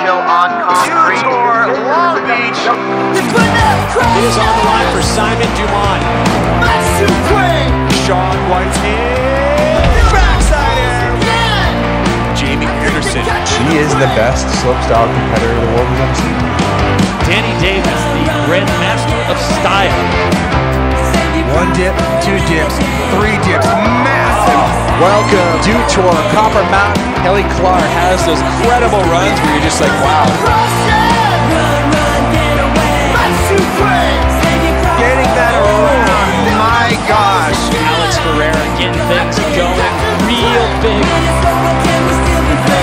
Steel on concrete. Long Beach. It is on the line for Simon Dumont. Sean White's backside air. Jamie Anderson. She is the best slopestyle competitor the world has ever seen. Danny Davis, the grandmaster of style. 1 dip, 2 dips, 3 dips, massive. Welcome to Tour Copper Mountain. Kelly Clark has those incredible runs where you're just like, wow. Getting that around, my gosh. Alex Ferreira getting things going real big.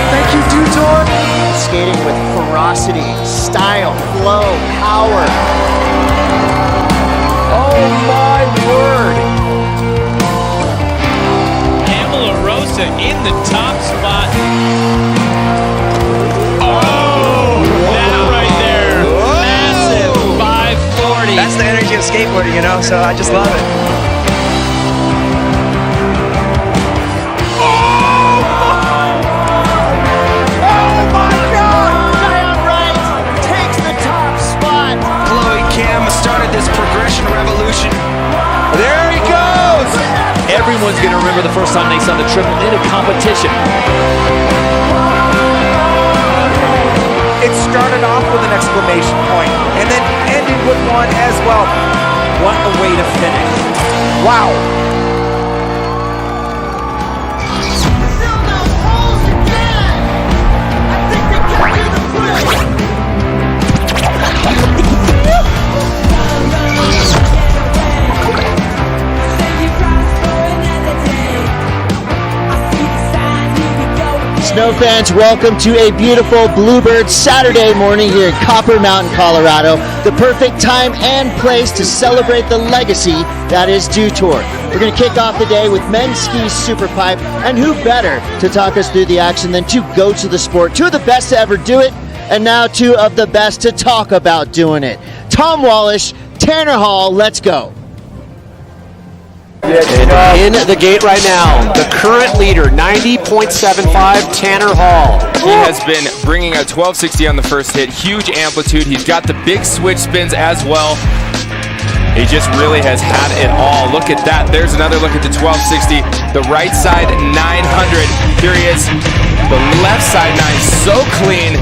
Thank you, Dutour. Skating with ferocity, style, flow, power. Oh my word. Pamela Rosa in the top spot. That right there. Massive 540. That's the energy of skateboarding, you know, so I just love it. There he goes! Everyone's going to remember the first time they saw the triple in a competition. It started off with an exclamation point and then ended with one as well. What a way to finish. Wow. Snow fans, welcome to a beautiful Bluebird Saturday morning here in Copper Mountain, Colorado. The perfect time and place to celebrate the legacy that is Dutour. We're going to kick off the day with men's ski superpipe, and who better to talk us through the action than two goats of the sport, two of the best to ever do it, and now two of the best to talk about doing it. Tom Wallisch, Tanner Hall, let's go. In the gate right now, the current leader, 90.75, Tanner Hall. He has been bringing a 1260 on the first hit, huge amplitude. He's got the big switch spins as well. He just really has had it all. Look at that. There's another look at the 1260. The right side 900. Here he is. The left side 9, so clean.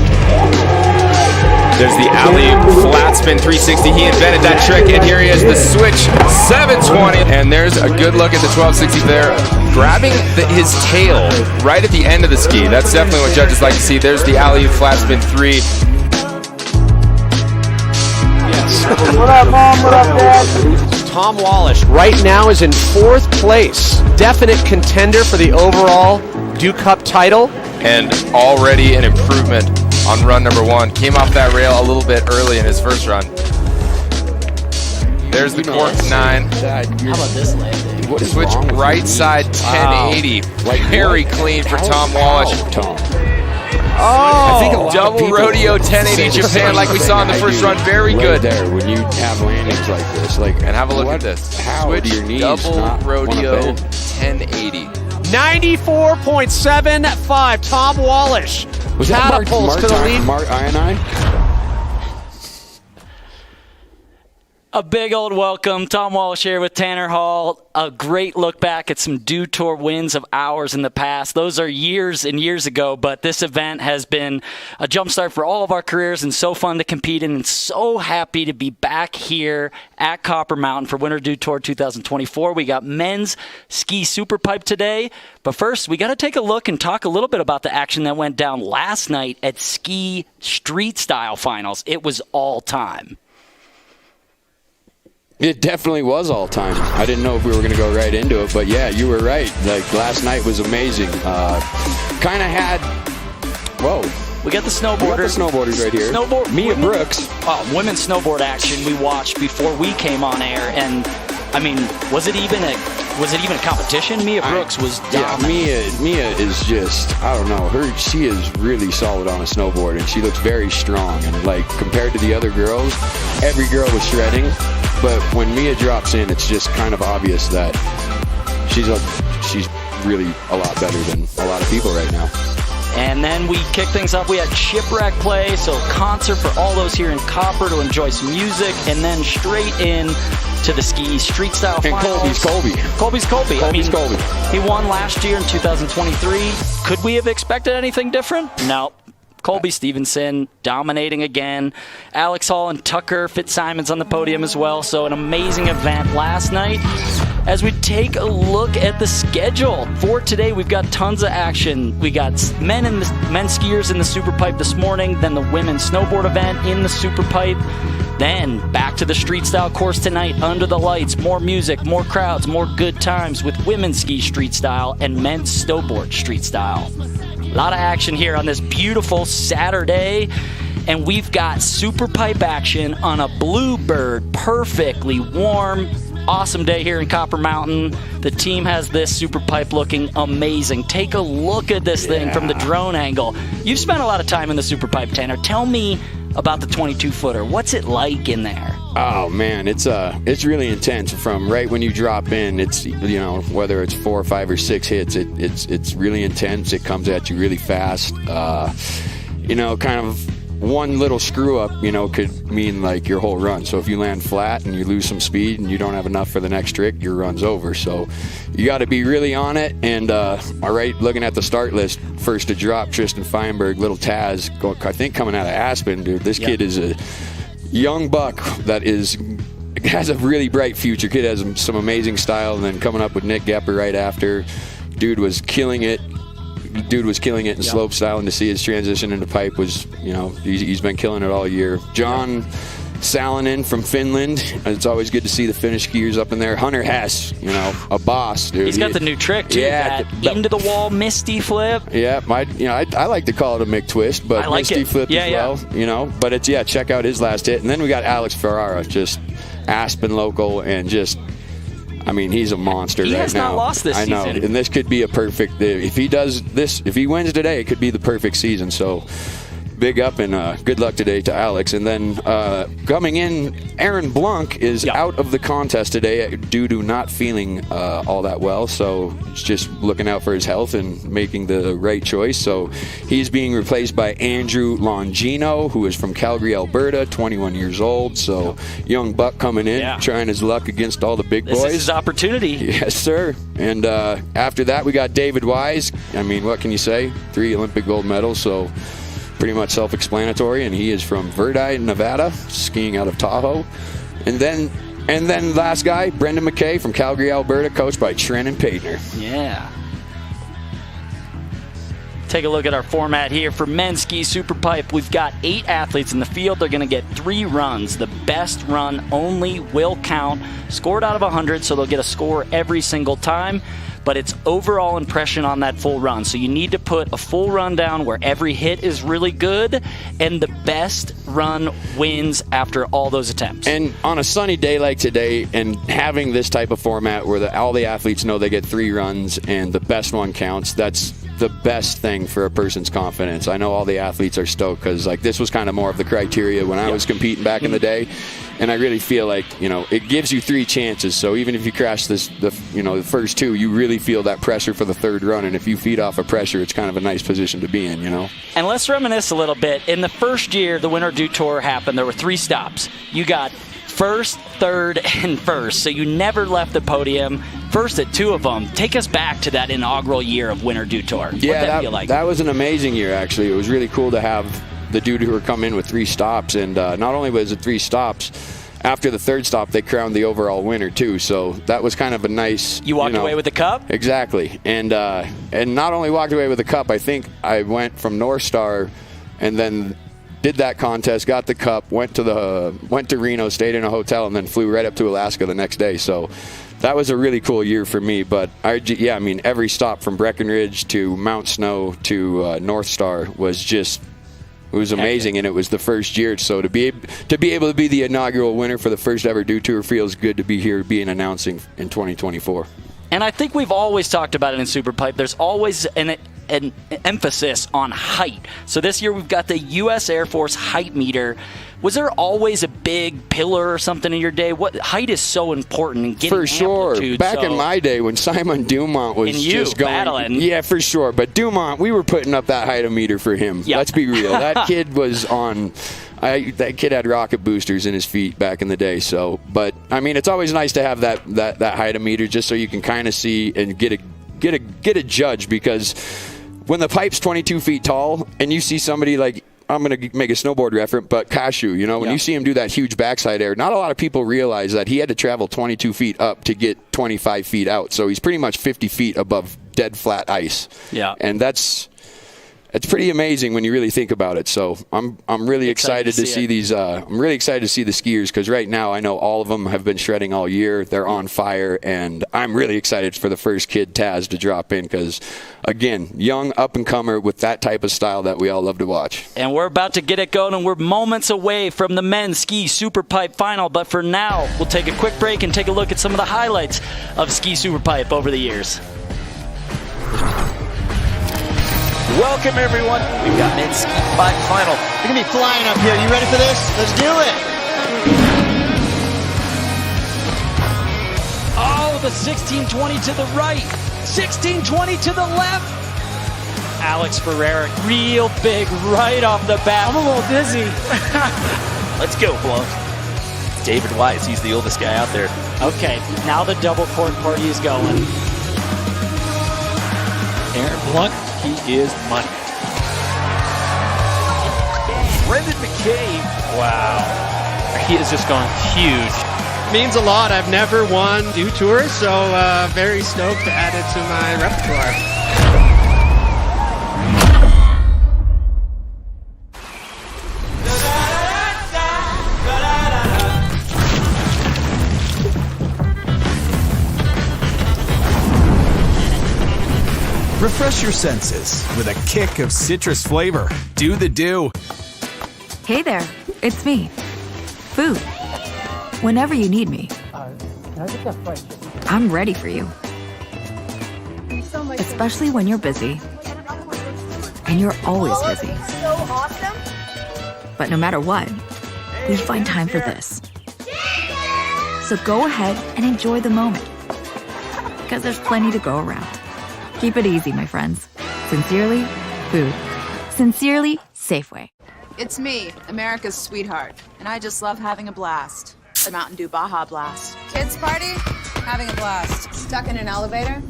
There's the alley flat spin 360. He invented that trick, and here he is, the switch 720. And there's a good look at the 1260 there, grabbing his tail right at the end of the ski. That's definitely what judges like to see. There's the alley flat spin 3. Yes. What up, Mom? What up, Dad? Tom Wallisch right now is in 4th place. Definite contender for the overall Duke Cup title. And already an improvement on run number 1. Came off that rail a little bit early in his first run. There's the cork 9. How about this landing? Switch right side 1080. Very clean for Tom Wallisch. Oh, I think double rodeo 1080 Japan like we saw in the first run. Very good. There, when you have landings like this, And have a look at this. Switch double rodeo 1080. 94.75, Tom Wallisch. was that catapults to the lead. Mark Ionine? A big old welcome. Tom Wallisch here with Tanner Hall. A great look back at some Dutour wins of ours in the past. Those are years and years ago, but this event has been a jumpstart for all of our careers and so fun to compete in, and so happy to be back here at Copper Mountain for Winter Dutour 2024. We got men's ski superpipe today, but first we got to take a look and talk a little bit about the action that went down last night at Ski Street Style Finals. It was all time. It definitely was all time. I didn't know if we were going to go right into it, but yeah, you were right. Like, last night was amazing. Kind of had, whoa. We got the snowboarders. Right here. Mia Brooks. Women's snowboard action we watched before we came on air, and I mean, was it even a competition? Mia Brooks was down. Yeah, Mia is just, I don't know, she is really solid on a snowboard, and she looks very strong. And like, compared to the other girls, every girl was shredding. But when Mia drops in, it's just kind of obvious that she's really a lot better than a lot of people right now. And then we kick things up. We had Shipwreck play, so concert for all those here in Copper to enjoy some music, and then straight in to the ski street style And finals. Colby's Colby. Colby. He won last year in 2023. Could we have expected anything different? No. Colby Stevenson dominating again. Alex Hall and Tucker Fitzsimons on the podium as well. So an amazing event last night. As we take a look at the schedule for today, we've got tons of action. We got men skiers in the Super Pipe this morning, then the women's snowboard event in the Super Pipe. Then back to the street style course tonight under the lights. More music, more crowds, more good times with women's ski street style and men's snowboard street style. A lot of action here on this beautiful Saturday. And we've got Super Pipe action on a Bluebird, perfectly warm, awesome day here in Copper Mountain. The team has this Super Pipe looking amazing. Take a look at this thing from the drone angle. You've spent a lot of time in the Super Pipe, Tanner. Tell me about the 22-footer. What's it like in there? Oh man, it's really intense. From right when you drop in, it's, you know, whether it's 4 or 5 or 6 hits, it's really intense. It comes at you really fast. You know, kind of one little screw up, you know, could mean like your whole run. So if you land flat and you lose some speed and you don't have enough for the next trick, your run's over. So you got to be really on it. And all right, looking at the start list, first to drop, Tristan Feinberg, little Taz, I think coming out of Aspen, dude. This kid is a young buck that has a really bright future. Kid has some amazing style. And then coming up with Nick Gepper right after, dude was killing it in slope style, and to see his transition into pipe was, you know, he's been killing it all year. John Salonen from Finland. It's always good to see the Finnish skiers up in there. Hunter Hess, you know, a boss, dude. He's got the new trick, too. Yeah, that into the wall misty flip. Yeah, I like to call it a McTwist, but like misty flip as well, you know. But it's, check out his last hit. And then we got Alex Ferrara, just Aspen local, and just, I mean, he's a monster right now. He has not lost this season. I know, and this could be a perfect, if he does this, if he wins today, it could be the perfect season. So big up and good luck today to Alex. And then coming in, Aaron Blunk is out of the contest today due to not feeling all that well. So just looking out for his health and making the right choice. So he's being replaced by Andrew Longino, who is from Calgary, Alberta, 21 years old. So young buck coming in, trying his luck against all the big boys. This is his opportunity. Yes, sir. And after that, we got David Wise. I mean, what can you say? 3 Olympic gold medals. So pretty much self-explanatory, and he is from Verdi, Nevada, skiing out of Tahoe. And then last guy, Brendan McKay from Calgary, Alberta, coached by Trenton Paitner. Yeah. Take a look at our format here for men's ski super pipe. We've got 8 athletes in the field. They're going to get 3 runs. The best run only will count. Scored out of 100, so they'll get a score every single time. But it's overall impression on that full run. So you need to put a full run down where every hit is really good, and the best run wins after all those attempts. And on a sunny day like today, and having this type of format where all the athletes know they get 3 runs and the best one counts, that's the best thing for a person's confidence. I know all the athletes are stoked because like this was kind of more of the criteria when I was competing back in the day. And I really feel like, you know, it gives you 3 chances. So even if you crash the first 2, you really feel that pressure for the 3rd run. And if you feed off of pressure, it's kind of a nice position to be in, you know. And let's reminisce a little bit. In the first year the Winter Dew Tour happened, there were 3 stops. You got first, 3rd, and first. So you never left the podium. First at 2 of them. Take us back to that inaugural year of Winter Dew Tour. What'd that feel like? That was an amazing year, actually. It was really cool to have the dude who were come in with 3 stops. And not only was it 3 stops, after the 3rd stop, they crowned the overall winner, too. So that was kind of a nice... You walked away with the cup? Exactly. And not only walked away with the cup, I think I went from North Star and then did that contest, got the cup, went to Reno, stayed in a hotel, and then flew right up to Alaska the next day. So that was a really cool year for me. But I mean, every stop from Breckenridge to Mount Snow to North Star was just... It was amazing, and it was the first year. So to be able to be the inaugural winner for the first ever Dew Tour feels good to be here, being announcing in 2024. And I think we've always talked about it in Superpipe. There's always an emphasis on height. So this year we've got the U.S. Air Force height meter. Was there always a big pillar or something in your day? What height is so important in getting for sure. amplitude, Back in my day when Simon Dumont was just going, battling. yeah, for sure. But Dumont, we were putting up that height-o-meter for him. Yep. Let's be real. That kid was on. That kid had rocket boosters in his feet back in the day. So, but I mean, it's always nice to have that height-o-meter just so you can kind of see and get a judge, because when the pipe's 22 feet tall and you see somebody like, I'm going to make a snowboard reference, but Cashew, when you see him do that huge backside air, not a lot of people realize that he had to travel 22 feet up to get 25 feet out. So he's pretty much 50 feet above dead flat ice. Yeah. And it's pretty amazing when you really think about it. So I'm really excited to see these. I'm really excited to see the skiers, because right now I know all of them have been shredding all year. They're on fire, and I'm really excited for the first kid, Taz, to drop in, because, again, young up-and-comer with that type of style that we all love to watch. And we're about to get it going, and we're moments away from the men's ski superpipe final. But for now, we'll take a quick break and take a look at some of the highlights of ski superpipe over the years. Welcome, everyone. We've got men's ski pipe final. You're going to be flying up here. You ready for this? Let's do it. Oh, the 1620 to the right, 1620 to the left. Alex Ferreira, real big right off the bat. I'm a little dizzy. Let's go, Blunt. David Wise, he's the oldest guy out there. Okay, now the double cork party is going. Aaron Blunt, he is money. Brendan McCabe. Wow. He has just gone huge. Means a lot. I've never won Dew Tour, so very stoked to add it to my repertoire. Refresh your senses with a kick of citrus flavor. Do the Dew. Hey there, it's me. Food. Whenever you need me. I'm ready for you. Especially when you're busy. And you're always busy. But no matter what, we find time for this. So go ahead and enjoy the moment. Because there's plenty to go around. Keep it easy, my friends. Sincerely, Food. Sincerely, Safeway. It's me, America's sweetheart, and I just love having a blast. The Mountain Dew Baja Blast. Kids party? Having a blast. Stuck in an elevator?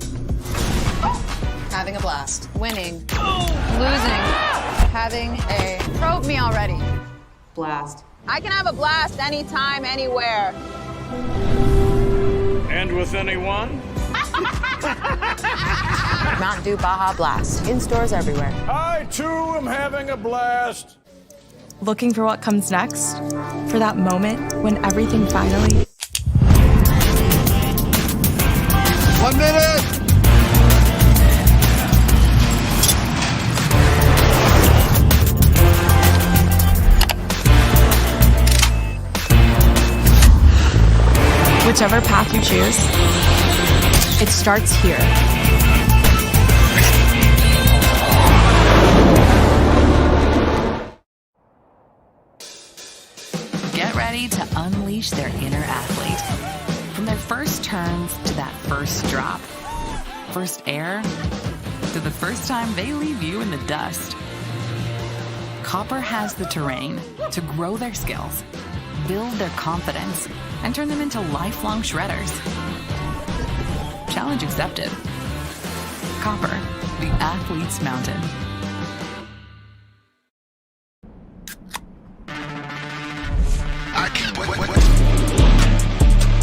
Having a blast. Winning. Losing. Having a... Probe me already. Blast. I can have a blast anytime, anywhere. And with anyone? Mountain Dew Baja Blast. In stores everywhere. I, too, am having a blast. Looking for what comes next? For that moment when everything finally... 1 minute! Whichever path you choose, it starts here. Get ready to unleash their inner athlete. From their first turns to that first drop, first air, to the first time they leave you in the dust. Copper has the terrain to grow their skills, build their confidence, and turn them into lifelong shredders. Challenge accepted. Copper, the athlete's mountain.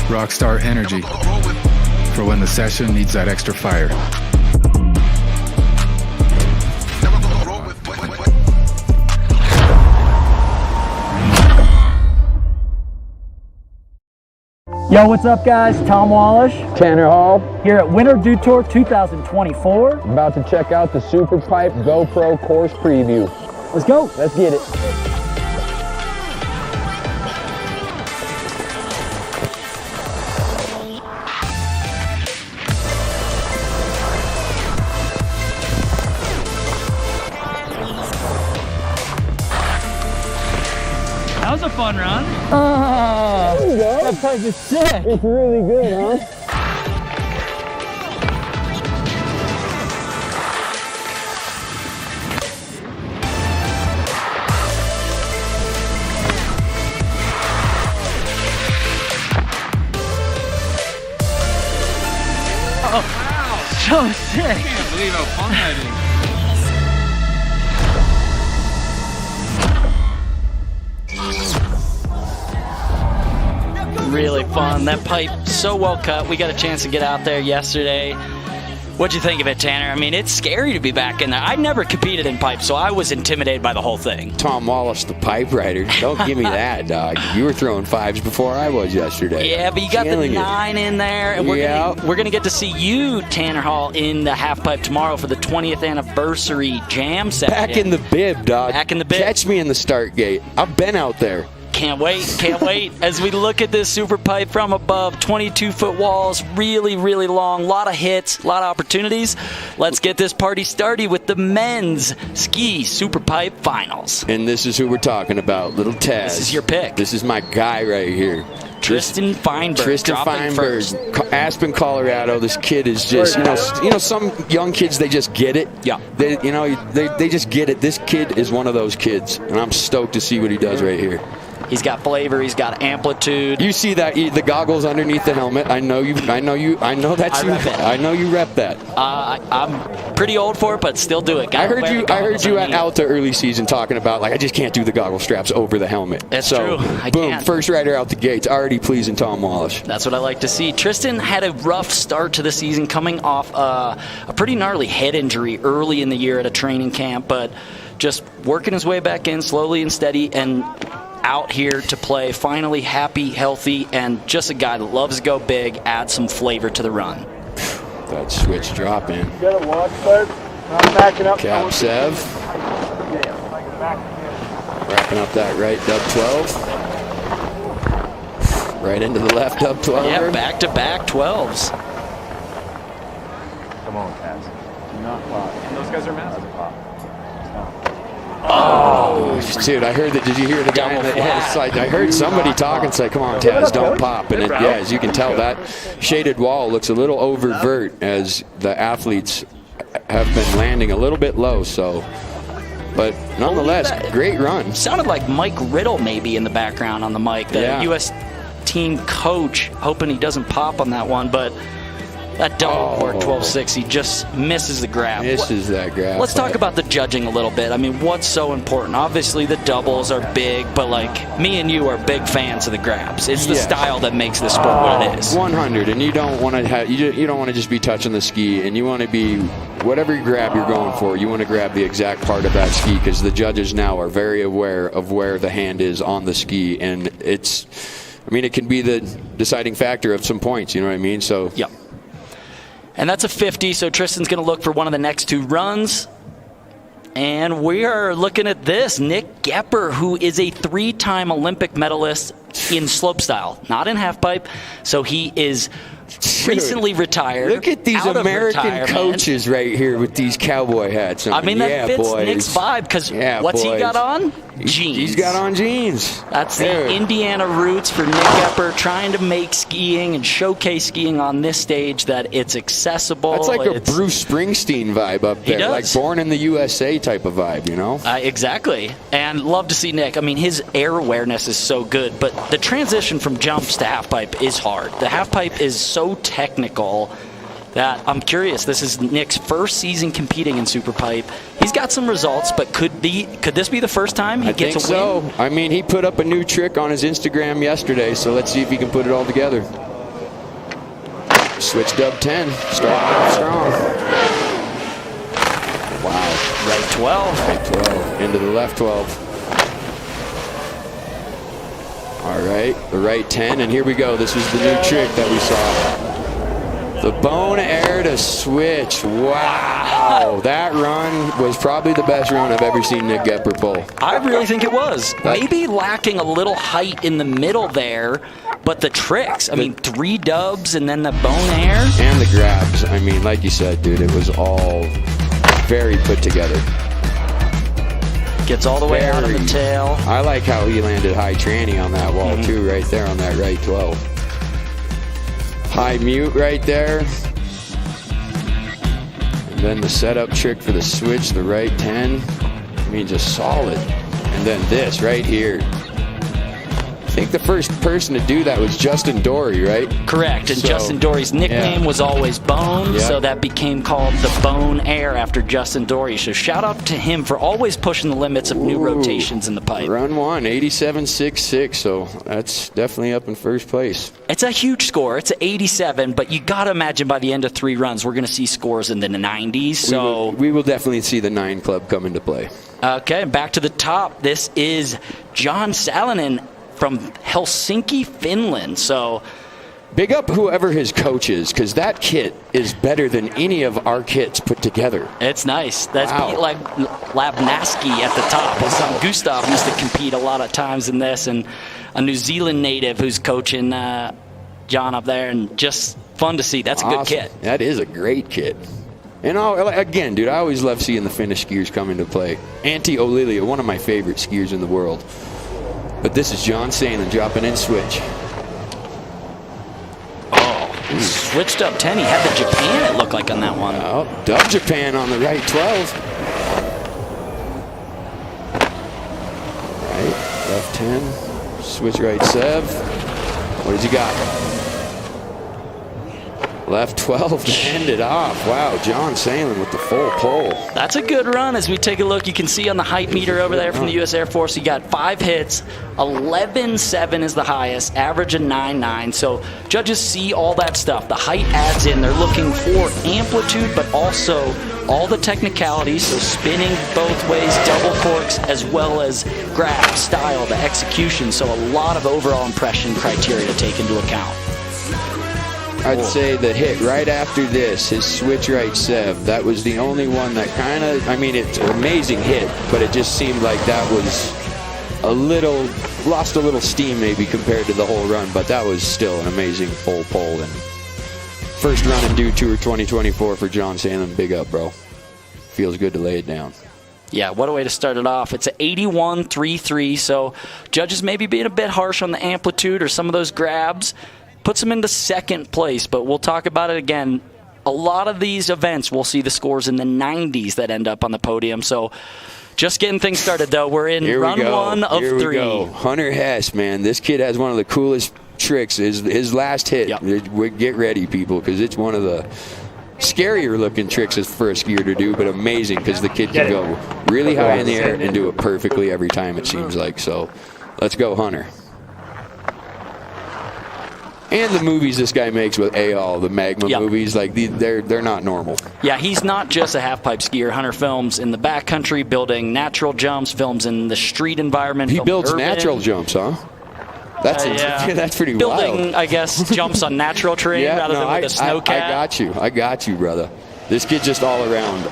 Rockstar Energy, for when the session needs that extra fire. Yo, what's up guys? Tom Wallish. Tanner Hall. Here at Winter Dew Tour 2024. About to check out the Superpipe GoPro course preview. Let's go. Let's get it. That was a fun run. That pipe is sick. It's really good, huh? Oh, wow. So sick. I can't believe how fun that is. Really fun. That pipe, so well cut. We got a chance to get out there yesterday. What'd you think of it, Tanner? I mean, it's scary to be back in there. I never competed in pipe, so I was intimidated by the whole thing. Tom Wallace, the pipe rider. Don't give me that, dog. You were throwing 5s before I was yesterday. Yeah, but you got Killing the it. 9 in there, and we're gonna get to see you, Tanner Hall, in the half pipe tomorrow for the 20th anniversary jam session. Back in the bib, dog. Back in the bib. Catch me in the start gate. I've been out there. Can't wait, can't wait. As we look at this super pipe from above, 22-foot walls, really, really long, a lot of hits, a lot of opportunities. Let's get this party started with the men's ski super pipe finals. And this is who we're talking about, little Taz. This is your pick. This is my guy right here. Tristan Feinberg. Tristan dropping Feinberg, first. Aspen, Colorado. This kid is just, you know, some young kids, they just get it. Yeah. They just get it. This kid is one of those kids, and I'm stoked to see what he does right here. He's got flavor. He's got amplitude. You see that the goggles underneath the helmet? I know you. I know you. I know that's you. I know you rep that. I'm pretty old for it, but still do it. I heard you at Alta early season talking about like I just can't do the goggle straps over the helmet. That's true. I boom, can't. First rider out the gates, already pleasing Tom Wallace. That's what I like to see. Tristan had a rough start to the season, coming off a pretty gnarly head injury early in the year at a training camp, but just working his way back in slowly and steady, and out here to play, finally happy, healthy, and just a guy that loves to go big, add some flavor to the run. That switch drop in. You gotta watch, bud. I'm backing up. Cap Sev. Wrapping up that right dub 12. Right into the left dub 12. Yeah, back-to-back 12s. Come on, Taz. Do not pop. And those guys are massive. Oh, dude! I heard that. Did you hear the guy in the head? Like, I heard somebody talking, say, "Come on, Taz, don't pop." And yeah, as you can tell, that shaded wall looks a little overt as the athletes have been landing a little bit low. So, but nonetheless, great run. Sounded like Mike Riddle maybe in the background on the mic, the U.S. team coach, hoping he doesn't pop on that one, but. That double cork 1260 just misses the grab. Misses that grab. Let's talk about the judging a little bit. I mean, what's so important? Obviously, the doubles are big, but like me and you are big fans of the grabs. It's the style that makes the sport what it is. 100, and you don't want to have you don't want to just be touching the ski, and you want to be whatever grab you're going for. You want to grab the exact part of that ski because the judges now are very aware of where the hand is on the ski, and it's. I mean, it can be the deciding factor of some points. You know what I mean? So. Yeah. And that's a 50, so Tristan's going to look for one of the next two runs. And we are looking at this. Nick Gepper, who is a 3-time Olympic medalist in slopestyle, not in halfpipe. So he is recently retired. Look at these American coaches right here with these cowboy hats on. I mean, that fits Nick's vibe because what's he got on? Jeans. He's got on jeans. That's the Indiana roots for Nick Gepper, trying to make skiing and showcase skiing on this stage that it's accessible. That's like a Bruce Springsteen vibe up there, like Born in the USA type of vibe, you know? Exactly. And love to see Nick. I mean, his air awareness is so good, but the transition from jumps to halfpipe is hard. The halfpipe is so technical that I'm curious. This is Nick's first season competing in Superpipe. He's got some results, but could this be the first time he gets a win? I think so. I mean, he put up a new trick on his Instagram yesterday, so let's see if he can put it all together. Switch dub 10, starting off strong. Wow. Right 12. Right 12, into the left 12. All right, the right 10, and here we go. This is the new trick that we saw. The bone air to switch. Wow. That run was probably the best run I've ever seen Nick Gepper pull. I really think it was. Maybe lacking a little height in the middle there, but the tricks. I mean, 3 dubs and then the bone air. And the grabs. I mean, like you said, dude, it was all very put together. Gets all the way out of the tail. I like how he landed high tranny on that wall too, right there on that right 12. High mute right there. And then the setup trick for the switch, the right 10. I mean, just solid. And then this right here. I think the first person to do that was Justin Dory, right? Correct, and Justin Dory's nickname was always Bone, so that became called the Bone Air after Justin Dory. So shout out to him for always pushing the limits of new rotations in the pipe. Run 1, 87.66, so that's definitely up in first place. It's a huge score. It's an 87, but you got to imagine by the end of 3 runs, we're going to see scores in the 90s. So we will definitely see the 9 club come into play. Okay, back to the top. This is John Salonen from Helsinki, Finland. So big up whoever his coach is, because that kit is better than any of our kits put together. It's nice. That's Pete Labnaski at the top. His son Gustav used to compete a lot of times in this, and a New Zealand native who's coaching John up there, and just fun to see. That's a good kit. That is a great kit. And again, dude, I always love seeing the Finnish skiers come into play. Antti Oilia, one of my favorite skiers in the world. But this is John Salonen dropping in switch. He switched up 10. He had the Japan, it looked like, on that one. Oh, dub Japan on the right 12. Right, left 10. Switch right 7. What has he got? Left 12 to end it off. Wow, John Salonen with the full pole. That's a good run. As we take a look, you can see on the height meter over there from the U.S. Air Force, you got 5 hits. 11.7 is the highest, average of 9.9. So judges see all that stuff. The height adds in. They're looking for amplitude, but also all the technicalities, so spinning both ways, double corks, as well as grab, style, the execution. So a lot of overall impression criteria to take into account. I'd say the hit right after this, his switch right 7, that was the only one that kind of, I mean, it's an amazing hit, but it just seemed like that was lost a little steam maybe compared to the whole run, but that was still an amazing full pole. And first run in Dew Tour 2024 for John Salonen. Big up, bro. Feels good to lay it down. Yeah, what a way to start it off. It's an 81.33, so judges maybe being a bit harsh on the amplitude or some of those grabs. Puts them into second place, but we'll talk about it again. A lot of these events, we'll see the scores in the 90s that end up on the podium. So just getting things started, though. We're in run 1 of 3. Here we go. Hunter Hess, man. This kid has one of the coolest tricks. His last hit. Yep. Get ready, people, because it's one of the scarier looking tricks for a skier to do, but amazing because the kid can go really high in the air and do it perfectly every time, it seems like. So let's go, Hunter. And the movies this guy makes with Eyal, the Magma movies, like they're not normal. Yeah, he's not just a half-pipe skier. Hunter films in the backcountry, building natural jumps, films in the street environment. He builds natural jumps, huh? That's that's pretty wild. Building, I guess, jumps on natural terrain rather than with a snowcat. I got you, brother. This kid's just all around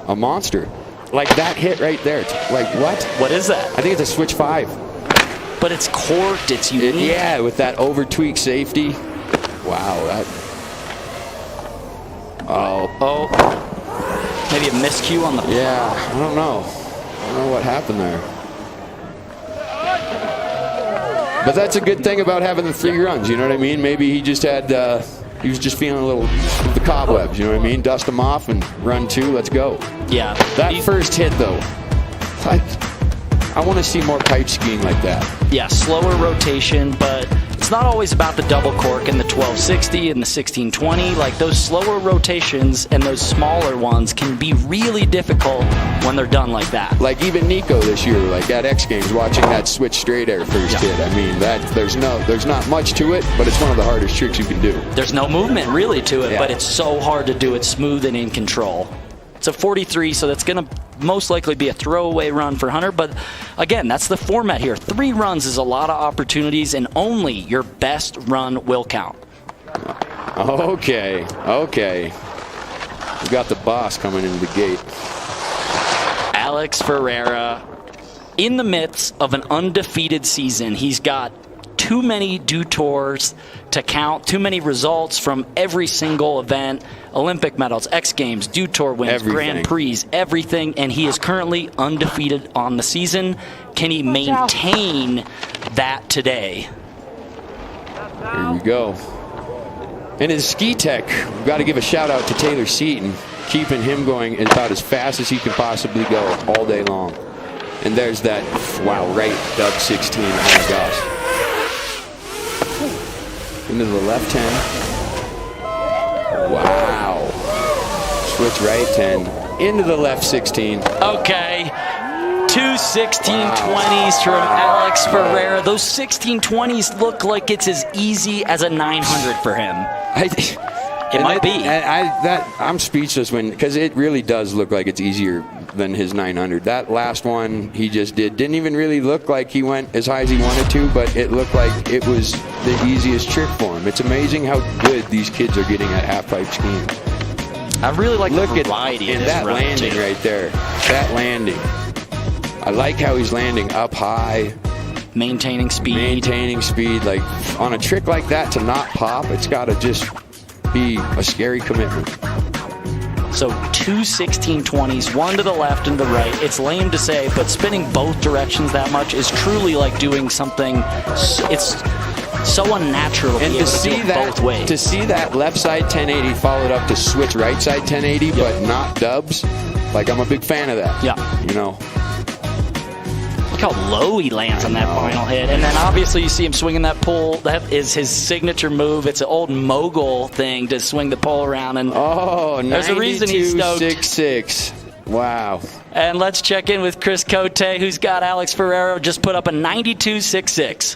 a monster. Like that hit right there. Like what? What is that? I think it's a switch 5. But it's corked, it's unique. Yeah, with that over-tweaked safety. Wow, that... Oh. Maybe a miscue on the... Yeah, I don't know. I don't know what happened there. But that's a good thing about having the 3 runs, you know what I mean? Maybe he just had... he was just feeling a little of the cobwebs, you know what I mean? Dust them off and run 2, let's go. Yeah. That first hit, though... I want to see more pipe skiing like that. Yeah, slower rotation, but it's not always about the double cork and the 1260 and the 1620. Like those slower rotations and those smaller ones can be really difficult when they're done like that. Like even Nico this year, like at X Games, watching that switch straight air first hit. I mean, there's not much to it, but it's one of the hardest tricks you can do. There's no movement really to it, but it's so hard to do it smooth and in control. It's a 43, so that's going to most likely be a throwaway run for Hunter. But again, that's the format here. 3 runs is a lot of opportunities, and only your best run will count. Okay. We got the boss coming into the gate. Alex Ferreira, in the midst of an undefeated season, he's got too many Dew Tours to count, too many results from every single event, Olympic medals, X Games, Dew Tour wins, Everything. Grand Prix, everything, and he is currently undefeated on the season. Can he maintain that today? Here we go. And his ski tech, we've got to give a shout out to Taylor Seton, keeping him going about as fast as he can possibly go all day long. And there's that, wow, right, dub 16, oh my gosh. Into the left 10. Wow. Switch right 10. Into the left 16. Okay. Two 1620s from Alex Ferreira. Those 1620s look like it's as easy as a 900 for him. It might be. I'm speechless because it really does look like it's easier than his 900. That last one he just didn't even really look like he went as high as he wanted to, but it looked like it was the easiest trick for him. It's amazing how good these kids are getting at half-pipe skiing. I really like the variety of this that run, landing too. right there. That landing. I like how he's landing up high. Maintaining speed. Maintaining speed. Like, on a trick like that to not pop, it's got to just be a scary commitment. So two 1620s, one to the left and the right. It's lame to say, but spinning both directions that much is truly like doing something. It's so unnatural to And be to able to do see it that, both ways. to see that left side 1080 followed up to switch right side 1080, but not dubs, like I'm a big fan of that. Yeah. You know. Look how low he lands on that final hit. And then obviously you see him swinging that pole. That is his signature move. It's an old mogul thing to swing the pole around. And there's a reason he's stoked. 92.66. Wow. And let's check in with Chris Cote, who's got Alex Ferreira just put up a 92.66.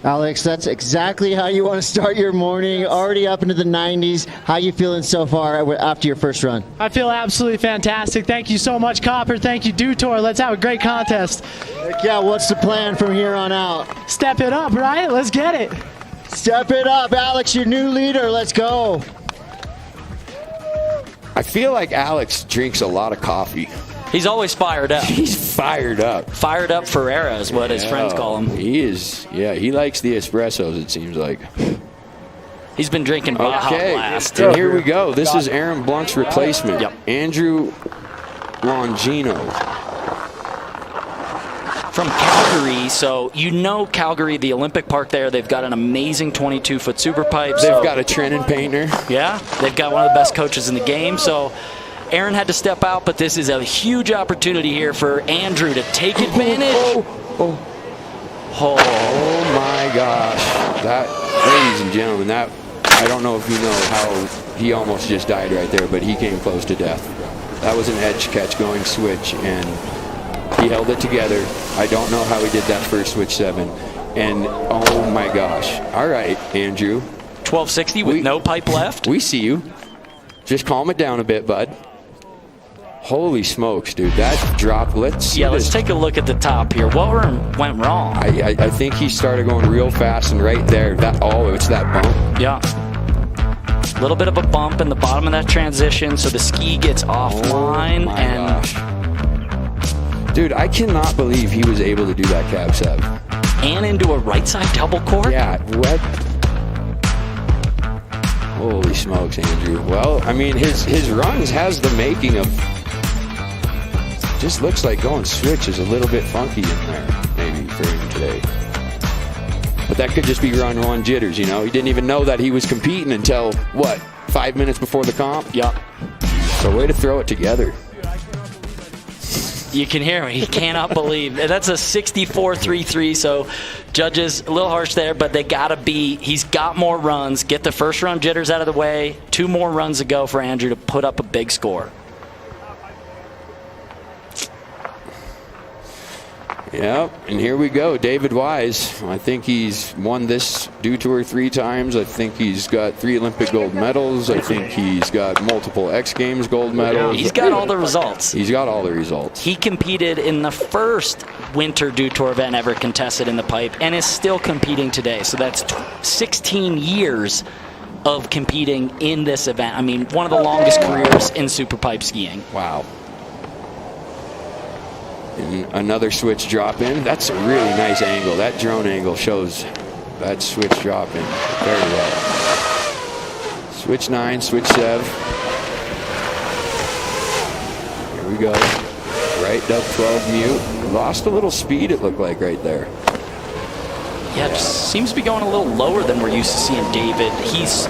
Alex, that's exactly how you want to start your morning, already up into the 90s. How you feeling so far after your first run? I feel absolutely fantastic. Thank you so much, Copper. Thank you, Dew Tour. Let's have a great contest. Heck yeah, what's the plan from here on out? Step it up, right? Let's get it. Step it up, Alex, your new leader. Let's go. I feel like Alex drinks a lot of coffee. He's always fired up. He's fired up. Fired up Ferreira is what his friends call him. He is. Yeah, he likes the espressos, it seems like. He's been drinking Baja Blast. And here we go. This is Aaron Blunt's replacement. Yep. Andrew Longino. From Calgary, so you know Calgary, the Olympic Park there, they've got an amazing 22-foot super pipe. They've got a Trenton painter. Yeah, they've got one of the best coaches in the game, so Aaron had to step out, but this is a huge opportunity here for Andrew to take advantage. Oh my gosh. That, ladies and gentlemen, that, I don't know if you know how he almost just died right there, but he came close to death. That was an edge catch going switch, and he held it together. I don't know how he did that first switch 7. And oh my gosh. All right, Andrew. 1260 with no pipe left. We see you. Just calm it down a bit, bud. Holy smokes, dude. That drop. Let's take a look at the top here. What went wrong? I think he started going real fast, and right there, it's that bump. Yeah. A little bit of a bump in the bottom of that transition, so the ski gets offline. Dude, I cannot believe he was able to do that cab 7. And into a right side double cork? Yeah, what? Holy smokes, Andrew. Well, I mean, his runs has the making of... Just looks like going switch is a little bit funky in there, maybe, for him today. But that could just be run 1 jitters, you know? He didn't even know that he was competing until, 5 minutes before the comp? Yeah. So way to throw it together. You can hear me. He cannot believe. That's a 64.33, so judges a little harsh there, but they got to be. He's got more runs. Get the first run jitters out of the way. 2 more runs to go for Andrew to put up a big score. Yep, and here we go. David Wise. I think he's won this Dew Tour 3 times. I think he's got 3 Olympic gold medals. I think he's got multiple X Games gold medals. He's got all the results. He's got all the results. He competed in the first winter Dew Tour event ever contested in the pipe and is still competing today. So that's 16 years of competing in this event. I mean, one of the longest careers in super pipe skiing. Wow. And another switch drop in. That's a really nice angle. That drone angle shows that switch dropping very well. Switch 9, switch 7. Here we go. Right dub 12 mute. Lost a little speed, it looked like, right there. Yeah, it just seems to be going a little lower than we're used to seeing David. He's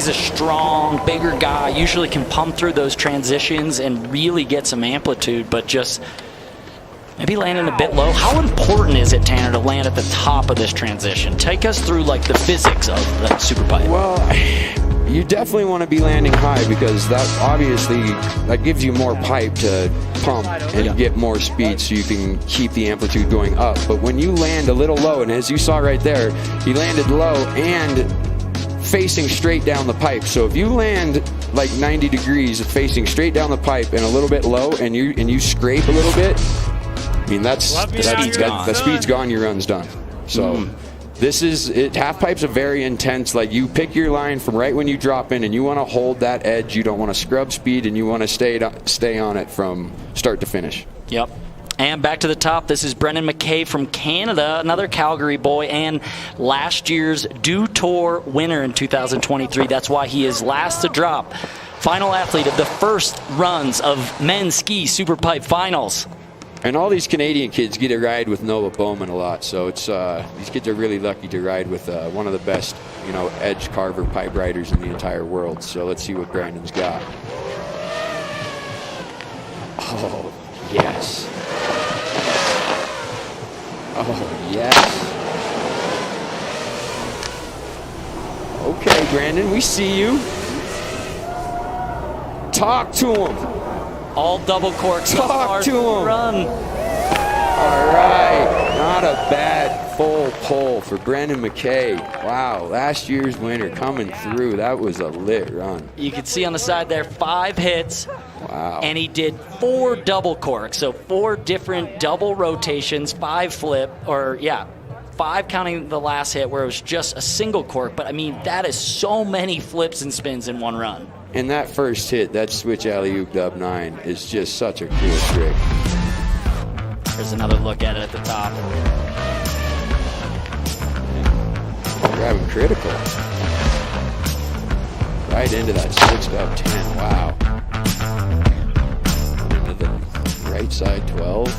a strong, bigger guy, usually can pump through those transitions and really get some amplitude, but just maybe landing a bit low. How important is it, Tanner, to land at the top of this transition? Take us through like the physics of that super pipe. Well, you definitely want to be landing high because that obviously that gives you more pipe to pump and get more speed so you can keep the amplitude going up. But when you land a little low, and as you saw right there, he landed low and facing straight down the pipe. So if you land like 90 degrees facing straight down the pipe and a little bit low and you scrape a little bit, I mean the speed's gone, your run's done. So this is it. Half pipe's a very intense, like you pick your line from right when you drop in and you want to hold that edge. You don't want to scrub speed and you want to stay on it from start to finish. Yep. And back to the top, this is Brendan McKay from Canada, another Calgary boy, and last year's Dew Tour winner in 2023. That's why he is last to drop. Final athlete of the first runs of men's ski superpipe finals. And all these Canadian kids get to ride with Noah Bowman a lot, so it's these kids are really lucky to ride with one of the best, edge carver pipe riders in the entire world. So let's see what Brandon's got. Oh, yes. Oh, yes. Okay, Brandon, we see you. Talk to him. All double corks. Talk to him. Run. All right. Not a bad full pull for Brendan McKay. Wow. Last year's winner coming through. That was a lit run. You can see on the side there 5 hits. Wow. And he did 4 double corks. So 4 different double rotations, 5 flip, 5 counting the last hit where it was just a single cork. But I mean, that is so many flips and spins in one run. And that first hit, that switch alley-oop dub 9, is just such a cool trick. There's another look at it at the top. Grabbing critical. Right into that switch dub 10, wow. Into the right side 12.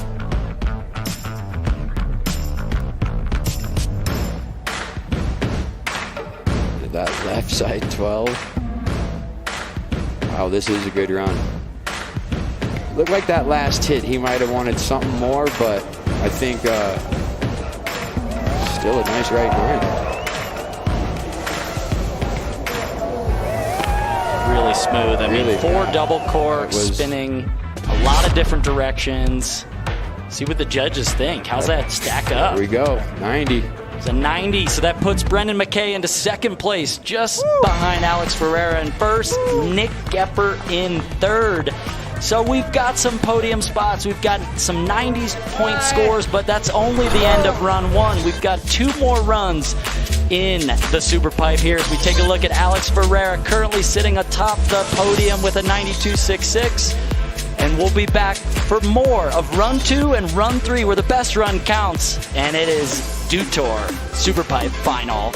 Into that left side 12. Wow, this is a good run. Looked like that last hit, he might have wanted something more, but I think still a nice right 9. Really smooth. I mean, 4 double corks, spinning a lot of different directions. See what the judges think. How's that stack up? Here we go, 90. It's a 90, so that puts Brendan McKay into second place, just behind Alex Ferreira in first, Nick Gepper in third. So we've got some podium spots, we've got some 90s point scores, but that's only the end of run 1. We've got 2 more runs in the super pipe here as we take a look at Alex Ferreira currently sitting atop the podium with a 92.66. And we'll be back for more of Run 2 and Run 3, where the best run counts. And it is Dew Tour Superpipe Final.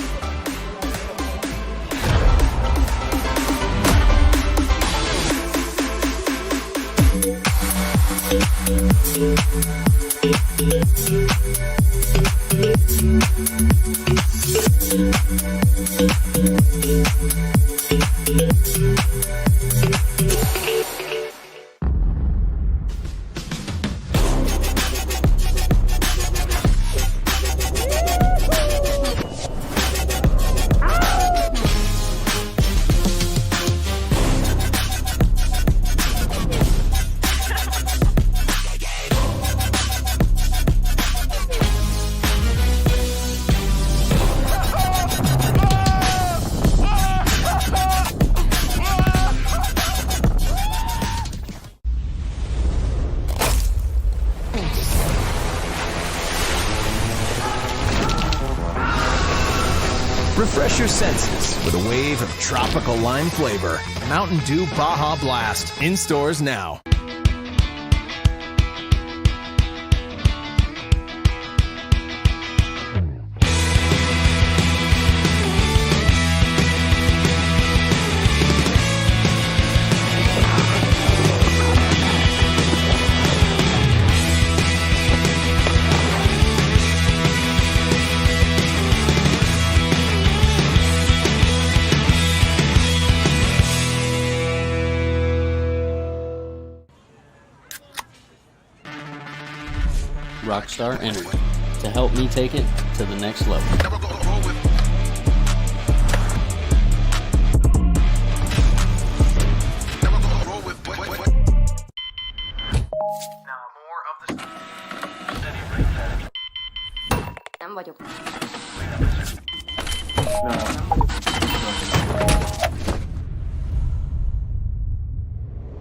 Refresh your senses with a wave of tropical lime flavor. Mountain Dew Baja Blast. In stores now. Rockstar Energy to help me take it to the next level.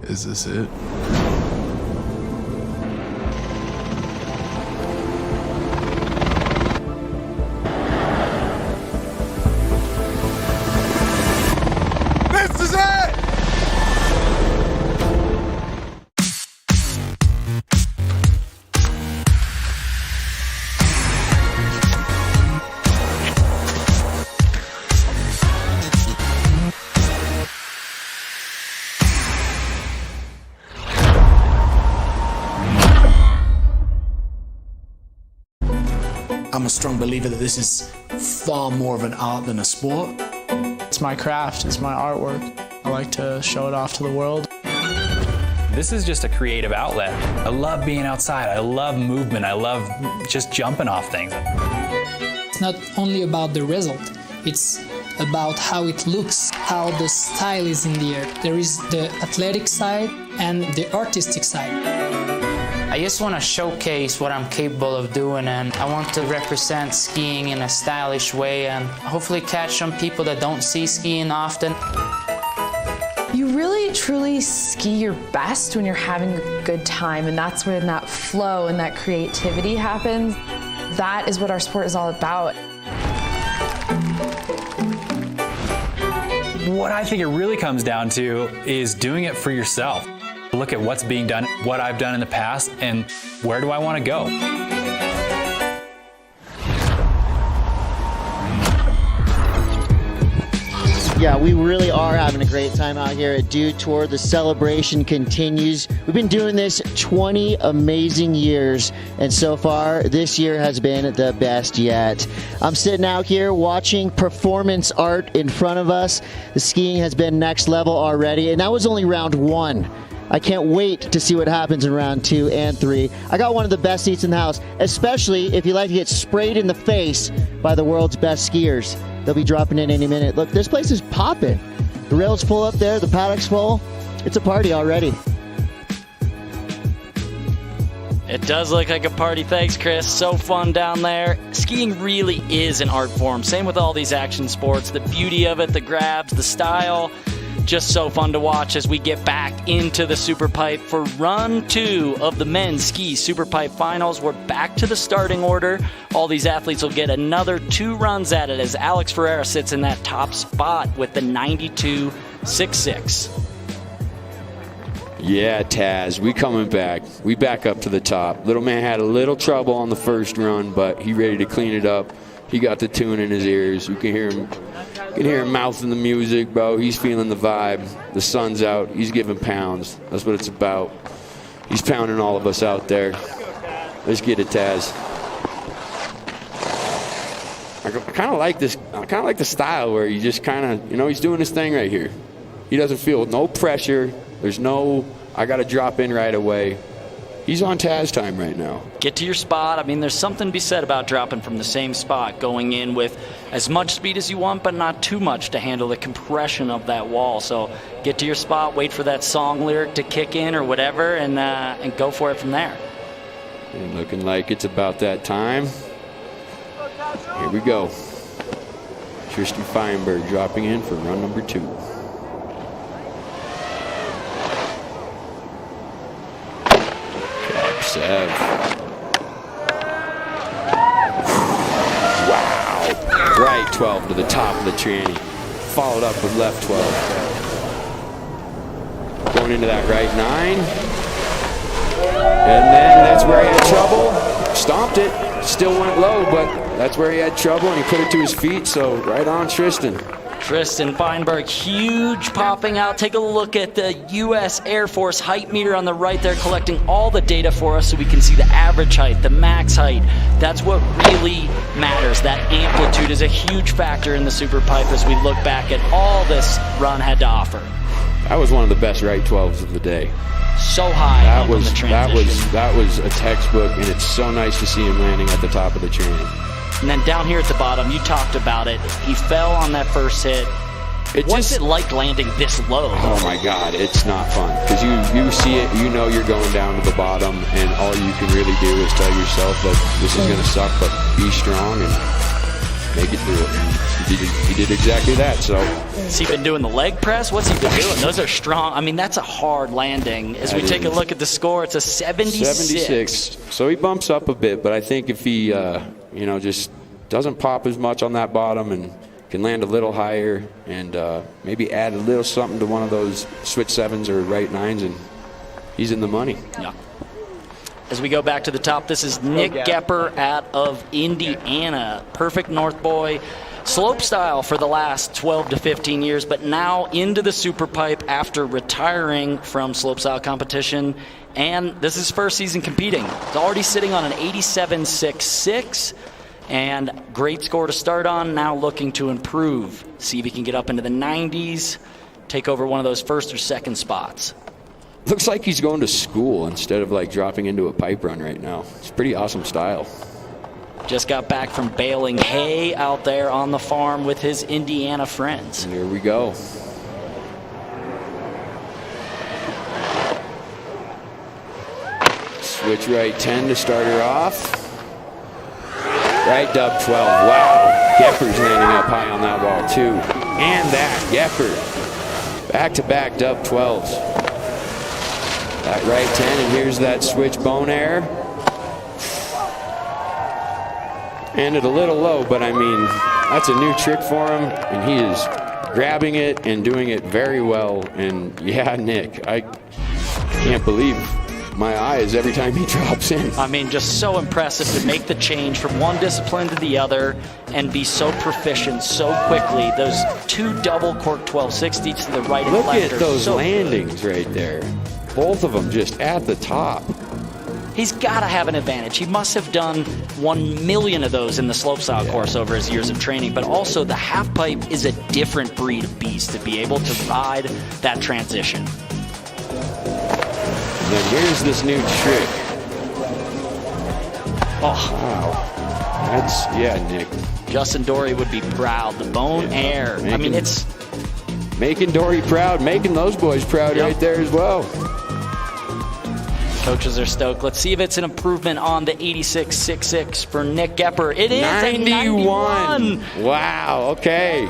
Is this it? This is it! I'm a strong believer that this is far more of an art than a sport. It's my craft, it's my artwork. I like to show it off to the world. This is just a creative outlet. I love being outside. I love movement. I love just jumping off things. It's not only about the result, it's about how it looks, how the style is in the air. There is the athletic side and the artistic side. I just want to showcase what I'm capable of doing, and I want to represent skiing in a stylish way and hopefully catch some people that don't see skiing often. You really truly ski your best when you're having a good time, and that's when that flow and that creativity happens. That is what our sport is all about. What I think it really comes down to is doing it for yourself. Look at what's being done, what I've done in the past, and where do I want to go? Yeah, we really are having a great time out here at Dew Tour. The celebration continues. We've been doing this 20 amazing years, and so far, this year has been the best yet. I'm sitting out here watching performance art in front of us. The skiing has been next level already, and that was only round one. I can't wait to see what happens in round 2 and 3. I got one of the best seats in the house, especially if you like to get sprayed in the face by the world's best skiers. They'll be dropping in any minute. Look, this place is popping. The rail's full up there, the paddock's full. It's a party already. It does look like a party. Thanks, Chris. So fun down there. Skiing really is an art form. Same with all these action sports. The beauty of it, the grabs, the style. Just so fun to watch as we get back into the Superpipe for run 2 of the men's ski Superpipe finals. We're back to the starting order. All these athletes will get another 2 runs at it as Alex Ferreira sits in that top spot with the 92.66. Yeah, Taz, we coming back. We back up to the top. Little man had a little trouble on the first run, but he ready to clean it up. He got the tune in his ears. You can hear him mouthing the music, bro. He's feeling the vibe. The sun's out. He's giving pounds. That's what it's about. He's pounding all of us out there. Let's get it, Taz. I kind of like this. I kind of like the style where you just kind of, he's doing his thing right here. He doesn't feel no pressure. There's no, I got to drop in right away. He's on Taz time right now. Get to your spot. I mean, there's something to be said about dropping from the same spot, going in with as much speed as you want, but not too much to handle the compression of that wall. So get to your spot, wait for that song lyric to kick in or whatever, and go for it from there. And looking like it's about that time. Here we go. Tristan Feinberg dropping in for run number 2. Sev. Wow. Right 12 to the top of the tranny. Followed up with left 12. Going into that right 9. And then that's where he had trouble. Stomped it. Still went low, but that's where he had trouble, and he put it to his feet, so right on Tristan. Tristan Feinberg, huge popping out. Take a look at the U.S. Air Force height meter on the right there, collecting all the data for us so we can see the average height, the max height. That's what really matters. That amplitude is a huge factor in the Superpipe as we look back at all this run had to offer. That was one of the best right 12s of the day. so high up in the transition. That was a textbook, and it's so nice to see him landing at the top of the train. And then down here at the bottom, you talked about it. He fell on that first hit. What's it like landing this low? Oh my God, it's not fun. Because you see it, you know you're going down to the bottom, and all you can really do is tell yourself that this is going to suck, but be strong and make it through it. He did exactly that, so. Has he been doing the leg press? What's he been doing? Those are strong. I mean, that's a hard landing. As we take a look at the score, it's a 76. So he bumps up a bit, but I think if he, just doesn't pop as much on that bottom and can land a little higher and maybe add a little something to one of those switch sevens or right nines, and he's in the money. Yeah. As we go back to the top, this is Nick Gepper out of Indiana. Perfect North boy. Slope style for the last 12 to 15 years, but now into the super pipe after retiring from slope style competition. And this is his first season competing. He's already sitting on an 87.66. And great score to start on, now looking to improve. See if he can get up into the 90s, take over one of those first or second spots. Looks like he's going to school instead of like dropping into a pipe run right now. It's pretty awesome style. Just got back from baling hay out there on the farm with his Indiana friends. And here we go. Switch right 10 to start her off. Right dub 12. Wow. Gepper's landing up high on that wall too. And that. Gepper. Back-to-back dub 12s. That right 10, and here's that switch bone air. Ended a little low, but I mean, that's a new trick for him, and he is grabbing it and doing it very well. And yeah, Nick, I can't believe my eyes every time he drops in. I mean, just so impressive to make the change from one discipline to the other and be so proficient so quickly. Those two double cork 1260s to the right and left. left. Look at those landings right there. Both of them just at the top. He's got to have an advantage. He must have done 1 million of those in the slopestyle course over his years of training, but also the half pipe is a different breed of beast to be able to ride that transition. And then here's this new trick. Oh. Wow. That's, yeah, Nick. Justin Dory would be proud. The bone air. I mean, it's... Making Dory proud, making those boys proud right there as well. Coaches are stoked. Let's see if it's an improvement on the 86.66 for Nick Gepper. It is 91. Wow, okay.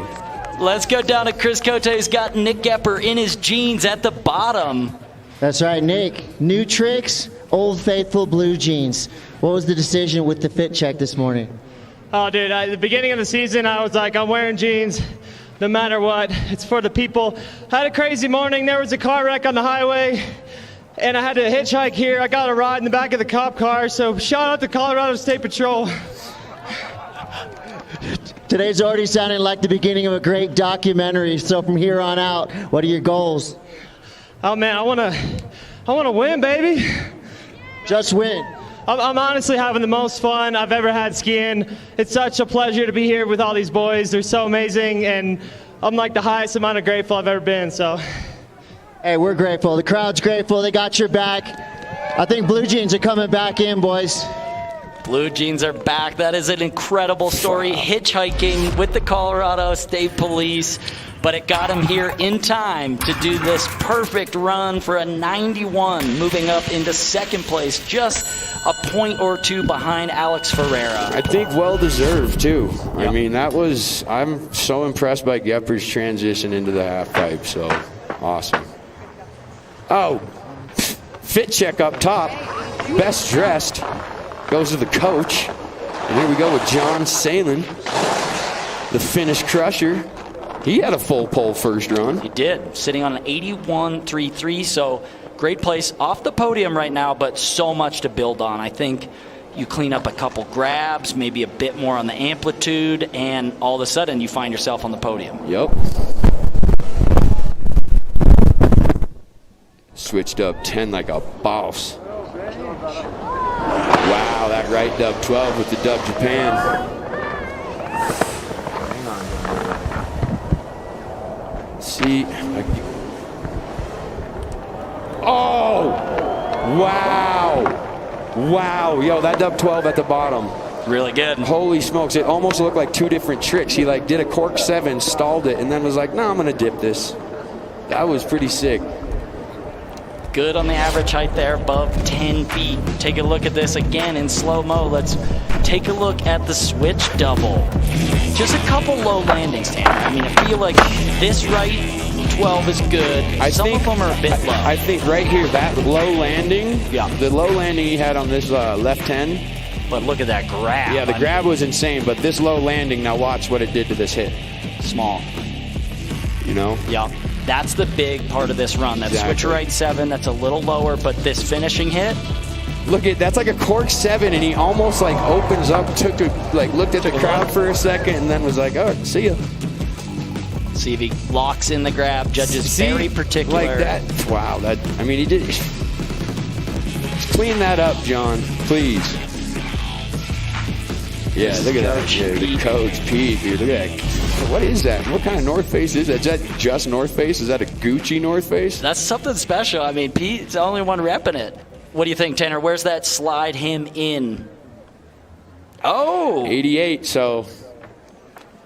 Let's go down to Chris Cote, who's got Nick Gepper in his jeans at the bottom. That's right, Nick. New tricks, old faithful blue jeans. What was the decision with the fit check this morning? Oh, dude, at the beginning of the season, I was like, I'm wearing jeans no matter what. It's for the people. I had a crazy morning. There was a car wreck on the highway, and I had to hitchhike here. I got a ride in the back of the cop car, so shout out to Colorado State Patrol. Today's already sounding like the beginning of a great documentary, so from here on out, what are your goals? Oh, man, I want to win, baby. Just win. I'm honestly having the most fun I've ever had skiing. It's such a pleasure to be here with all these boys. They're so amazing, and I'm like the highest amount of grateful I've ever been, so. Hey, we're grateful. The crowd's grateful. They got your back. I think blue jeans are coming back in, boys. Blue jeans are back. That is an incredible story. Hitchhiking with the Colorado State Police. But it got him here in time to do this perfect run for a 91, moving up into second place, just a point or two behind Alex Ferreira. I think well-deserved, too. Yep. I mean, I'm so impressed by Gepper's transition into the half pipe, so awesome. Oh, fit check up top. Best dressed goes to the coach. And here we go with John Salin, the Finnish crusher. He had a full pole first run. He did, sitting on an 81.33, so great place off the podium right now, but so much to build on. I think you clean up a couple grabs, maybe a bit more on the amplitude, and all of a sudden you find yourself on the podium. Yep. Switched up 10 like a boss. Wow, that right dub 12 with the dub Japan. See. Oh! Wow. Yo, that dub 12 at the bottom. Really good. Holy smokes. It almost looked like 2 different tricks. He like did a cork 7, stalled it, and then was like, no, I'm going to dip this. That was pretty sick. Good on the average height there, above 10 feet. Take a look at this again in slow-mo. Let's take a look at the switch double. Just a couple low landings, Tanner. I mean, I feel like this right 12 is good. Some of them are a bit low. I think right here, that low landing, the low landing he had on this left 10. But look at that grab. Yeah, the grab was insane, but this low landing, now watch what it did to this hit. Small. You know? Yeah. That's the big part of this run. That switch right 7, that's a little lower, but this finishing hit. Look at that's like a cork 7, and he almost like opens up, looked at the crowd for a second, and then was like, "Oh, see ya." See if he locks in the grab. Judges very particular. Like that. Wow. I mean, he did. Clean that up, John, please. Yeah, look at that. The Coach Pete, dude. Look at that. What is that? What kind of North Face is that? Is that just North Face? Is that a Gucci North Face? That's something special. I mean, Pete's the only one repping it. What do you think, Tanner? Where's that slide him in? Oh! 88, so...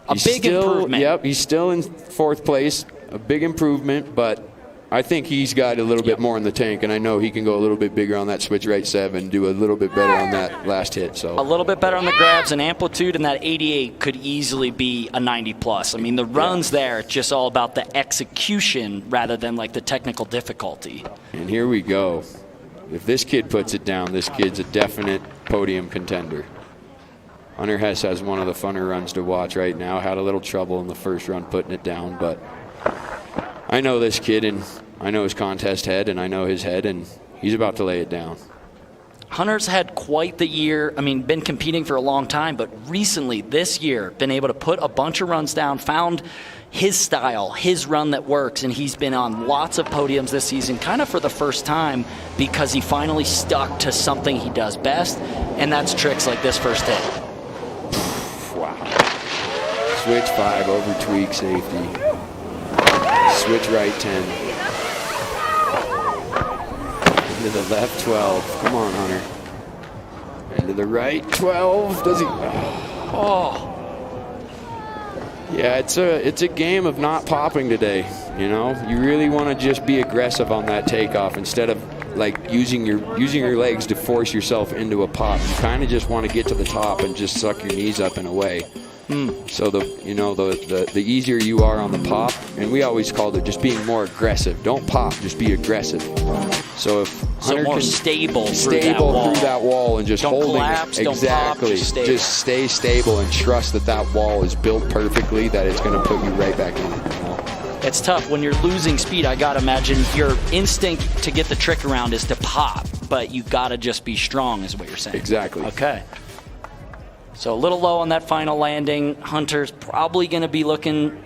A big improvement. Yep, he's still in 4th place. A big improvement, but I think he's got a little bit more in the tank, and I know he can go a little bit bigger on that switch right 7, do a little bit better on that last hit. So a little bit better on the grabs and amplitude, and that 88 could easily be a 90 plus. I mean, the runs there, it's just all about the execution rather than like the technical difficulty. And here we go. If this kid puts it down, this kid's a definite podium contender. Hunter Hess has one of the funner runs to watch right now. Had a little trouble in the first run putting it down, but I know this kid, and I know his contest head, and I know his head, and he's about to lay it down. Hunter's had quite the year. I mean, been competing for a long time, but recently, this year, been able to put a bunch of runs down, found his style, his run that works, and he's been on lots of podiums this season, kind of for the first time, because he finally stuck to something he does best, and that's tricks like this first hit. Wow. Switch 5 over tweak safety. Switch right 10. Into the left 12. Come on, Hunter. Into the right 12. Does he? Oh. Yeah, it's a game of not popping today. You know, you really want to just be aggressive on that takeoff instead of like using your legs to force yourself into a pop. You kind of just want to get to the top and just suck your knees up and away. So the easier you are on the pop, and we always called it just being more aggressive. Don't pop, just be aggressive. So if Hunter more can stable through that wall and just don't holding collapse, it exactly, don't pop, just stay stable and trust that wall is built perfectly, that it's going to put you right back in it. It's tough when you're losing speed. I gotta imagine your instinct to get the trick around is to pop, but you gotta just be strong, is what you're saying. Exactly. Okay. So a little low on that final landing. Hunter's probably going to be looking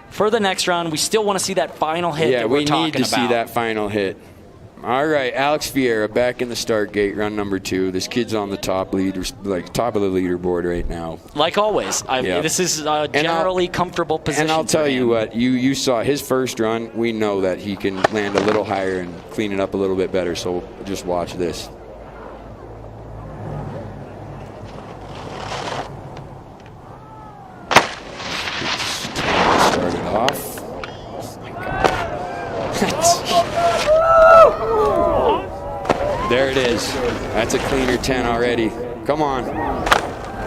for the next round. We still want to see that final hit that we're talking about. Yeah, we need to see that final hit. All right, Alex Vieira back in the start gate, run number 2. This kid's on the top of the leaderboard right now. Like always, this is a generally comfortable position. And I'll tell you what, you saw his first run. We know that he can land a little higher and clean it up a little bit better, so just watch this. Off. Oh my God. There it is. That's a cleaner 10 already. Come on.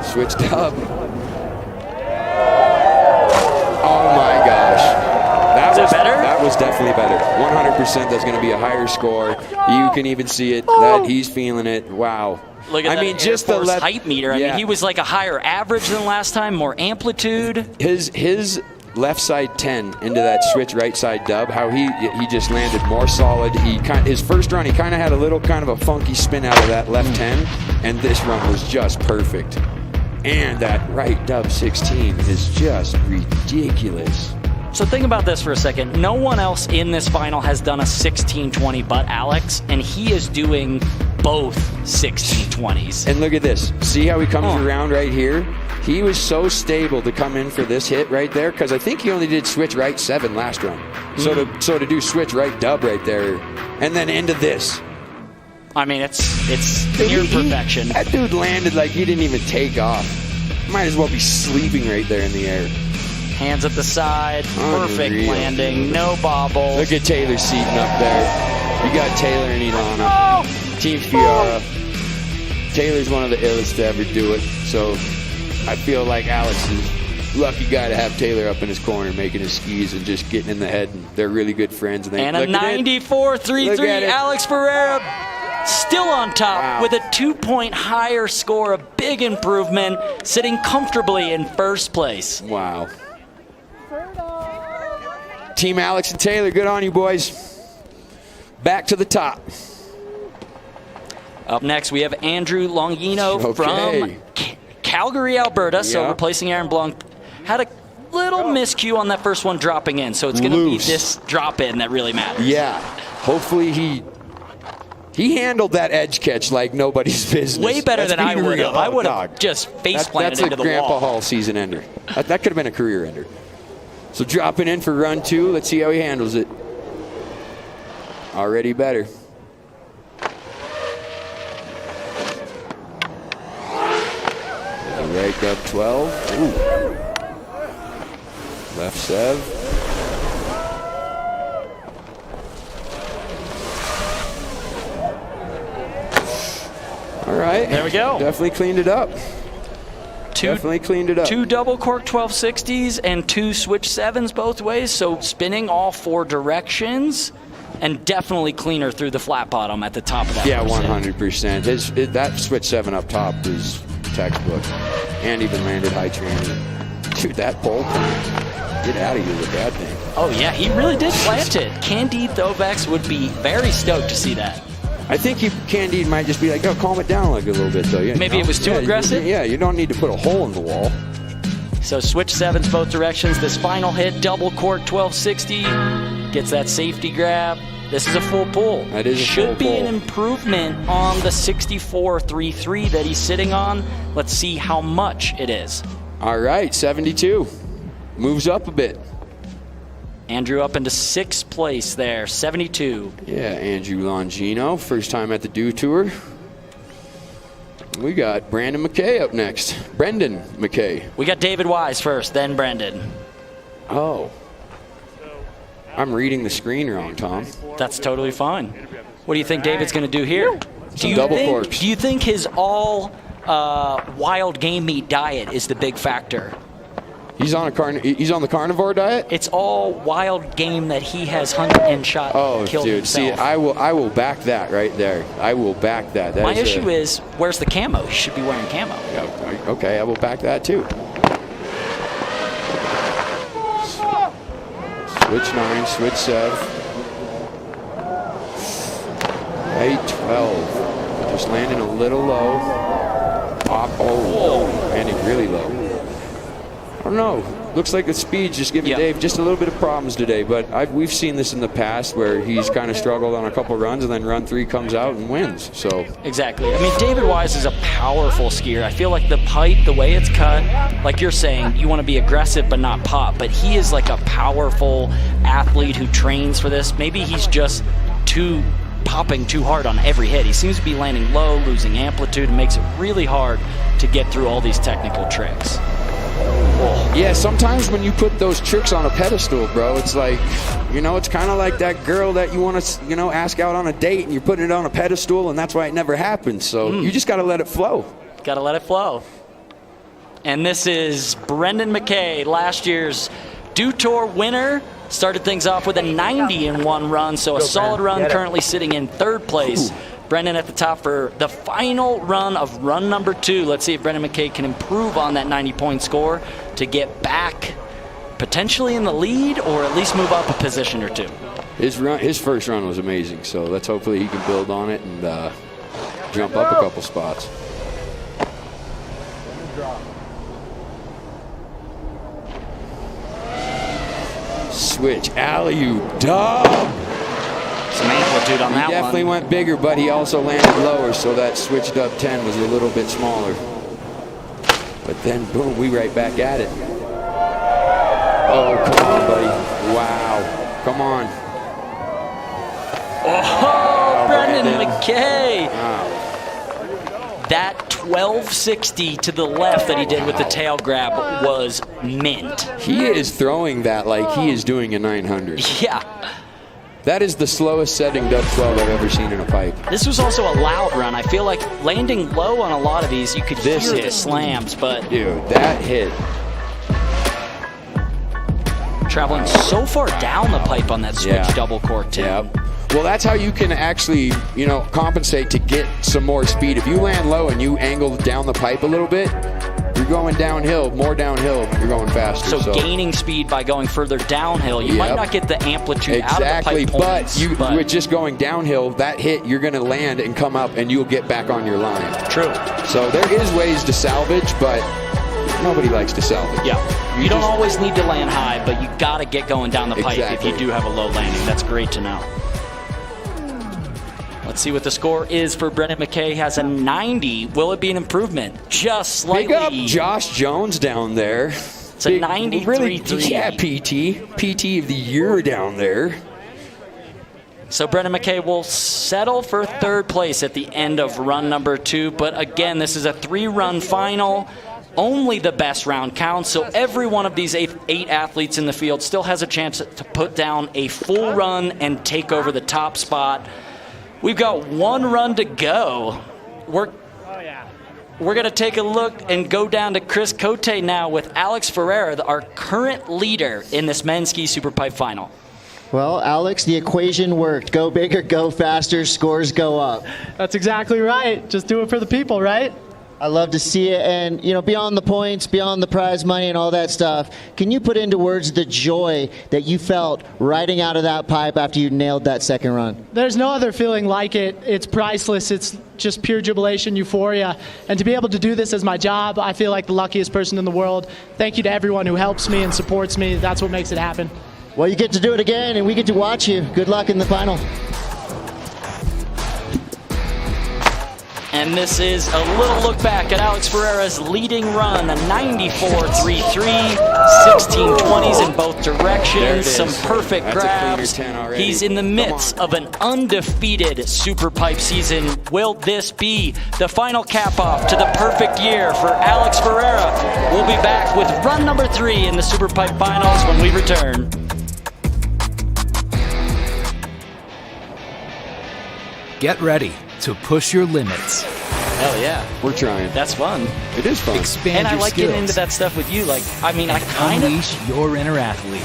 Switched up. Oh my gosh. That was better? That was definitely better. 100% that's going to be a higher score. You can even see it. That he's feeling it. Wow. Look at that just the left height meter. I mean, he was like a higher average than last time, more amplitude. His left side 10 into that switch right side dub, how he just landed more solid. His first run, he kind of had a little kind of a funky spin out of that left 10, and this run was just perfect. And that right dub 16 is just ridiculous. So think about this for a second. No one else in this final has done a 1620 but Alex, and he is doing both 1620s. And look at this. See how he comes around right here? He was so stable to come in for this hit right there, because I think he only did switch right 7 last run. So to do switch right dub right there, and then into this. I mean, it's near perfection. That dude landed like he didn't even take off. Might as well be sleeping right there in the air. Hands at the side, perfect landing, no bobble. Look at Taylor Seton up there. You got Taylor and Ilana. Team Fiora. Taylor's one of the illest to ever do it. So I feel like Alex is a lucky guy to have Taylor up in his corner making his skis and just getting in the head. And they're really good friends. And a 94.33, Alex Ferreira still on top with a 2-point higher score, a big improvement, sitting comfortably in first place. Wow. Team Alex and Taylor, good on you, boys. Back to the top. Up next, we have Andrew Longino from Calgary, Alberta. So replacing Aaron Blanc. Had a little miscue on that first one dropping in. So it's going to be this drop in that really matters. Yeah. Hopefully he handled that edge catch like nobody's business. Way better than I would have. I would have just face planted into the wall. That's a Grandpa Hall season ender. That could have been a career ender. So dropping in for run 2. Let's see how he handles it. Already better. Right dub 12. Ooh. Left sev. All right. There we go. Definitely cleaned it up. Definitely cleaned it up. 2 double cork 1260s and 2 switch 7s both ways, so spinning all 4 directions, and definitely cleaner through the flat bottom at the top of that. Yeah, 100%. That switch 7 up top is textbook, and even landed high tranny. Dude, that pole plant. Get out of here with that thing. Oh yeah, he really did plant it. Candide Thovex would be very stoked to see that. I think Candide might just be like, oh, calm it down like a little bit, though. Maybe it was too aggressive? Yeah, you don't need to put a hole in the wall. So switch 7s both directions. This final hit, double cork 1260, gets that safety grab. This is a full pull. That is a full pull. Should be an improvement on the 64.33 that he's sitting on. Let's see how much it is. All right, 72. Moves up a bit. Andrew up into 6th place there, 72. Yeah, Andrew Longino, first time at the Dew Tour. We got Brandon McKay up next. Brendan McKay. We got David Wise first, then Brendan. Oh. I'm reading the screen wrong, Tom. That's totally fine. What do you think David's going to do here? Some double corks. Do you think his all wild game meat diet is the big factor? He's on the carnivore diet? It's all wild game that he has hunted and shot and killed dude, himself. See, I will back that right there. I will back that. My issue is, where's the camo? He should be wearing camo. Yeah, okay, I will back that too. Switch 9, switch 7. 8-12. Just landing a little low. Landing really low. I don't know. Looks like the speed's just giving Dave just a little bit of problems today, but we've seen this in the past where he's kind of struggled on a couple runs and then run 3 comes out and wins. So exactly. I mean, David Wise is a powerful skier. I feel like the pipe, the way it's cut, like you're saying, you want to be aggressive but not pop, but he is like a powerful athlete who trains for this. Maybe he's just popping too hard on every hit. He seems to be landing low, losing amplitude, and makes it really hard to get through all these technical tricks. Yeah, sometimes when you put those tricks on a pedestal, bro, it's like, it's kind of like that girl that you want to, ask out on a date and you're putting it on a pedestal and that's why it never happens. So you just got to let it flow. Got to let it flow. And this is Brendan McKay, last year's Dew Tour winner. Started things off with a 90 in one run, so a solid run, currently sitting in 3rd place. Ooh. Brendan at the top for the final run of run number 2. Let's see if Brendan McKay can improve on that 90-point score to get back potentially in the lead or at least move up a position or 2. His first run was amazing, so let's hopefully he can build on it and jump up a couple spots. Switch, alley-oop, dub! Some amplitude on that one. He definitely went bigger, but he also landed lower, so that switch dub 10 was a little bit smaller. But then, boom, we right back at it. Oh, come on, buddy. Wow. Come on. Oh, Brendan Brendan McKay. That 1260 to the left that he did with the tail grab was mint. He is throwing that like he is doing a 900. Yeah. That is the slowest setting dub 12 I've ever seen in a pipe. This was also a loud run. I feel like landing low on a lot of these, you could hear hit. the slams, but... Dude, that hit. Traveling so far down the pipe on that switch double cork too. Yep. Well, that's how you can actually, compensate to get some more speed. If you land low and you angle down the pipe a little bit, you're going downhill, more downhill, you're going faster. So gaining speed by going further downhill, you might not get the amplitude out of the pipe points. But with just going downhill, that hit, you're going to land and come up and you'll get back on your line. True. So there is ways to salvage, but nobody likes to salvage. Yeah. You don't always need to land high, but you got to get going down the pipe if you do have a low landing. That's great to know. Let's see what the score is for Brendan McKay. Has a 90. Will it be an improvement? Just slightly. Big up Josh Jones down there. It's a 93.3. Really, yeah, PT of the year down there. So Brendan McKay will settle for third place at the end of run number 2. But again, this is a 3-run final. Only the best round counts, so every one of these eight athletes in the field still has a chance to put down a full run and take over the top spot. We've got 1 run to go. We're going to take a look and go down to Chris Cote now with Alex Ferreira, our current leader in this men's ski superpipe final. Well, Alex, the equation worked. Go bigger, go faster, scores go up. That's exactly right. Just do it for the people, right? I love to see it, and beyond the points, beyond the prize money and all that stuff, can you put into words the joy that you felt riding out of that pipe after you nailed that second run? There's no other feeling like it. It's priceless. It's just pure jubilation, euphoria. And to be able to do this as my job, I feel like the luckiest person in the world. Thank you to everyone who helps me and supports me. That's what makes it happen. Well, you get to do it again, and we get to watch you. Good luck in the final. And this is a little look back at Alex Ferreira's leading run, a 94.33, 1620s in both directions, some perfect grabs. He's in the midst of an undefeated superpipe season. Will this be the final cap-off to the perfect year for Alex Ferreira? We'll be back with run number 3 in the superpipe finals when we return. Get ready to push your limits. Hell yeah. We're trying. That's fun. It is fun. Expand and I your like skills. getting into that stuff with you. I kind of... Unleash your inner athlete.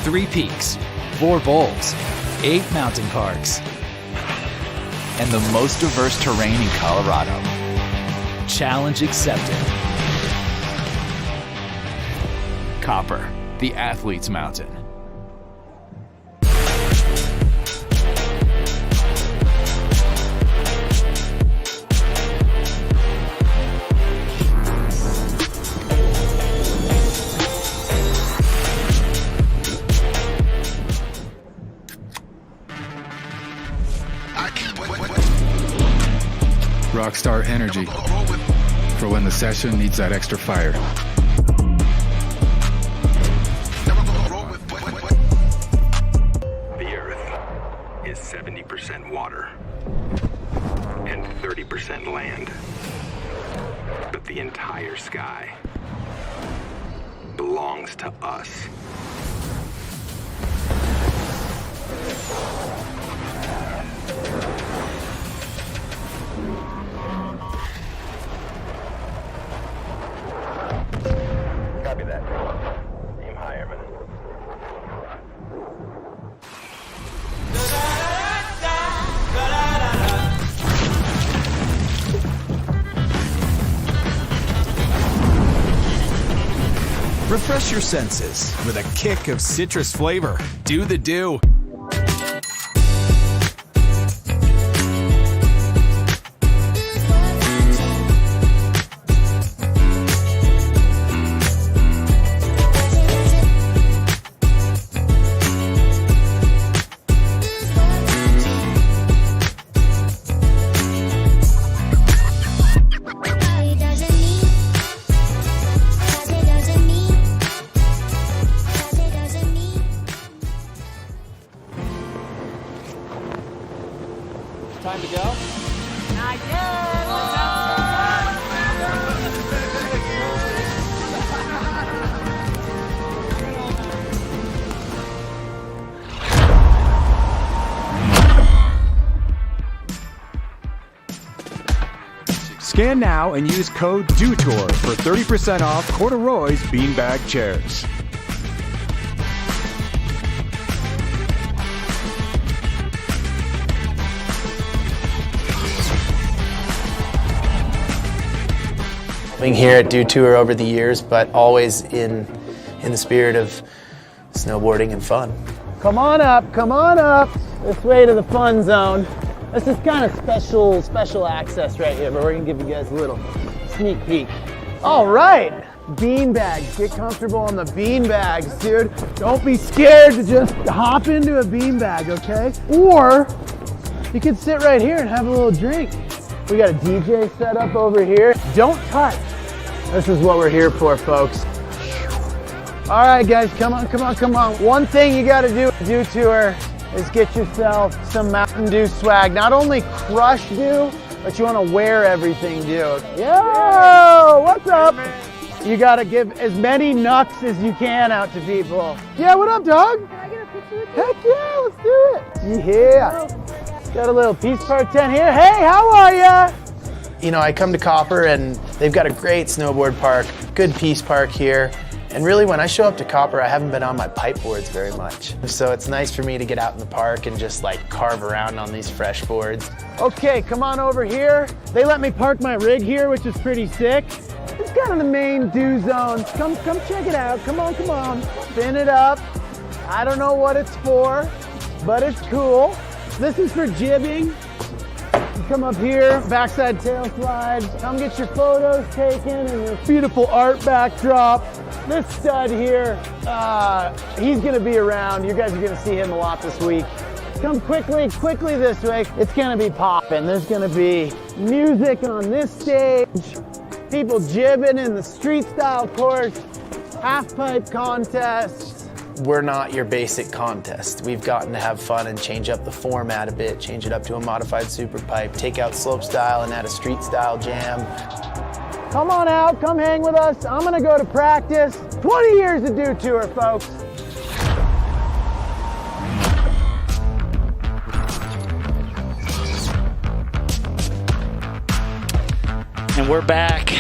3 peaks, 4 bowls, 8 mountain parks, and the most diverse terrain in Colorado. Challenge accepted. Copper, the athlete's mountain. Rockstar Energy for when the session needs that extra fire. The Earth is 70% water and 30% land. But the entire sky belongs to us. Copy that. Aim high, Airman. Refresh your senses with a kick of citrus flavor. Do the do. Scan now and use code DEWTOUR for 30% off Corduroy's beanbag chairs. Being here at Dew Tour over the years, but always in the spirit of snowboarding and fun. Come on up, come on up. This way to the fun zone. This is kind of special access right here, but we're gonna give you guys a little sneak peek. All right, beanbags. Get comfortable on the beanbags, dude. Don't be scared to just hop into a beanbag, okay? Or you can sit right here and have a little drink. We got a DJ set up over here. Don't touch. This is what we're here for, folks. All right, guys, come on, come on, come on. One thing you gotta do at Dew Tour is get yourself some Mountain Dew swag. Not only crush Dew, but you wanna wear everything Dew. Yo, what's up? You gotta give as many nucks as you can out to people. Yeah, what up, dog? Can I get a picture with you? Heck yeah, let's do it. Yeah. Got a little Peace Park tent here. Hey, how are ya? You know, I come to Copper and they've got a great snowboard park, good Peace Park here. And really, when I show up to Copper, I haven't been on my pipe boards very much. So it's nice for me to get out in the park and just like carve around on these fresh boards. Okay, come on over here. They let me park my rig here, which is pretty sick. It's kind of the main Dew zone. Come check it out. Come on, come on. Spin it up. I don't know what it's for, but it's cool. This is for jibbing. You come up here, backside tail slide. Come get your photos taken and your beautiful art backdrop. This stud here, he's gonna be around. You guys are gonna see him a lot this week. Come quickly this way. It's gonna be popping. There's gonna be music on this stage, people jibbing in the street style course, half pipe contests. We're not your basic contest. We've gotten to have fun and change up the format a bit, change it up to a modified super pipe, take out slope style and add a street style jam. Come on out, come hang with us. I'm gonna go to practice. 20 years of Dew Tour, folks. And we're back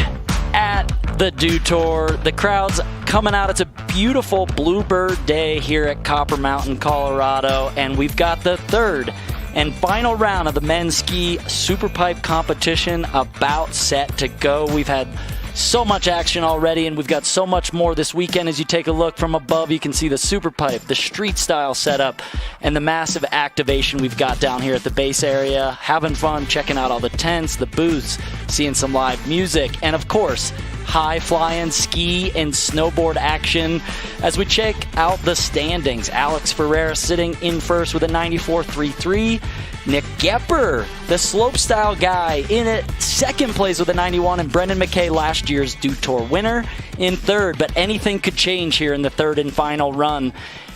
at the Dew Tour. The crowd's coming out. It's a beautiful bluebird day here at Copper Mountain, Colorado, and we've got the third and final round of the men's ski super pipe competition about set to go. We've had so much action already, and we've got so much more this weekend. As you take a look from above, you can see the super pipe, the street style setup, and the massive activation we've got down here at the base area. Having fun, checking out all the tents, the booths, seeing some live music, and of course, high flying ski and snowboard action. As we check out the standings, Alex Ferreira sitting in first with a 94.33. Nick Gepper, the slopestyle guy, in at second place with a 91, and Brendan McKay, last year's Dew Tour winner, in third. But anything could change here in the third and final run,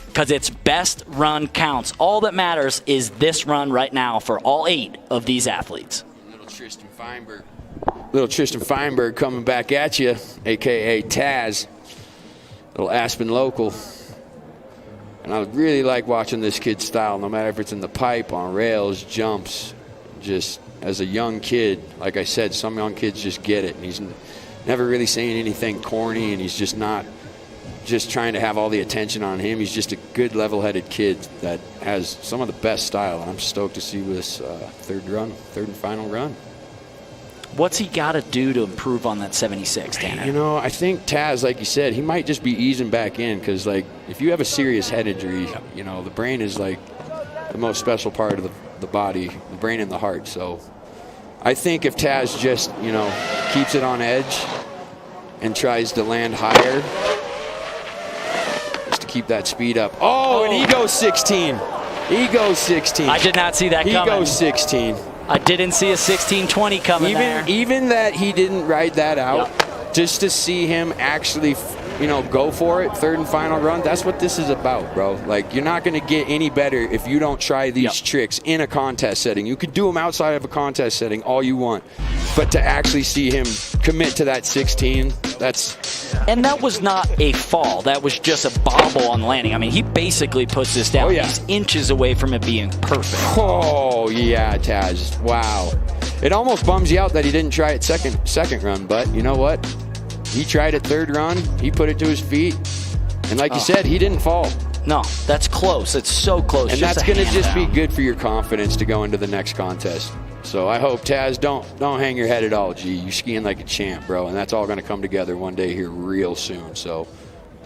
because it's best run counts. All that matters is this run right now for all 8 of these athletes. Little Tristan Feinberg coming back at you, a.k.a. Taz, little Aspen local. And I really like watching this kid's style, no matter if it's in the pipe, on rails, jumps. Just as a young kid, like I said, some young kids just get it. And he's never really saying anything corny, and he's just not just trying to have all the attention on him. He's just a good, level-headed kid that has some of the best style. And I'm stoked to see this third and final run. What's he got to do to improve on that 76, Tanner? You know, I think Taz, like you said, he might just be easing back in, because, like, if you have a serious head injury, you know, the brain is, like, the most special part of the body, the brain and the heart. So I think if Taz just, you know, keeps it on edge and tries to land higher, just to keep that speed up. Oh, and he goes 16. He goes 16. I did not see that coming. He goes 16. I didn't see a 16.20 coming there. Even that he didn't ride that out, just to see him actually, you know, go for it, third and final run, that's what this is about, bro. Like, you're not going to get any better if you don't try these tricks in a contest setting. You could do them outside of a contest setting all you want, but to actually see him commit to that 16, that's... And that was not a fall. That was just a bobble on landing. I mean, he basically puts this down. He's inches away from it being perfect. Oh, yeah, Taz. Wow. It almost bums you out that he didn't try it second run, but you know what? He tried it third run. He put it to his feet. And like you said, he didn't fall. No, that's close. It's so close. And that's going to just be good for your confidence to go into the next contest. So I hope, Taz, don't hang your head at all, G. You're skiing like a champ, bro. And that's all going to come together one day here real soon. So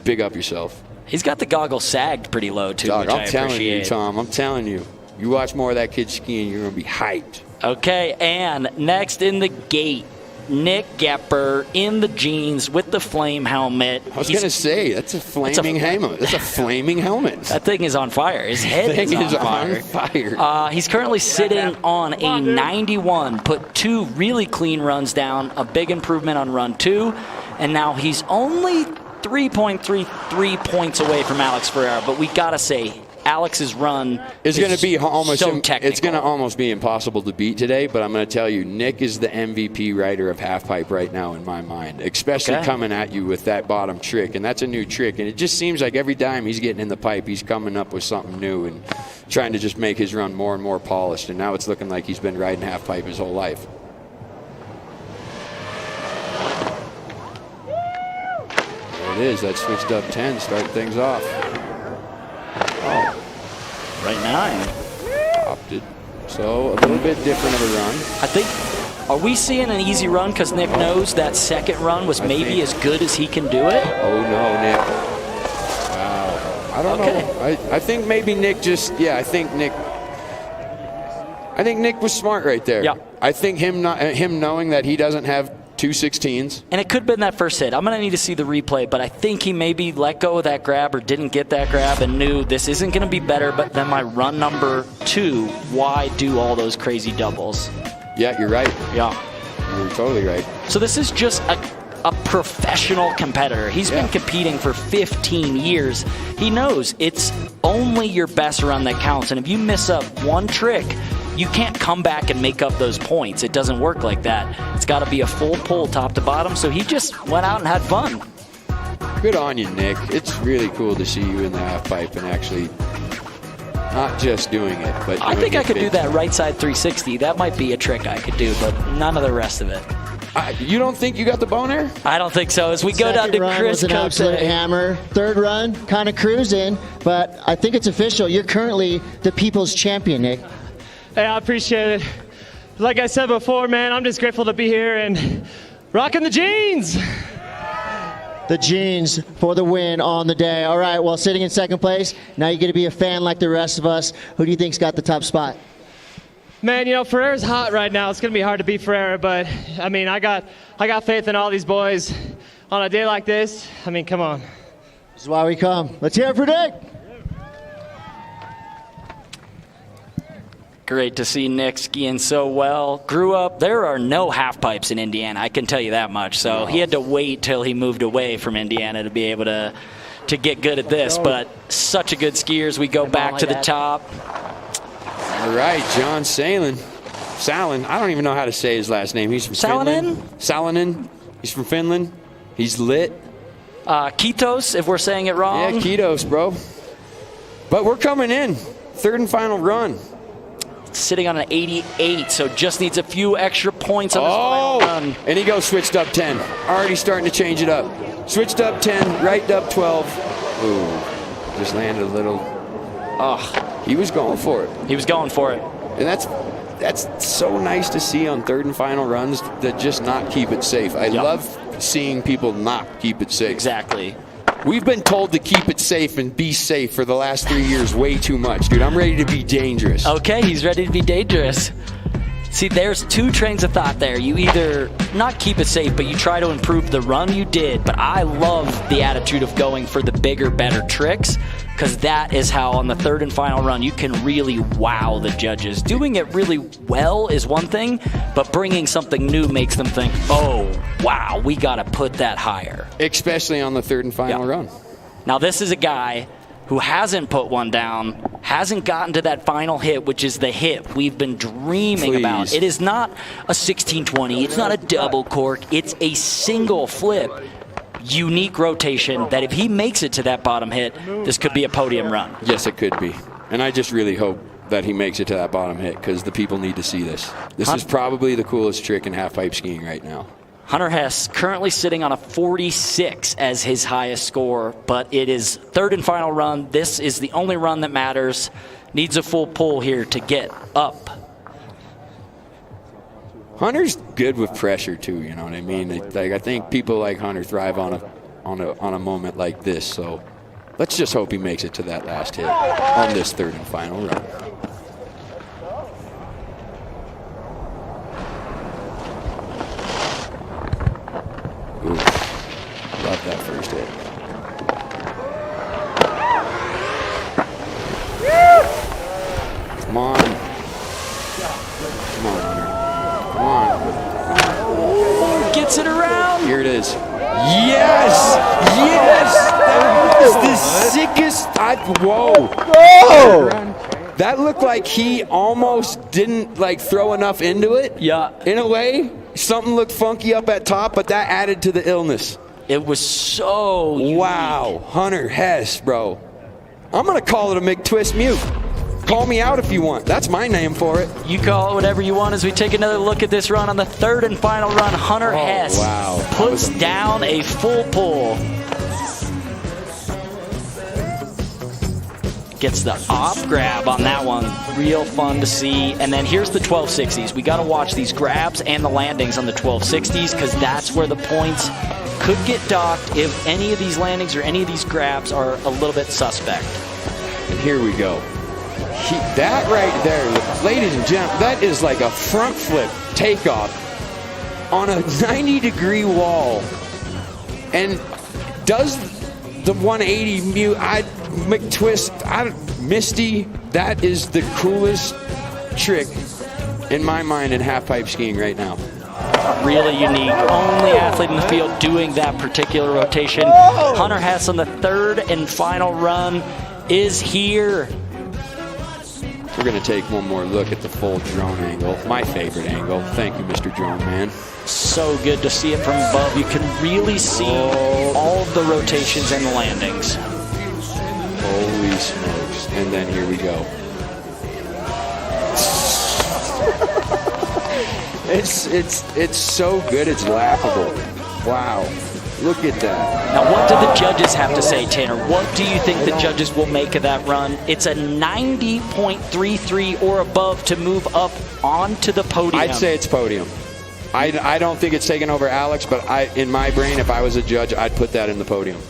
big up yourself. He's got the goggles sagged pretty low, too, Dog, which I'm I telling appreciate. you, Tom. I'm telling you. You watch more of that kid skiing, you're going to be hyped. Okay, and next in the gate, Nick Gepper in the jeans with the flame helmet. I was going to say, that's a flaming helmet. That's a flaming helmet. That thing is on fire. His head is on fire. He's currently sitting on a 91, put 2 really clean runs down, a big improvement on run 2, and now he's only 3.33 points away from Alex Ferreira, but we got to say, Alex's run is going to be almost so technical. It's going to almost be impossible to beat today, but I'm going to tell you, Nick is the MVP rider of half pipe right now in my mind, especially coming at you with that bottom trick, and that's a new trick, and it just seems like every time he's getting in the pipe, he's coming up with something new and trying to just make his run more and more polished, and now it's looking like he's been riding half pipe his whole life. There it is, that switched up 10, starting things off. Oh, right 9. Opted. So a little bit different of a run. I think, are we seeing an easy run because Nick knows that second run was maybe as good as he can do it? Oh no, Nick. Wow. I don't know. I think maybe Nick just, I think Nick was smart right there. Yeah. I think him knowing that he doesn't have 2 16s. And it could have been that first hit. I'm going to need to see the replay, but I think he maybe let go of that grab or didn't get that grab and knew this isn't going to be better, but then my run number 2, why do all those crazy doubles? Yeah, you're right. Yeah. You're totally right. So this is just a professional competitor. He's been competing for 15 years. He knows it's only your best run that counts, and if you miss up one trick, you can't come back and make up those points. It doesn't work like that. It's got to be a full pull top to bottom, so he just went out and had fun. Good on you, Nick. It's really cool to see you in the half pipe and actually not just doing it, but I think I could do that right side 360. That might be a trick I could do, but none of the rest of it. You don't think you got the boner? I don't think so. As we go down to Chris was an absolute hammer. Third run, kind of cruising, but I think it's official. You're currently the people's champion, Nick. Hey, I appreciate it. Like I said before, man, I'm just grateful to be here and rocking the jeans. The jeans for the win on the day. All right, well, sitting in second place, now you get to be a fan like the rest of us. Who do you think's got the top spot? Man, you know, Ferreira's hot right now. It's going to be hard to beat Ferreira, but, I mean, I got faith in all these boys. On a day like this, I mean, come on. This is why we come. Let's hear it for Nick. Great to see Nick skiing so well. Grew up, there are no half pipes in Indiana, I can tell you that much. So he had to wait till he moved away from Indiana to be able to get good at this. But such a good skier as we go back to the top. All right, John Salen. I don't even know how to say his last name. He's from Finland. Salonen. He's from Finland. He's lit. Kiitos, if we're saying it wrong. Yeah, Kiitos, bro. But we're coming in. Third and final run. Sitting on an 88, so just needs a few extra points on his final run. And he goes switched up 10. Already starting to change it up. Switched up 10, right up 12. Ooh, just landed a little. He was going for it. He was going for it. And that's so nice to see on third and final runs that just not keep it safe. I love seeing people not keep it safe. Exactly. We've been told to keep it safe and be safe for the last 3 years way too much, dude. I'm ready to be dangerous. Okay, he's ready to be dangerous. See, there's 2 trains of thought there. You either not keep it safe, but you try to improve the run you did. But I love the attitude of going for the bigger, better tricks, because that is how on the third and final run you can really wow the judges. Doing it really well is one thing, but bringing something new makes them think, oh, wow, we got to put that higher. Especially on the third and final run. Now, this is a guy who hasn't put one down, hasn't gotten to that final hit, which is the hit we've been dreaming about. It is not a 1620. It's not a double cork. It's a single flip, unique rotation that if he makes it to that bottom hit, this could be a podium run. Yes, it could be. And I just really hope that he makes it to that bottom hit because the people need to see this. This is probably the coolest trick in half-pipe skiing right now. Hunter Hess currently sitting on a 46 as his highest score, but it is third and final run. This is the only run that matters. Needs a full pull here to get up. Hunter's good with pressure too, you know what I mean? Like I think people like Hunter thrive on a moment like this. So let's just hope he makes it to that last hit on this third and final run. Ooh, love that first hit. Come on. Come on, Hunter. Come on. Gets it around. Here it is. Yes! Yes! That was the sickest. Whoa. Whoa! That looked like he almost didn't throw enough into it. Yeah. In a way, something looked funky up at top, but that added to the illness. It was so wow. unique. Hunter Hess, bro. I'm going to call it a McTwist mute. Call me out if you want. That's my name for it. You call it whatever you want as we take another look at this run on the third and final run. Hunter Hess puts down a full pull. Gets the off grab on that one. Real fun to see. And then here's the 1260s. We got to watch these grabs and the landings on the 1260s because that's where the points could get docked if any of these landings or any of these grabs are a little bit suspect. And here we go. That right there, ladies and gentlemen, that is like a front flip takeoff on a 90-degree wall. And does the 180 mute, McTwist, Misty, that is the coolest trick in my mind in half-pipe skiing right now. Really unique. Only athlete in the field doing that particular rotation. Hunter Hess on the third and final run is here. We're going to take one more look at the full drone angle. My favorite angle. Thank you, Mr. Drone Man. So good to see it from above. You can really see all of the rotations and the landings. Holy smokes. And then here we go. It's so good, it's laughable. Wow. Look at that. Now, what do the judges have to say, Tanner? What do you think the judges will make of that run? It's a 90.33 or above to move up onto the podium. I'd say it's podium. I don't think it's taken over Alex, but in my brain, if I was a judge, I'd put that in the podium.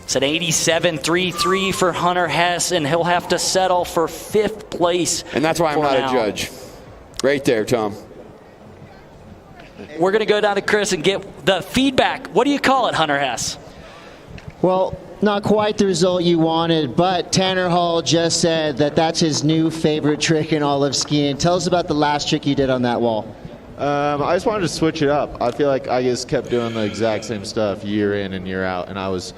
It's an 87.33 for Hunter Hess, and he'll have to settle for 5th place. And that's why I'm not a judge. Right there, Tom. We're going to go down to Chris and get the feedback. What do you call it, Hunter Hess? Well, not quite the result you wanted, but Tanner Hall just said that that's his new favorite trick in all of skiing. Tell us about the last trick you did on that wall. I just wanted to switch it up. I feel like I just kept doing the exact same stuff year in and year out, and I was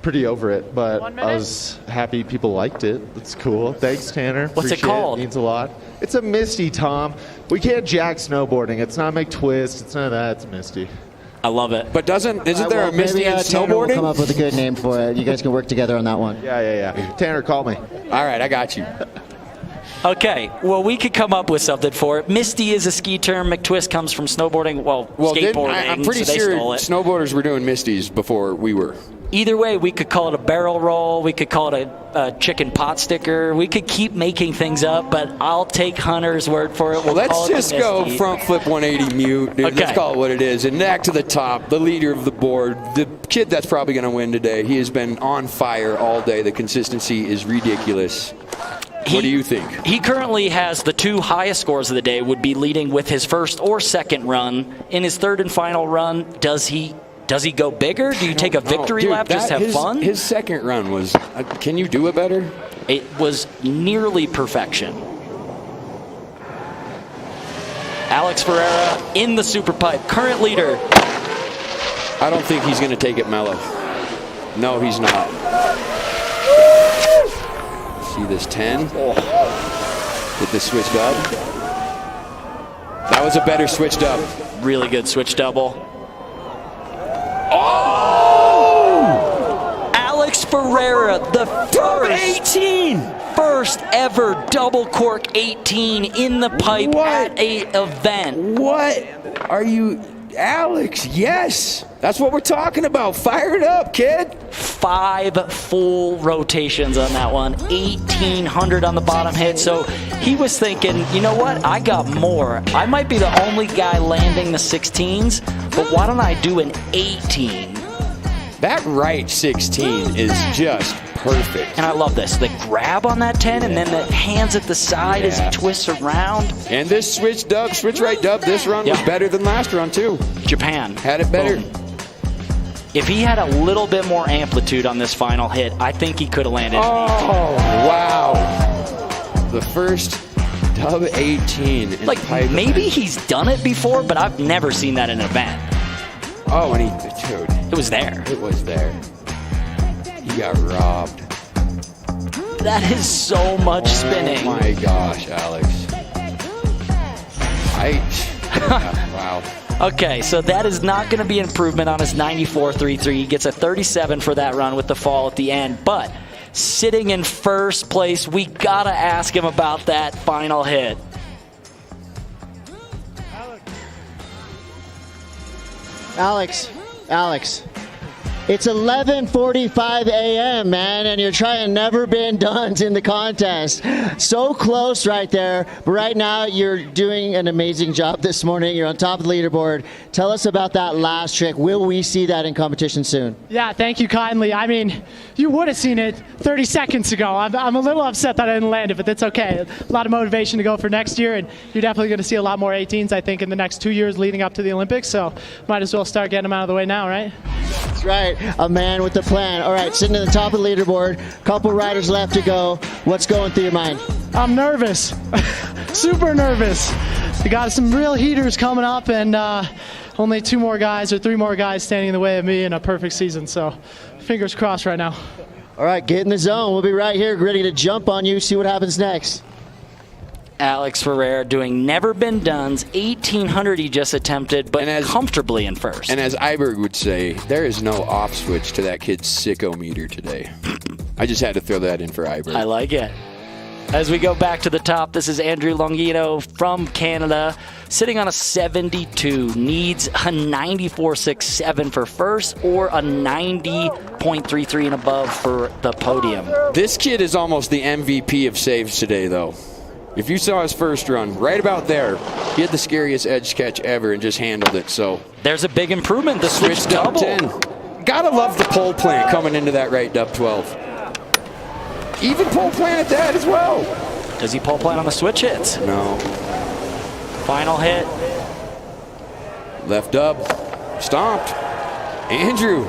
pretty over it, but I was happy people liked it. That's cool. Thanks, Tanner. What's it called? It means a lot. It's a Misty, Tom. We can't jack snowboarding. It's not McTwist. It's none of that. It's Misty. I love it. But isn't there a Misty in Tanner will snowboarding? come up with a good name for it. You guys can work together on that one. Yeah. Tanner, call me. All right, I got you. Okay, well, we could come up with something for it. Misty is a ski term. McTwist comes from snowboarding, skateboarding. I'm pretty so sure they stole it. snowboarders were doing Misties before we were. Either way, we could call it a barrel roll. We could call it a chicken pot sticker. We could keep making things up, but I'll take Hunter's word for it. Let's just go front flip 180 mute. Dude. Okay. Let's call it what it is. And back to the top, the leader of the board, the kid that's probably going to win today. He has been on fire all day. The consistency is ridiculous. What do you think? He currently has the 2 highest scores of the day, would be leading with his first or second run. In his third and final run, does he go bigger? Do you take a victory lap, just have fun? His second run was, can you do it better? It was nearly perfection. Alex Ferreira in the super pipe, current leader. I don't think he's going to take it mellow. No, he's not. See this 10? Get this switch dub. That was a better switch dub. Really good switch double. Oh! Alex Ferreira, the first 18! First ever double cork 18 in the pipe at a event. What are you, Alex? Yes, that's what we're talking about. Fire it up, kid. 5 full rotations on that one, 1,800 on the bottom hit. So he was thinking, you know what? I got more. I might be the only guy landing the 16s, but why don't I do an 18? That right 16 is just perfect. And I love this. The grab on that 10 and then the hands at the side as he twists around. And this switch right dub, this run was better than last run too. Japan. Had it better. Boom. If he had a little bit more amplitude on this final hit, I think he could have landed. Oh, wow. The first dub 18 in like pipe maybe event. He's done it before, but I've never seen that in an event. Oh, and dude. It was there. It was there. He got robbed. That is so much spinning. Oh my gosh, Alex. Wow. Okay, so that is not going to be an improvement on his 94.33. He gets a 37 for that run with the fall at the end. But sitting in first place, we got to ask him about that final hit. Alex, it's 11:45 a.m., man, and you're trying never been done in the contest. So close right there, but right now you're doing an amazing job this morning. You're on top of the leaderboard. Tell us about that last trick. Will we see that in competition soon? Yeah, thank you kindly. I mean, you would have seen it 30 seconds ago. I'm a little upset that I didn't land it, but that's okay. A lot of motivation to go for next year, and you're definitely going to see a lot more 18s, I think, in the next 2 years leading up to the Olympics, so might as well start getting them out of the way now, right? That's right, a man with a plan. All right, sitting at the top of the leaderboard, couple riders left to go. What's going through your mind? I'm nervous, super nervous. We got some real heaters coming up, and only 2 more guys or 3 more guys standing in the way of me in a perfect season, so fingers crossed right now. All right, get in the zone. We'll be right here ready to jump on you, see what happens next. Alex Ferreira doing never been done's 1,800 he just attempted, but comfortably in first. And as Iberg would say, there is no off switch to that kid's sicko meter today. I just had to throw that in for Iberg. I like it. As we go back to the top, this is Andrew Longino from Canada, sitting on a 72, needs a 94.67 for first or a 90.33 and above for the podium. This kid is almost the MVP of saves today, though. If you saw his first run, right about there, he had the scariest edge catch ever and just handled it. So there's a big improvement. The switch double. 10. Gotta love the pole plant coming into that right dub 12. Even pole plant at that as well. Does he pole plant on the switch hits? No. Final hit. Left dub. Stomped. Andrew.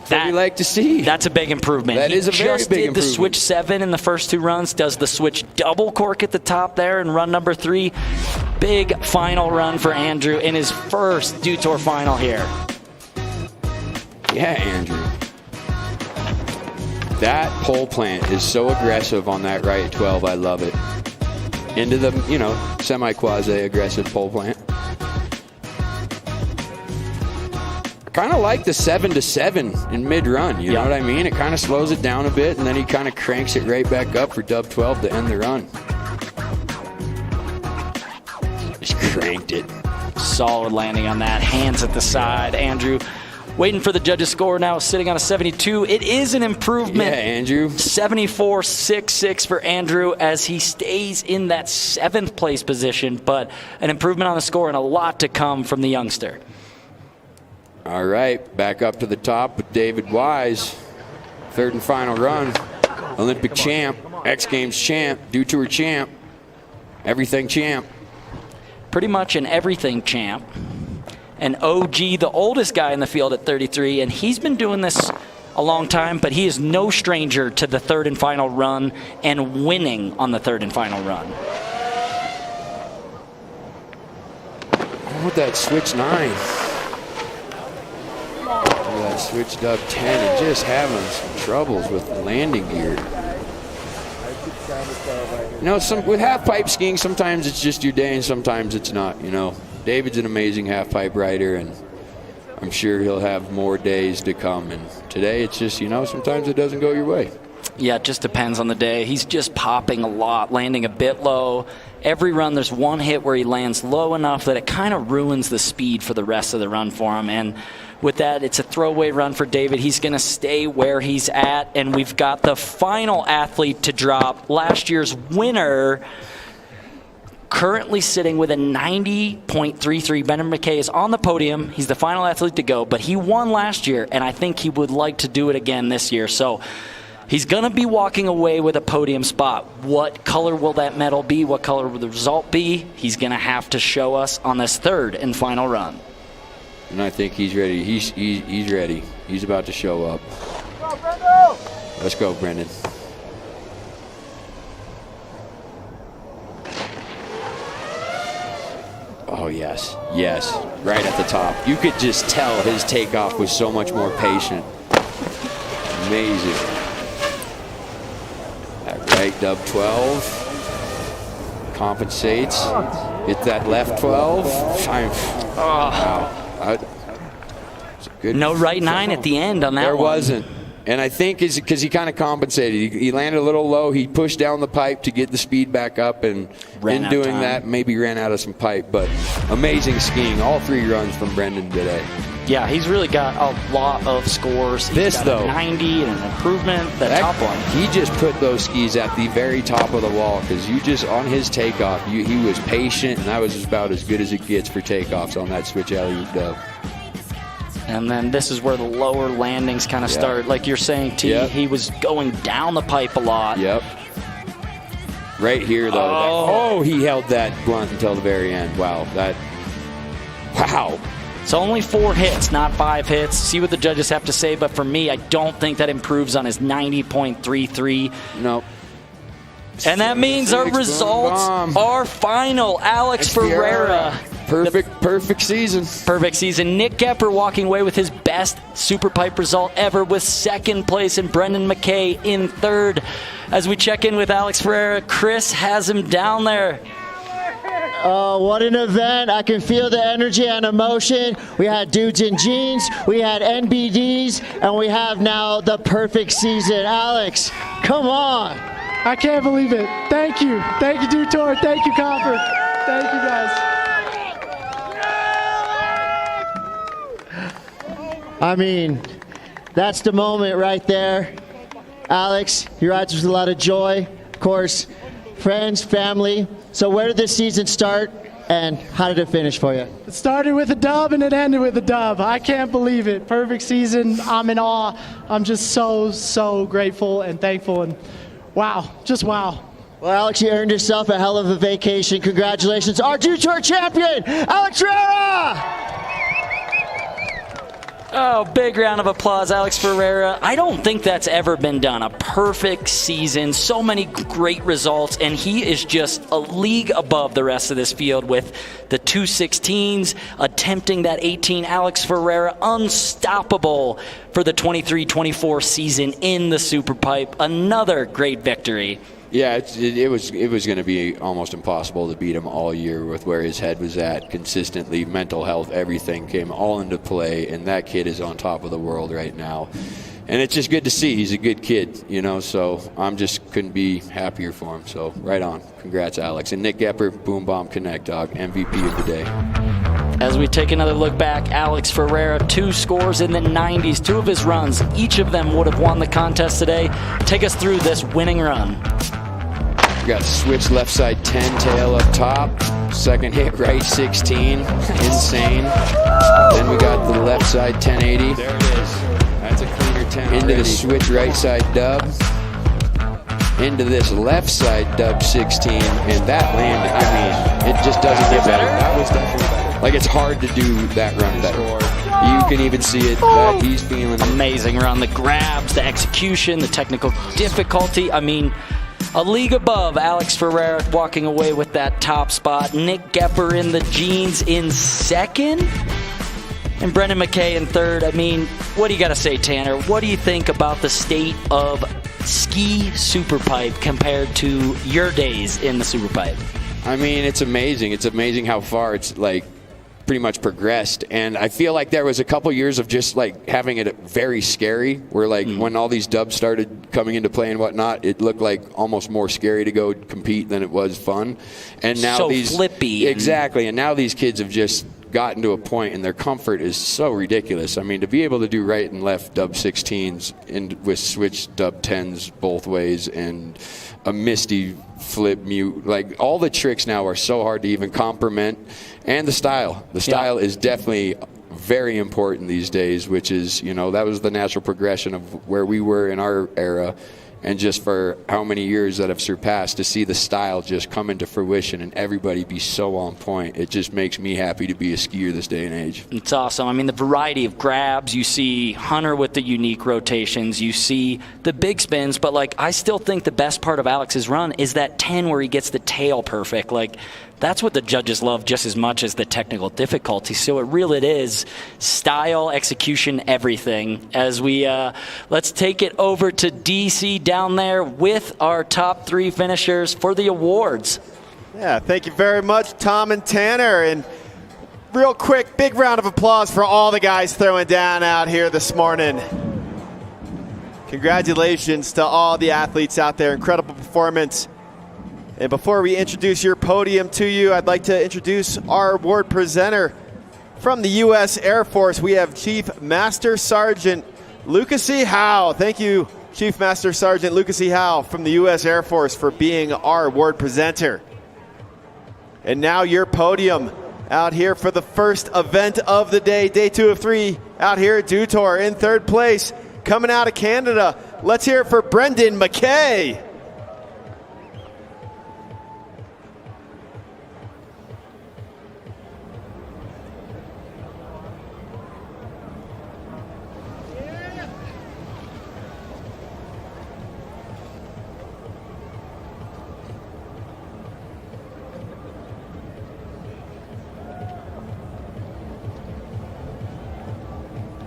That's what we like to see. That's a big improvement. That is a very big improvement. He just did the switch 7 in the first 2 runs, does the switch double cork at the top there in run number 3. Big final run for Andrew in his first Dew Tour final here. Yeah, Andrew. That pole plant is so aggressive on that right 12. I love it. Into the, semi-quasi-aggressive pole plant. Kind of like the 7-7 in mid-run, you know what I mean? It kind of slows it down a bit, and then he kind of cranks it right back up for dub 12 to end the run. Just cranked it. Solid landing on that. Hands at the side. Andrew waiting for the judges' score now, sitting on a 72. It is an improvement. Yeah, Andrew. 74.66 for Andrew as he stays in that 7th place position, but an improvement on the score and a lot to come from the youngster. All right, back up to the top with David Wise. 3rd and final run. Olympic champ, X Games champ, Dew Tour champ, everything champ. Pretty much an everything champ. And OG, the oldest guy in the field at 33, and he's been doing this a long time, but he is no stranger to the 3rd and final run and winning on the 3rd and final run. With that switch 9. That switch dub 10 and just having some troubles with landing gear. With half pipe skiing, sometimes it's just your day and sometimes it's not, David's an amazing half pipe rider, and I'm sure he'll have more days to come. And today it's just, sometimes it doesn't go your way. Yeah, it just depends on the day. He's just popping a lot, landing a bit low. Every run, there's one hit where he lands low enough that it kind of ruins the speed for the rest of the run for him. And with that, it's a throwaway run for David. He's going to stay where he's at. And we've got the final athlete to drop. Last year's winner, currently sitting with a 90.33. Brendan McKay is on the podium. He's the final athlete to go, but he won last year, and I think he would like to do it again this year. So he's going to be walking away with a podium spot. What color will that medal be? What color will the result be? He's going to have to show us on this third and final run. And I think he's ready. He's ready. He's about to show up. Let's go, Brendan. Oh, yes. Yes. Right at the top. You could just tell his takeoff was so much more patient. Amazing. That right dub 12. Compensates. Hit that left 12. Wow. Good. No right 9 at the end on that There one. wasn't. And I think because he kind of compensated. He landed a little low. He pushed down the pipe to get the speed back up, and in doing that, maybe ran out of some pipe. But amazing skiing. All 3 runs from Brendan today. Yeah, he's really got a lot of scores. He's got though, a 90 and an improvement. That top one. He just put those skis at the very top of the wall because on his takeoff, he was patient, and that was about as good as it gets for takeoffs on that switch alley-oop dub. And then this is where the lower landings kind of start. Like you're saying, T, he was going down the pipe a lot. Yep. Right here, though. He held that blunt until the very end. Wow. Wow. It's only 4 hits, not 5 hits. See what the judges have to say. But for me, I don't think that improves on his 90.33. No. And that means our results are final. Alex Ferreira. Perfect season. Perfect season. Nick Gepper walking away with his best Super Pipe result ever with 2nd place, and Brendan McKay in 3rd. As we check in with Alex Ferreira, Chris has him down there. Oh, what an event. I can feel the energy and emotion. We had dudes in jeans, we had NBDs, and we have now the perfect season. Alex, come on. I can't believe it. Thank you. Thank you, Dude Tour. Thank you, Copper. Thank you, guys. I mean, that's the moment right there. Alex, you rides with a lot of joy. Of course, friends, family. So where did this season start, and how did it finish for you? It started with a dub, and it ended with a dub. I can't believe it. Perfect season. I'm in awe. I'm just so grateful and thankful, and wow, just wow. Well, Alex, you earned yourself a hell of a vacation. Congratulations, our Dude Tour champion, Alex Ferreira! Oh, big round of applause, Alex Ferreira. I don't think that's ever been done. A perfect season, so many great results, and he is just a league above the rest of this field with the 216s, attempting that 18. Alex Ferreira, unstoppable for the 23-24 season in the Super Pipe. Another great victory. Yeah, it was going to be almost impossible to beat him all year with where his head was at consistently. Mental health, everything came all into play, and that kid is on top of the world right now. And it's just good to see. He's a good kid, so I'm just couldn't be happier for him. So right on. Congrats, Alex. And Nick Gepper, Boom Bomb Connect Dog, MVP of the day. As we take another look back, Alex Ferreira, 2 scores in the 90s, 2 of his runs. Each of them would have won the contest today. Take us through this winning run. We got switch left side 10 tail up top. 2nd hit right 16. Insane. Then we got the left side 1080. There it is. That's a cleaner 10 into the switch right side dub. Into this left side dub 16. And that landed, it just doesn't get better. That was definitely better. Like, it's hard to do that run better. You can even see it that he's feeling amazing run. The grabs, the execution, the technical difficulty. A league above. Alex Ferreira walking away with that top spot. Nick Gepper in the jeans in 2nd. And Brendan McKay in 3rd. What do you got to say, Tanner? What do you think about the state of ski Super Pipe compared to your days in the Super Pipe? It's amazing. It's amazing how far it's pretty much progressed. And I feel like there was a couple years of just like having it very scary, where like when all these dubs started coming into play and whatnot, it looked like almost more scary to go compete than it was fun. And now so these flippy. Exactly. And now these kids have just gotten to a point, and their comfort is so ridiculous. I mean, to be able to do right and left dub 16s with switch dub 10s both ways and a misty flip mute, like all the tricks now are so hard to even compliment. And the style is definitely very important these days, which is, you know, that was the natural progression of where we were in our era. And just for how many years that have surpassed, to see the style just come into fruition and everybody be so on point, it just makes me happy to be a skier this day and age. It's awesome. I mean, the variety of grabs, you see Hunter with the unique rotations, you see the big spins, but like I still think the best part of Alex's run is that 10 where he gets the tail perfect. Like that's what the judges love just as much as the technical difficulty. So it really is style, execution, everything. As we let's take it over to DC down there with our top 3 finishers for the awards. Yeah, thank you very much, Tom and Tanner. And real quick, big round of applause for all the guys throwing down out here this morning. Congratulations to all the athletes out there. Incredible performance. And before we introduce your podium to you, I'd like to introduce our award presenter from the U.S. Air Force. We have Chief Master Sergeant Lucas E. Howe. Thank you, Chief Master Sergeant Lucas E. Howe from the U.S. Air Force, for being our award presenter. And now your podium out here for the first event of the day, day 2 of 3, out here at Dew Tour. In third place, coming out of Canada, let's hear it for Brendan McKay.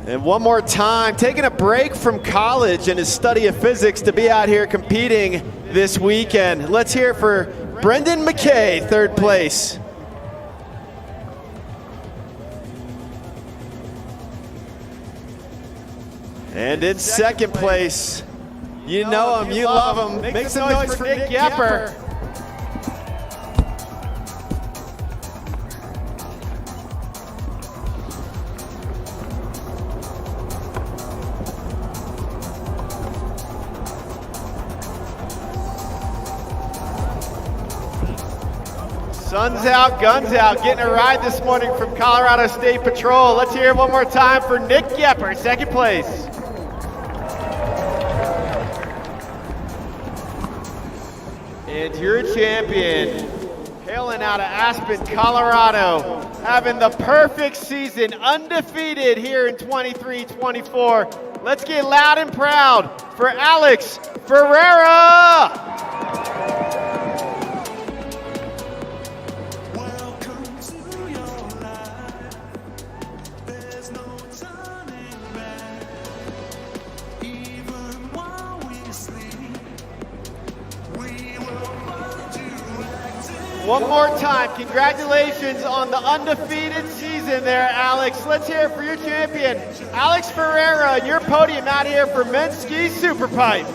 And one more time, taking a break from college and his study of physics to be out here competing this weekend. Let's hear it for Brendan McKay, third place. And in second place, you know him, you love him. Make some noise for Nick Yepper. Sun's out, guns out, getting a ride this morning from Colorado State Patrol. Let's hear it one more time for Nick Yepper, second place. And your champion, hailing out of Aspen, Colorado, having the perfect season, undefeated here in 23-24. Let's get loud and proud for Alex Ferreira. One more time, congratulations on the undefeated season there, Alex. Let's hear it for your champion, Alex Ferreira, and your podium out here for Men's Ski Superpipe.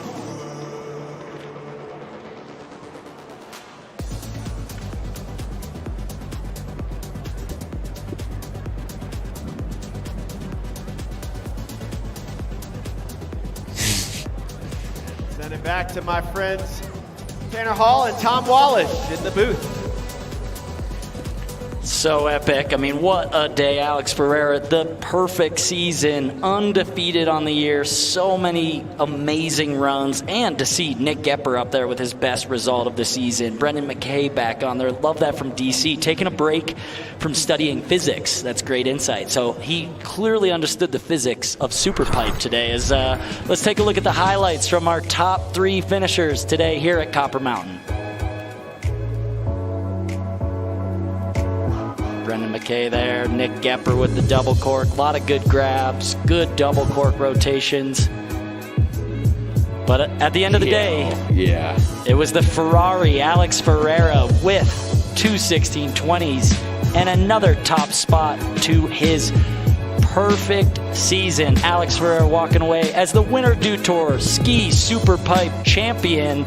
Send it back to my friends Tanner Hall and Tom Wallish in the booth. So epic. I mean, what a day, Alex Ferreira. The perfect season, undefeated on the year, so many amazing runs, and to see Nick Yepper up there with his best result of the season. Brendan McKay back on there. Love that from DC. Taking a break from studying physics. That's great insight. So he clearly understood the physics of Superpipe today. Let's take a look at the highlights from our top 3 finishers today here at Copper Mountain. Brendan McKay there, Nick Yepper with the double cork. A lot of good grabs, good double cork rotations. But at the end of the day, it was the Ferrari Alex Ferreira with 2 1620s and another top spot to his perfect season. Alex Ferreira walking away as the Winter Dew Tour Ski Super Pipe champion.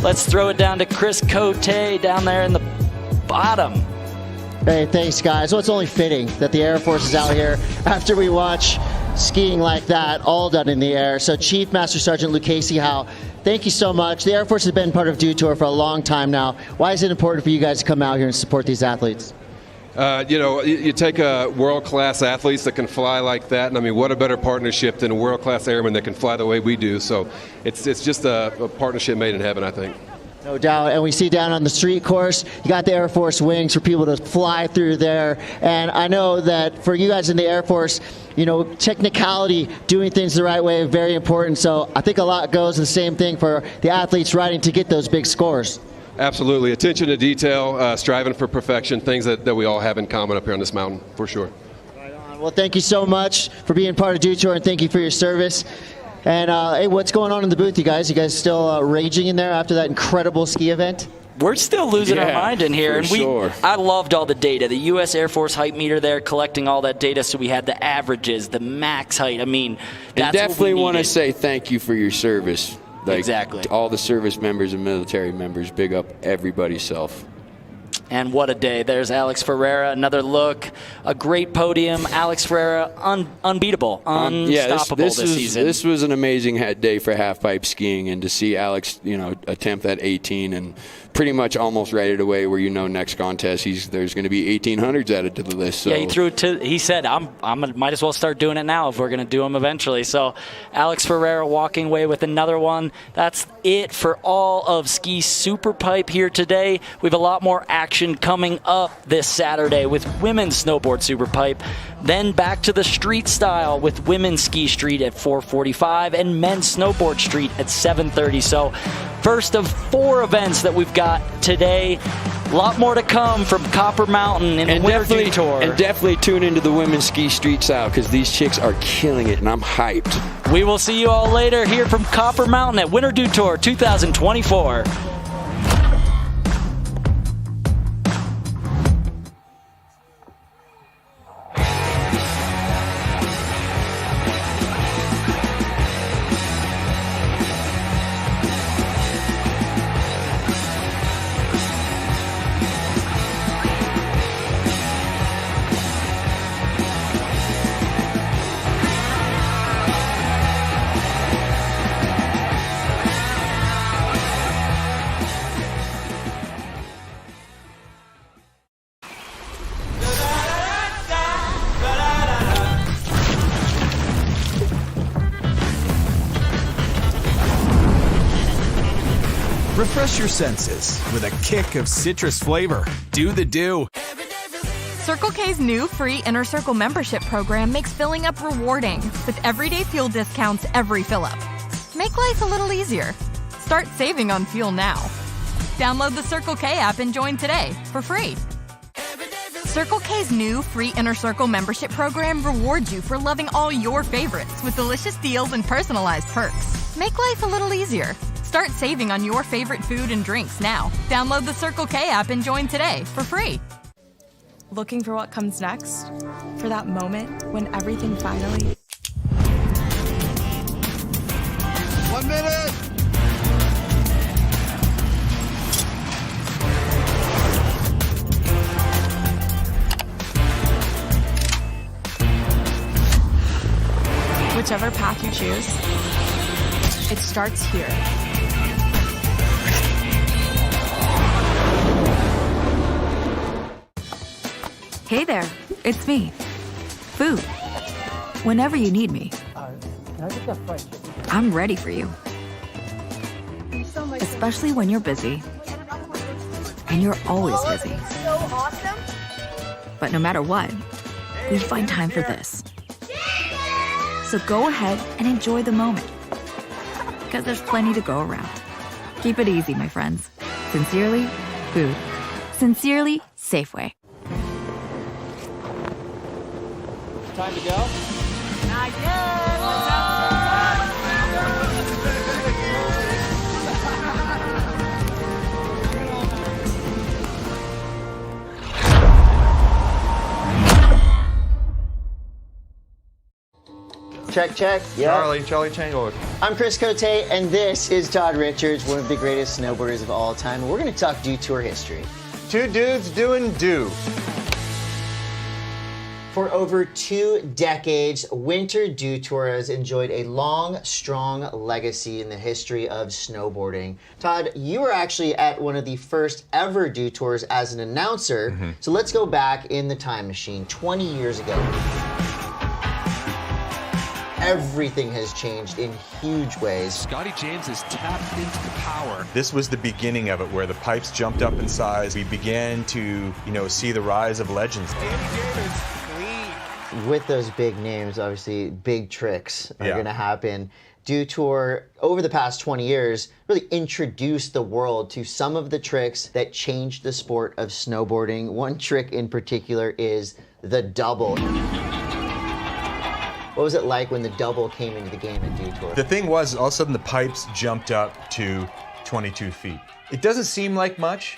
Let's throw it down to Chris Cote down there in the bottom. Hey, thanks, guys. Well, it's only fitting that the Air Force is out here after we watch skiing like that, all done in the air. So Chief Master Sergeant Lucchese Howe, thank you so much. The Air Force has been part of Dew Tour for a long time now. Why is it important for you guys to come out here and support these athletes? You take world-class athletes that can fly like that, and I mean, what a better partnership than a world-class airman that can fly the way we do. So it's just a partnership made in heaven, I think. No doubt, and we see down on the street course, you got the Air Force wings for people to fly through there. And I know that for you guys in the Air Force, technicality, doing things the right way is very important. So I think a lot goes the same thing for the athletes riding to get those big scores. Absolutely. Attention to detail, striving for perfection, things that we all have in common up here on this mountain, for sure. Right on. Well, thank you so much for being part of Dew Tour, and thank you for your service. And hey, what's going on in the booth, you guys? You guys still raging in there after that incredible ski event? We're still losing our mind in here. And I loved all the data. The U.S. Air Force height meter there, collecting all that data, so we had the averages, the max height. I mean, that's and definitely what we want to needed. say thank you for your service. Exactly. All the service members and military members, big up everybody's self. And what a day. There's Alex Ferreira, another look, a great podium. Alex Ferreira, unbeatable, unstoppable this season. This was an amazing day for half-pipe skiing, and to see Alex, attempt that 18 and pretty much almost right away where next contest there's going to be 1800s added to the list. So. Yeah, he said, might as well start doing it now if we're going to do them eventually. So Alex Ferreira walking away with another one. That's it for all of Ski Super Pipe here today. We have a lot more action coming up this Saturday with women's snowboard super pipe, then back to the street style with women's ski street at 4:45 and men's snowboard street at 7:30. So first of 4 events that we've got today. A lot more to come from Copper Mountain in the Winter Dew Tour. And definitely tune into the women's ski street style, because these chicks are killing it, and I'm hyped. We will see you all later here from Copper Mountain at Winter Dew Tour 2024. Refresh your senses with a kick of citrus flavor. Do the Dew. Circle K's new free Inner Circle membership program makes filling up rewarding with everyday fuel discounts every fill-up. Make life a little easier. Start saving on fuel now. Download the Circle K app and join today for free. Circle K's new free Inner Circle membership program rewards you for loving all your favorites with delicious deals and personalized perks. Make life a little easier. Start saving on your favorite food and drinks now. Download the Circle K app and join today for free. Looking for what comes next? For that moment when everything finally... 1 minute! Whichever path you choose, it starts here. Hey there, it's me. Food. Whenever you need me. Can I get that fried chicken? I'm ready for you. Especially when you're busy. And you're always busy. So awesome. But no matter what, we find time for this. So go ahead and enjoy the moment. Because there's plenty to go around. Keep it easy, my friends. Sincerely, food. Sincerely, Safeway. Time to go? Not yet. Check, check. Yep. Charlie Tango. I'm Chris Cote, and this is Todd Richards, one of the greatest snowboarders of all time. And we're going to talk Dew Tour history. Two dudes doing Dew. For over 2 decades, Winter Dew Tour has enjoyed a long, strong legacy in the history of snowboarding. Todd, you were actually at one of the first ever Dew Tours as an announcer. So let's go back in the time machine 20 years ago. Everything has changed in huge ways. Scotty James has tapped into the power. This was the beginning of it, where the pipes jumped up in size. We began to, see the rise of legends. With those big names, obviously, big tricks are going to happen. Dew Tour, over the past 20 years, really introduced the world to some of the tricks that changed the sport of snowboarding. One trick in particular is the double. What was it like when the double came into the game at Dew Tour? The thing was, all of a sudden the pipes jumped up to 22 feet. It doesn't seem like much,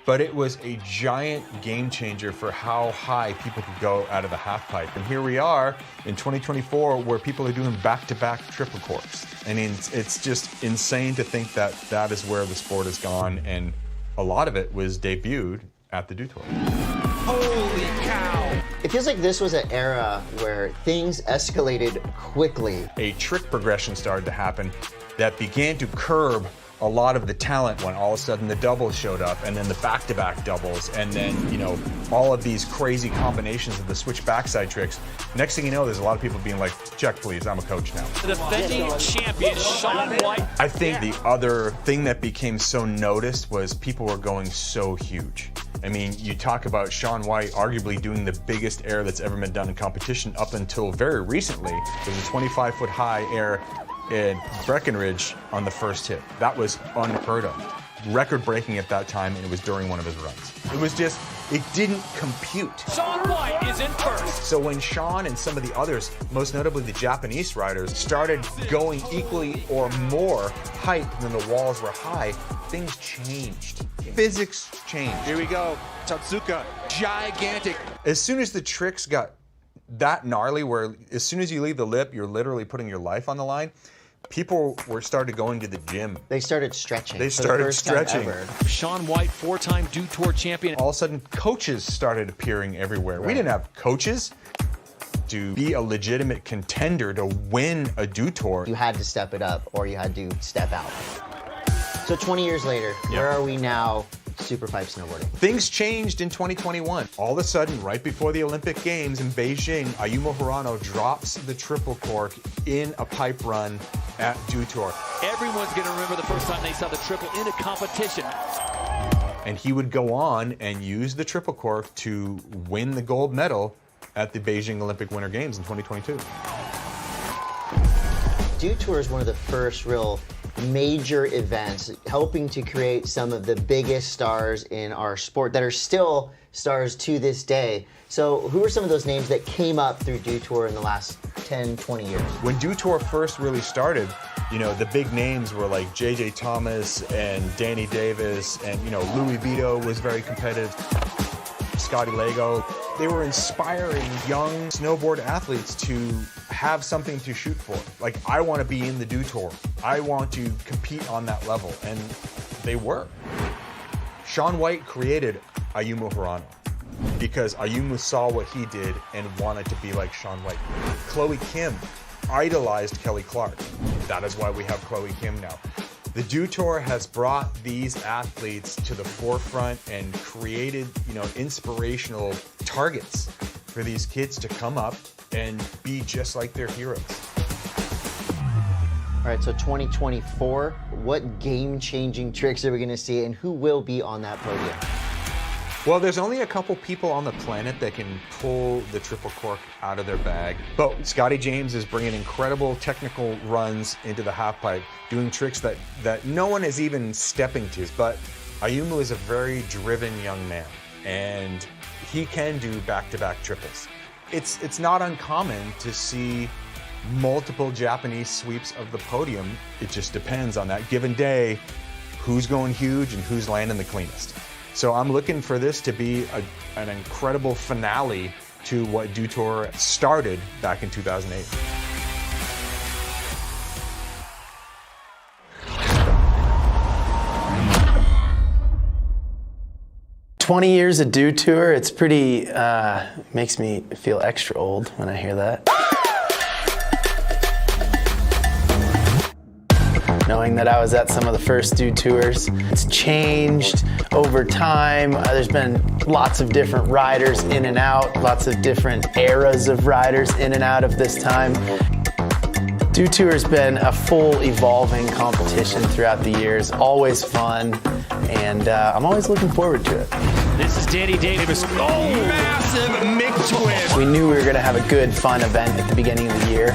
but it was a giant game changer for how high people could go out of the half pipe. And here we are in 2024 where people are doing back-to-back triple corks. And it's just insane to think that that is where the sport has gone, and a lot of it was debuted at the Dew Tour. Holy cow! It feels like this was an era where things escalated quickly. A trick progression started to happen that began to curb a lot of the talent when all of a sudden the doubles showed up, and then the back-to-back doubles, and then, all of these crazy combinations of the switch backside tricks. Next thing you know, there's a lot of people being like, check please, I'm a coach now. The defending champion, Shaun White. I think the other thing that became so noticed was people were going so huge. I mean, you talk about Shaun White arguably doing the biggest air that's ever been done in competition up until very recently. There's a 25-foot high air in Breckenridge on the first hit. That was unheard of. Record-breaking at that time, and it was during one of his runs. It was just, it didn't compute. Shaun White is in first. So when Shaun and some of the others, most notably the Japanese riders, started going equally or more height than the walls were high, things changed. Physics changed. Here we go. Tatsuka, gigantic. As soon as the tricks got that gnarly, where as soon as you leave the lip, you're literally putting your life on the line, people started going to the gym. They started stretching. They started stretching. Shaun White, 4-time Dew Tour champion. All of a sudden, coaches started appearing everywhere. Right. We didn't have coaches. To be a legitimate contender to win a Dew Tour, you had to step it up or you had to step out. So 20 years later, where are we now? Superpipe snowboarding. Things changed in 2021. All of a sudden, right before the Olympic Games in Beijing, Ayumu Hirano drops the triple cork in a pipe run at Dew Tour. Everyone's going to remember the first time they saw the triple in a competition. And he would go on and use the triple cork to win the gold medal at the Beijing Olympic Winter Games in 2022. Dew Tour is one of the first real major events, helping to create some of the biggest stars in our sport that are still stars to this day. So who are some of those names that came up through Dew Tour in the last 10, 20 years? When Dew Tour first really started, the big names were like J.J. Thomas and Danny Davis, and, Louis Vito was very competitive, Scotty Lego. They were inspiring young snowboard athletes to have something to shoot for. Like, I want to be in the Dew Tour. I want to compete on that level, and they were. Shaun White created Ayumu Hirano because Ayumu saw what he did and wanted to be like Shaun White. Chloe Kim idolized Kelly Clark. That is why we have Chloe Kim now. The Dew Tour has brought these athletes to the forefront and created, inspirational targets for these kids to come up and be just like their heroes. All right, so 2024, what game-changing tricks are we going to see, and who will be on that podium? Well, there's only a couple people on the planet that can pull the triple cork out of their bag. But Scotty James is bringing incredible technical runs into the half pipe, doing tricks that no one is even stepping to. But Ayumu is a very driven young man, and he can do back-to-back triples. It's not uncommon to see multiple Japanese sweeps of the podium. It just depends on that given day, who's going huge and who's landing the cleanest. So I'm looking for this to be an incredible finale to what Dew Tour started back in 2008. 20 years of Dew Tour. It's pretty, makes me feel extra old when I hear that. Knowing that I was at some of the first Dew Tours. It's changed over time. There's been lots of different riders in and out, lots of different eras of riders in and out of this time. Dew Tour has been a full evolving competition throughout the years, always fun, and I'm always looking forward to it. This is Danny Davis. Oh, massive McTwist. We knew we were going to have a good, fun event at the beginning of the year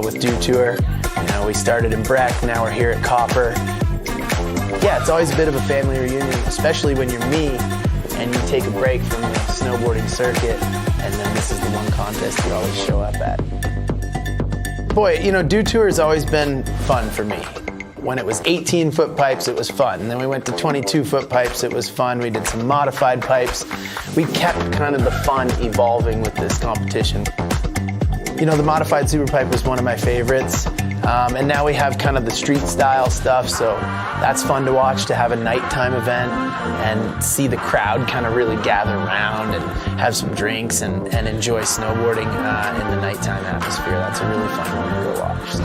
with Dew Tour. You know, we started in Breck, now we're here at Copper. Yeah, it's always a bit of a family reunion, especially when you're me and you take a break from the snowboarding circuit, and then this is the one contest you always show up at. Boy, you know, Dew Tour has always been fun for me. When it was 18-foot pipes, it was fun. And then we went to 22-foot pipes, it was fun. We did some modified pipes. We kept kind of the fun evolving with this competition. You know, the modified super pipe was one of my favorites. And now we have kind of the street style stuff, so that's fun to watch, to have a nighttime event and see the crowd kind of really gather around and have some drinks and enjoy snowboarding in the nighttime atmosphere. That's a really fun one to go watch. So,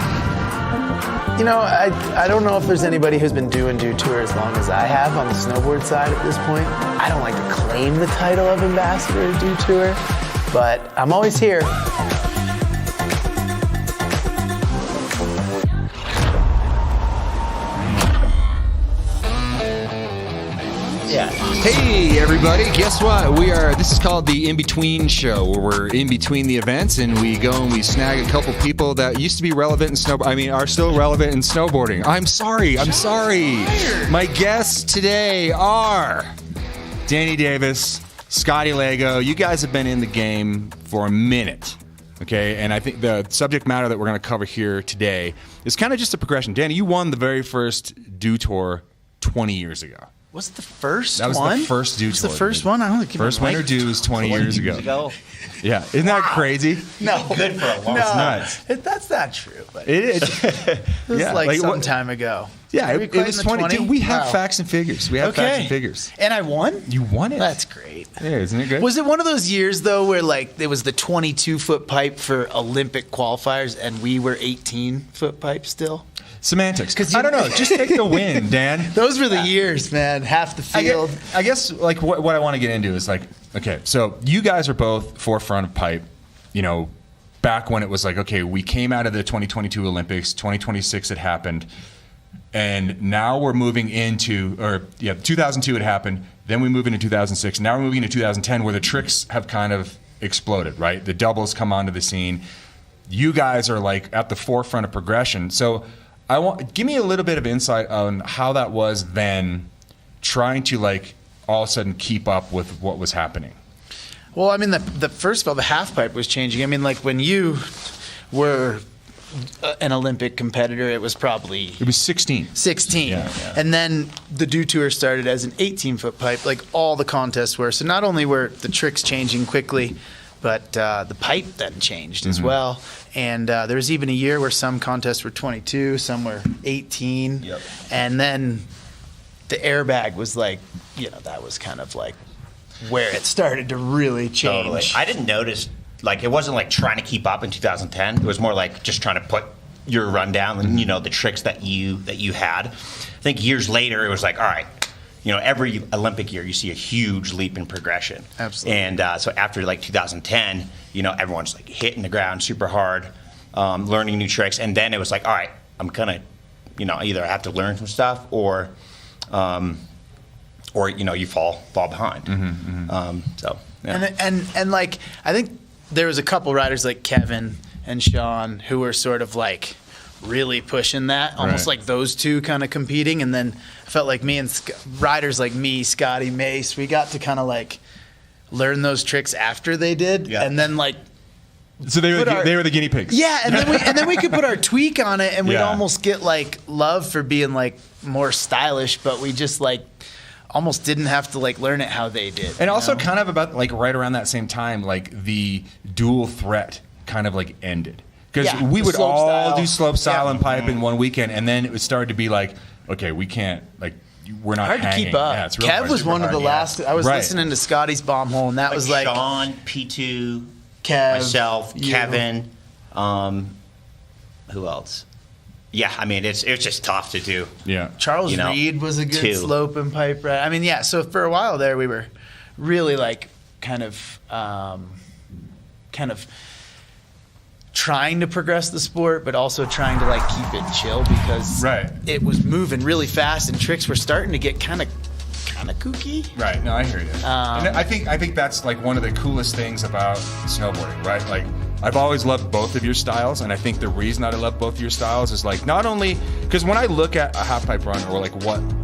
you know, I don't know if there's anybody who's been doing Dew Tour as long as I have on the snowboard side at this point. I don't like to claim the title of ambassador of Dew Tour, but I'm always here. Yeah. Hey everybody, guess what? This is called the In-Between Show, where we're in between the events and we go and we snag a couple people that used to be relevant in are still relevant in snowboarding. I'm sorry. My guests today are Danny Davis, Scotty Lego. You guys have been in the game for a minute. Okay, and I think the subject matter that we're going to cover here today is kind of just a progression. Danny, you won the very first Dew Tour 20 years ago. Was it the first one? That was the first Dew Tour. Was the first one? I don't think first winter Dew was 20 years ago. Yeah, isn't that crazy? No, good for a long time. It's nuts. That's not true. But it is. It was like some time ago. Yeah, it was 20. Dude, we have facts and figures. Facts and figures. And I won? You won it. That's great. Yeah, isn't it good? Was it one of those years, though, where like it was the 22-foot pipe for Olympic qualifiers and we were 18-foot pipe still? Semantics. I don't know. Just take the win, Dan. Those were the years, man. Half the field. I guess like what I want to get into is like, okay, so you guys are both forefront of pipe, you know, back when it was like, okay, we came out of the 2022 Olympics, 2026 had happened, and now we're moving into, 2002 had happened, then we move into 2006, now we're moving into 2010 where the tricks have kind of exploded, right? The doubles come onto the scene. You guys are like at the forefront of progression. So give me a little bit of insight on how that was then, trying to like all of a sudden keep up with what was happening. Well, I mean, the first of all, the half pipe was changing. I mean, like when you were an Olympic competitor, it was 16. 16. Yeah. And then the Dew Tour started as an 18-foot pipe, like all the contests were. So not only were the tricks changing quickly, but the pipe then changed as well. And there was even a year where some contests were 22, some were 18. Yep. And then the airbag was like, you know, that was kind of like where it started to really change. Totally. I didn't notice, like, it wasn't like trying to keep up in 2010. It was more like just trying to put your rundown and, you know, the tricks that you had. I think years later, it was like, all right, you know, every Olympic year you see a huge leap in progression. Absolutely. And so after like 2010, you know, everyone's like hitting the ground super hard, learning new tricks. And then it was like, all right, I'm gonna, you know, either I have to learn some stuff or you know, you fall behind. So yeah. And like I think there was a couple riders like Kevin and Sean who were sort of like really pushing that, almost like those two kind of competing. And then I felt like me and riders like me, Scotty, Mace, we got to kind of like learn those tricks after they did, and then like. So they were the guinea pigs. Yeah, and then we could put our tweak on it, and we'd almost get like love for being like more stylish, but we just like almost didn't have to like learn it how they did. And also kind of about like right around that same time, like the dual threat kind of like ended. Because we would all do slope style and pipe in one weekend, and then it started to be like, okay, we can't, like, we're not hard hanging. to keep up. Yeah, it's real Kev hard. was one of the last. I was Right. listening to Scotty's bomb hole, and that was like Sean, P2, Kev, myself, you. Kevin. Who else? Yeah, I mean it's just tough to do. Yeah, Charles Reed was a good slope and pipe ride. I mean, yeah. So for a while there, we were really like kind of trying to progress the sport, but also trying to like keep it chill because it was moving really fast and tricks were starting to get kind of kooky. Right. No, I hear you. And I think that's like one of the coolest things about snowboarding, right? Like I've always loved both of your styles, and I think the reason that I love both of your styles is like not only because when I look at a half pipe run or like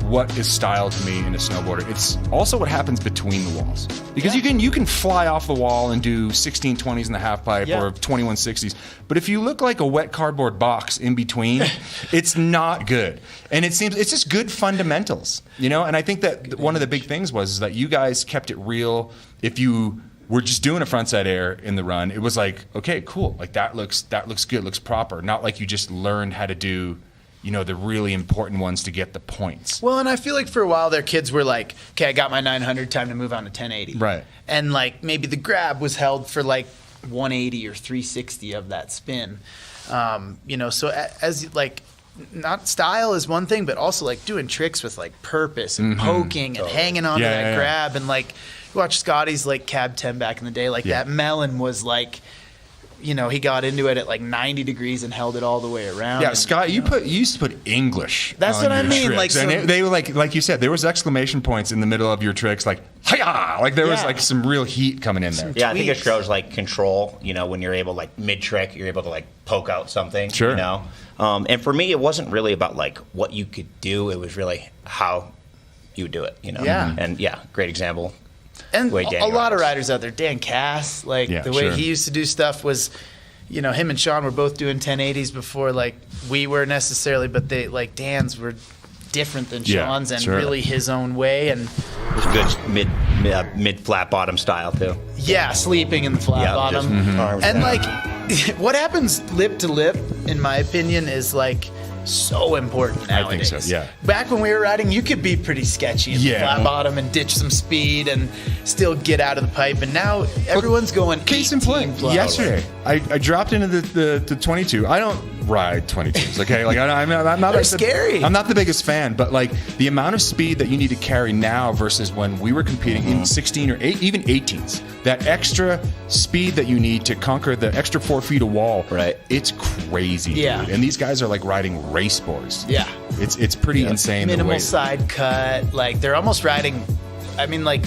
what is style to me in a snowboarder, it's also what happens between the walls. Because you can fly off the wall and do 1620s in the half pipe or 2160s, but if you look like a wet cardboard box in between, it's not good. And it seems it's just good fundamentals, you know. And I think that one of the big things was that you guys kept it real. If you were just doing a frontside air in the run, it was like, okay, cool, like that looks good, looks proper. Not like you just learned how to do, you know, the really important ones to get the points. Well, and I feel like for a while their kids were like, okay, I got my 900, time to move on to 1080. Right. And like maybe the grab was held for like 180 or 360 of that spin. You know, so as like, not style is one thing, but also like doing tricks with like purpose and poking and hanging on to that grab. And like, you watch Scotty's like cab 10 back in the day, like that melon was like, you know, he got into it at like 90 degrees and held it all the way around. Yeah, and, Scott, you used to put English. That's on what I your mean, tricks. like and they were like you said, there was exclamation points in the middle of your tricks, like hi-ya! Like there was like some real heat coming in there. Yeah, I think it shows like control. You know, when you're able like mid trick, you're able to like poke out something. Sure. You know, and for me, it wasn't really about like what you could do. It was really how you would do it. You know. Yeah. And great example. And way a lot of riders out there, Dan Cass, like the way he used to do stuff was, you know, him and Sean were both doing 1080s before like we were necessarily, but they like Dan's were different than Sean's and really his own way. And it was good mid flat bottom style too. Yeah, sleeping in the flat bottom. And like what happens lip to lip, in my opinion, is like so important nowadays. I think so, yeah. Back when we were riding, you could be pretty sketchy in the flat bottom and ditch some speed and still get out of the pipe. And now everyone's going case in point. Yesterday, I dropped into the 22. I don't ride 22s, okay? Like I'm not They're scary. I'm not the biggest fan, but like the amount of speed that you need to carry now versus when we were competing in 16 or 8, even 18s, that extra speed that you need to conquer the extra 4 feet of wall, right? It's crazy, dude. And these guys are like riding race boards. Yeah. It's pretty insane. Minimal side cut. Like they're almost riding, I mean, like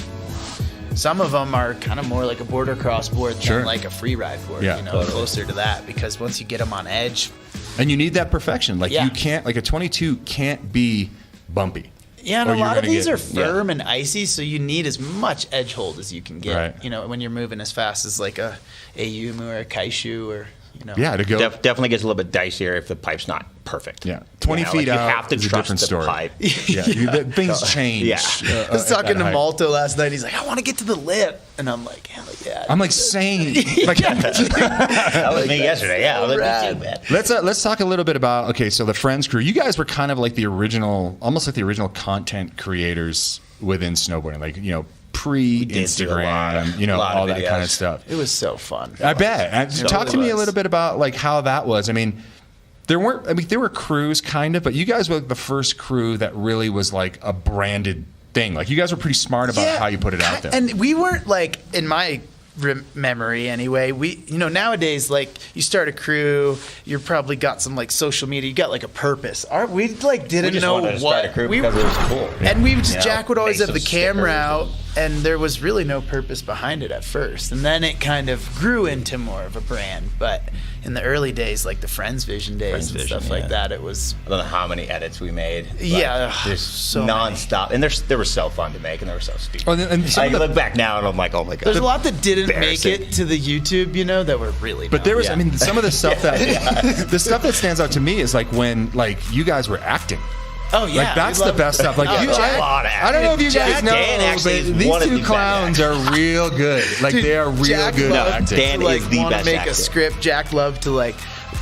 some of them are kind of more like a border cross board than like a free ride board, you know, closer to that, because once you get them on edge. And you need that perfection. Like you can't, like a 22 can't be bumpy. Yeah, and a lot of these are firm and icy, so you need as much edge hold as you can get, you know, when you're moving as fast as like a Yumu or a Kaishu or, you know. Yeah, to go. Definitely gets a little bit dicier if the pipe's not perfect. Yeah, 20 feet out. You have to is a trust different the story. pipe. Yeah, things change. Yeah. I was talking to Malto last night. He's like, I want to get to the lip. And I'm like, hell yeah. I'm like saying. Like, that was me yesterday. Yeah, that was me too, man. Let's talk a little bit about, okay, so the Friends crew. You guys were kind of like the original, almost like the original content creators within snowboarding. Like, you know, pre-Instagram, you know, all that kind of stuff. It was so fun. I bet. Talk to me a little bit about like how that was. I mean, there were crews kind of, but you guys were the first crew that really was like a branded thing. Like you guys were pretty smart about how you put it out there. And we weren't like, in my memory anyway, we, you know, nowadays, like you start a crew, you probably got some like social media, you got like a purpose. We like didn't know what we were. It was cool. And we would just, Jack would always have the camera out, and there was really no purpose behind it at first. And then it kind of grew into more of a brand. But in the early days, like the Friends Vision days and stuff like that, it was. I don't know how many edits we made. Just so nonstop, and they were so fun to make, and they were so stupid. I look back now, and I'm like, oh my god. There's a lot that didn't make it to the YouTube, you know, that were really. But there was, I mean, some of the stuff that the stuff that stands out to me is like when like you guys were acting. Oh yeah, like that's the best stuff. Like I don't know if you guys know, but these two clowns are real good. Like they are real good at acting. Dan is the want best to make actor. a script. Jack loved to like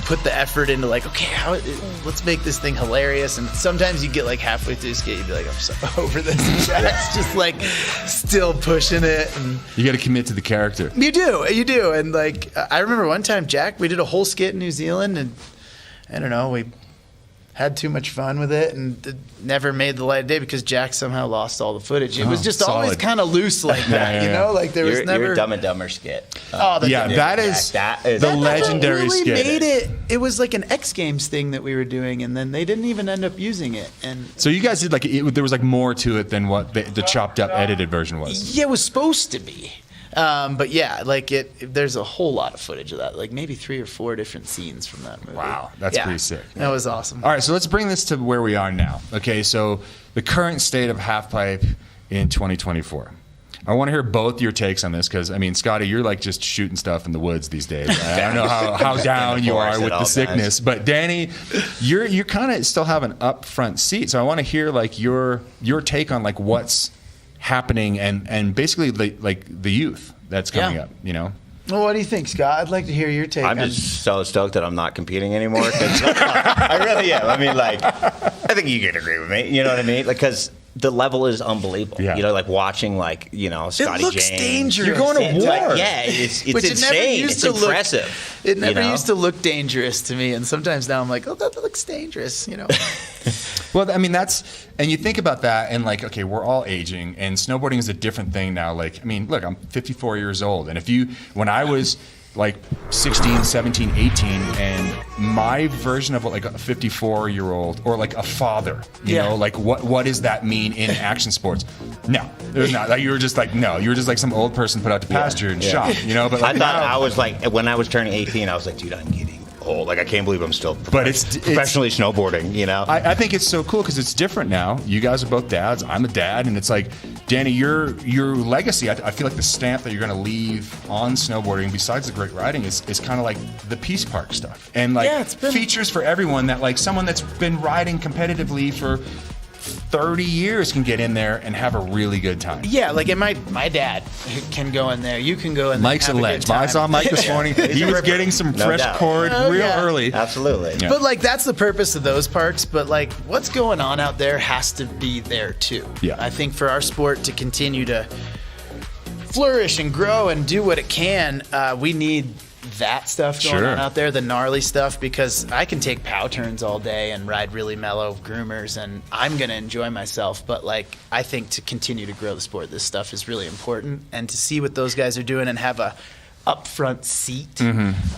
put the effort into like, okay, let's make this thing hilarious. And sometimes you get like halfway through the skate, you'd be like, I'm so over this. And Jack's just like still pushing it. And you got to commit to the character. You do. And like, I remember one time, Jack, we did a whole skit in New Zealand, and I don't know, we had too much fun with it and never made the light of day because Jack somehow lost all the footage. It was just always kind of loose like that, you know? Like there was never... Your Dumb and Dumber skit. That is the legendary really skit. Made it. It was like an X Games thing that we were doing, and then they didn't even end up using it. And so you guys did like, there was like more to it than what the chopped up edited version was. Yeah, it was supposed to be. But yeah, like there's a whole lot of footage of that, like maybe 3 or 4 different scenes from that movie. Wow, that's pretty sick. That was awesome. All right, so let's bring this to where we are now. Okay, so the current state of halfpipe in 2024. I want to hear both your takes on this because, I mean, Scotty, you're like just shooting stuff in the woods these days. I don't know how down you are with the sickness, but Danny, you kind of still have an upfront seat. So I want to hear like your take on like what's happening and basically the youth that's coming up, you know? Well, what do you think, Scott? I'd like to hear your take. I'm just so stoked that I'm not competing anymore. I really am. I mean, like, I think you could agree with me. You know what I mean? Because the level is unbelievable. Yeah. You know, like watching, like, you know, Scotty James. It looks dangerous. You're going to war. Like, yeah, it's insane. It's impressive. It never used to look dangerous to me, and sometimes now I'm like, oh, that looks dangerous, you know? Well, I mean, and you think about that, and like, okay, we're all aging, and snowboarding is a different thing now. Like, I mean, look, I'm 54 years old, and when I was like 16, 17, 18, and my version of what like a 54-year-old or like a father, you know, like what does that mean in action sports? No, there's not. Like, you were just like some old person put out to pasture and shot, you know. But like, I thought I was like, when I was turning 18, I was like, dude, I'm getting old. Like, I can't believe I'm still professionally snowboarding, you know? I think it's so cool because it's different now. You guys are both dads. I'm a dad. And it's like, Danny, your legacy, I feel like the stamp that you're going to leave on snowboarding, besides the great riding, is kind of like the Peace Park stuff. And like features for everyone that like someone that's been riding competitively for 30 years can get in there and have a really good time. Yeah, like and my dad can go in there. You can go in there. Mike's a legend. I saw Mike this morning. He was getting some fresh cord real early. Absolutely. Yeah. But like that's the purpose of those parks. But like what's going on out there has to be there too. Yeah. I think for our sport to continue to flourish and grow and do what it can, we need that stuff going on out there, the gnarly stuff, because I can take pow turns all day and ride really mellow groomers and I'm going to enjoy myself. But like, I think to continue to grow the sport, this stuff is really important. And to see what those guys are doing and have a upfront seat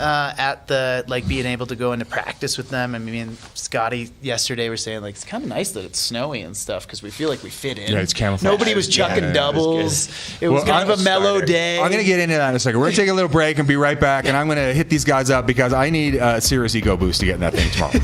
at the, like being able to go into practice with them. I mean, me and Scotty yesterday were saying like, it's kind of nice that it's snowy and stuff because we feel like we fit in. Yeah, it's camouflage. Nobody was chucking doubles. It was kind of a mellow day. I'm going to get into that in a second. We're going to take a little break and be right back. And I'm going to hit these guys up because I need a serious ego boost to get in that thing tomorrow.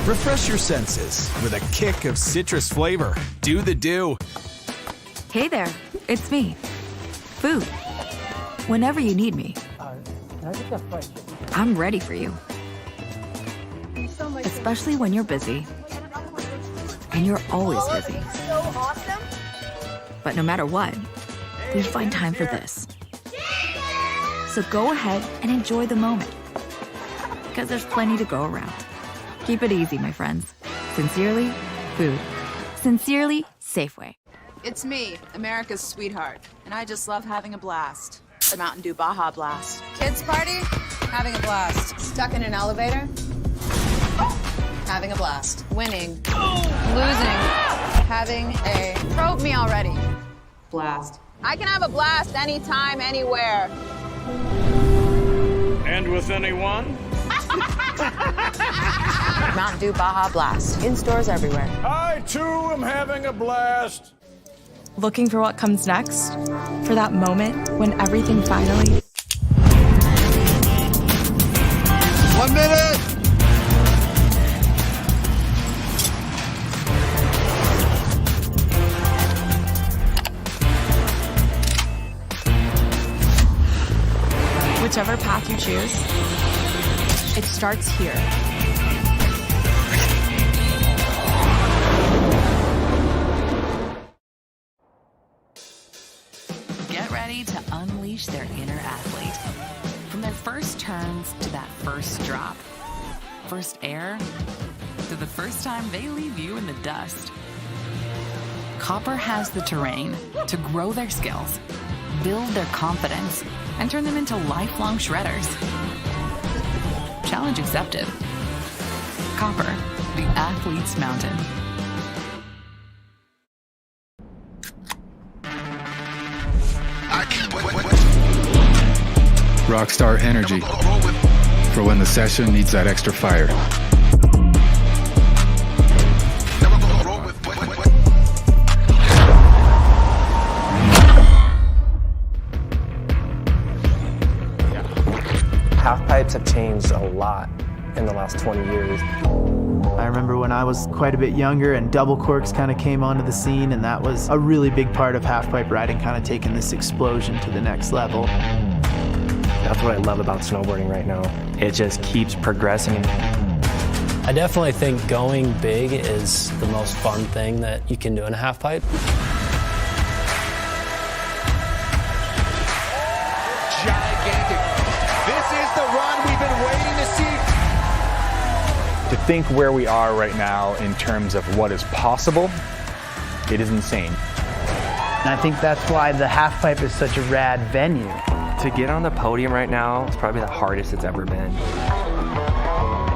Refresh your senses with a kick of citrus flavor. Do the do. Hey there, it's me. Food. Whenever you need me, I'm ready for you. Especially when you're busy. And you're always busy. But no matter what, we find time for this. So go ahead and enjoy the moment. Because there's plenty to go around. Keep it easy, my friends. Sincerely, Food. Sincerely, Safeway. It's me, America's sweetheart, and I just love having a blast. The Mountain Dew Baja Blast. Kids party? Having a blast. Stuck in an elevator? Having a blast. Winning. Losing. Having a... Probe me already. Blast. I can have a blast anytime, anywhere. And with anyone? Mountain Dew Baja Blast. In stores everywhere. I, too, am having a blast. Looking for what comes next? For that moment when everything finally... 1 minute! Whichever path you choose, it starts here. Get ready to unleash their inner athlete. From their first turns to that first drop, first air, to the first time they leave you in the dust. Copper has the terrain to grow their skills, build their confidence, and turn them into lifelong shredders. Challenge accepted. Copper, the athlete's mountain. Rockstar Energy for when the session needs that extra fire. Half pipes have changed a lot in the last 20 years. I remember when I was quite a bit younger and double corks kind of came onto the scene, and that was a really big part of half pipe riding, kind of taking this explosion to the next level. That's what I love about snowboarding right now. It just keeps progressing. I definitely think going big is the most fun thing that you can do in a half pipe. Gigantic. This is the run we've been waiting to see. To think where we are right now in terms of what is possible, it is insane. And I think that's why the half pipe is such a rad venue. To get on the podium right now is probably the hardest it's ever been.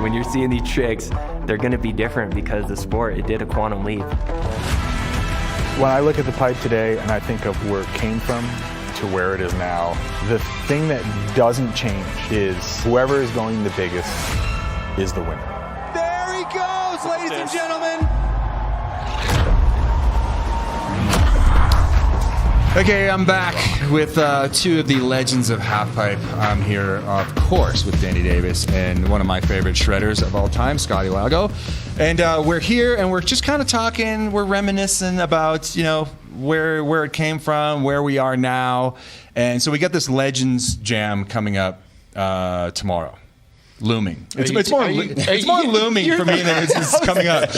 When you're seeing these tricks, they're going to be different because the sport, it did a quantum leap. When I look at the pipe today and I think of where it came from to where it is now, the thing that doesn't change is whoever is going the biggest is the winner. There he goes, ladies and gentlemen. Okay, I'm back with two of the legends of halfpipe. I'm here, of course, with Danny Davis and one of my favorite shredders of all time, Scotty Lago. And we're here and we're just kind of talking, we're reminiscing about, you know, where it came from, where we are now. And so we got this Legends Jam coming up tomorrow. Looming. It's more looming for me than it's coming up.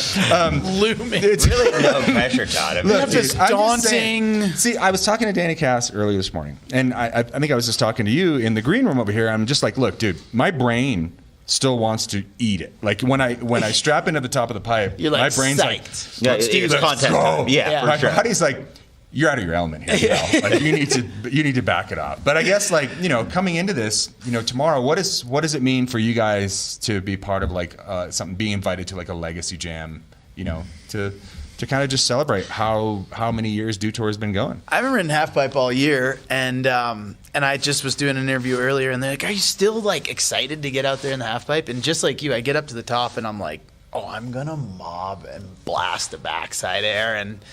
Looming. It's really no pressure, Todd. Look, dude, this daunting. See, I was talking to Danny Cass earlier this morning, and I think I was just talking to you in the green room over here. I'm just like, look, dude, my brain still wants to eat it. Like when I strap into the top of the pipe, You're like, my brain's psyched. Yeah, it's contest time. Yeah, my for sure. body's like, you're out of your element here. You know? Like you need to back it up. But I guess like, you know, coming into this, you know, tomorrow, what does it mean for you guys to be part of like something, being invited to like a legacy jam, you know, to kind of just celebrate how many years Dew Tour has been going? I haven't ridden half pipe all year, and I just was doing an interview earlier, and they're like, "Are you still like excited to get out there in the half pipe?" And just like you, I get up to the top, and I'm like, "Oh, I'm gonna mob and blast the backside air." And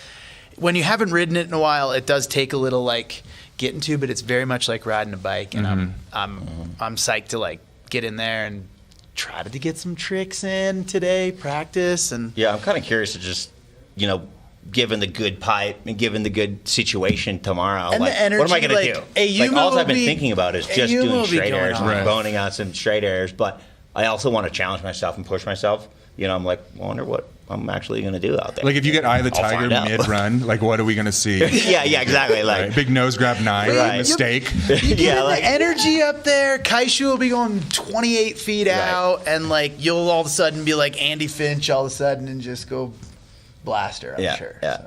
when you haven't ridden it in a while, it does take a little like getting to, but it's very much like riding a bike, and I'm psyched to like get in there and try to get some tricks in today, practice, and yeah, I'm kind of curious to just, you know, given the good pipe and given the good situation tomorrow, and like, the energy, what am I going to do? Like, all I've been thinking about is just doing straight airs and boning on some straight airs, but I also want to challenge myself and push myself. You know, I'm like, I wonder what I'm actually going to do out there. Like if you get Eye of the Tiger mid-run, like what are we going to see? yeah, exactly. Like right? Big nose grab 9, mistake. Yeah, like the energy up there. Kaishu will be going 28 feet out, and like you'll all of a sudden be like Andy Finch all of a sudden and just go blaster. I'm sure. Yeah,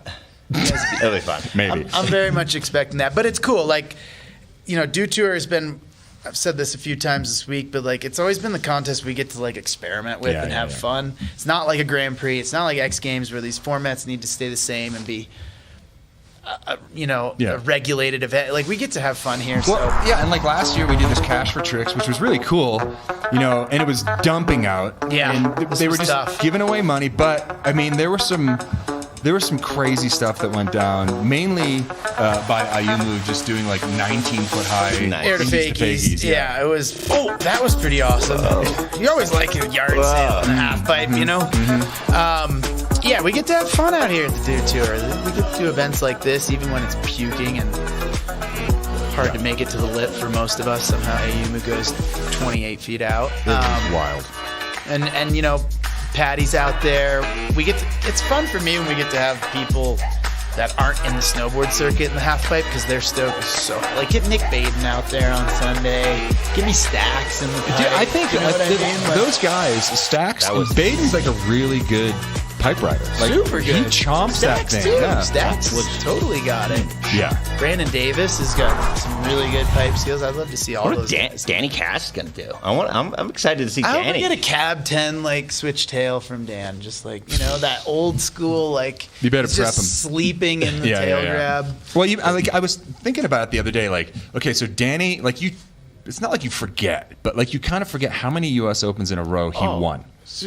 it'll be fun. Maybe. I'm very much expecting that, but it's cool. Like, you know, Dew Tour has been. I've said this a few times this week, but like it's always been the contest we get to like experiment with and have fun. It's not like a Grand Prix. It's not like X Games where these formats need to stay the same and be, a regulated event. Like we get to have fun here. Well, and like last year we did this Cash for Tricks, which was really cool, you know, and it was dumping out. Yeah, and they were just tough. giving away money, but I mean there was some crazy stuff that went down, mainly by Ayumu just doing like 19-foot high air to fakies. Yeah, it was. Oh, that was pretty awesome. You always like a yard sale and a half pipe, you know. Yeah, we get to have fun out here at the Dew Tour. We get to do events like this, even when it's puking, and hard to make it to the lip for most of us. Somehow Ayumu goes 28 feet out. Wild. And you know, Patty's out there. It's fun for me when we get to have people that aren't in the snowboard circuit in the half pipe because their stoke is so like get Nick Baden out there on Sunday. Give me Stacks in the pipe. Dude, I think you know what I mean? Like, those guys, Stacks, Baden's like a really good pipe rider. Like, super good. He chomps Stacks that thing. too. Yeah. Stacks totally got it. Yeah. Brandon Davis has got some really good pipe skills. I'd love to see all What those. Danny Cash is gonna do? I'm excited to see I hope Danny. we get a cab 10 like switch tail from Dan, just like that old school like. You better he's prep just him. Sleeping in the tail grab. Well, I was thinking about it the other day. Like, okay, so Danny, like it's not like you forget, but like you kind of forget how many U.S. Opens in a row he won.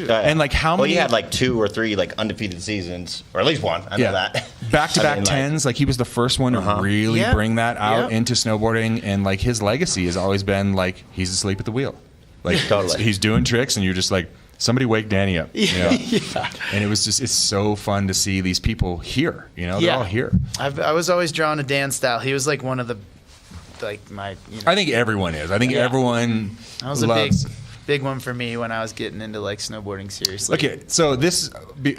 And like how many? Well, he had like 2 or 3 like undefeated seasons, or at least one. I know that. Back-to-back tens. Like he was the first one to really bring that out into snowboarding, and like his legacy has always been like he's asleep at the wheel, like he's doing tricks, and you're just like somebody wake Danny up. Yeah. And it was just it's so fun to see these people here. You know, they're all here. I was always drawn to Dan's style. He was like one of the my. I think everyone is. I think everyone That was loves. a big one for me when I was getting into like snowboarding seriously. Okay, so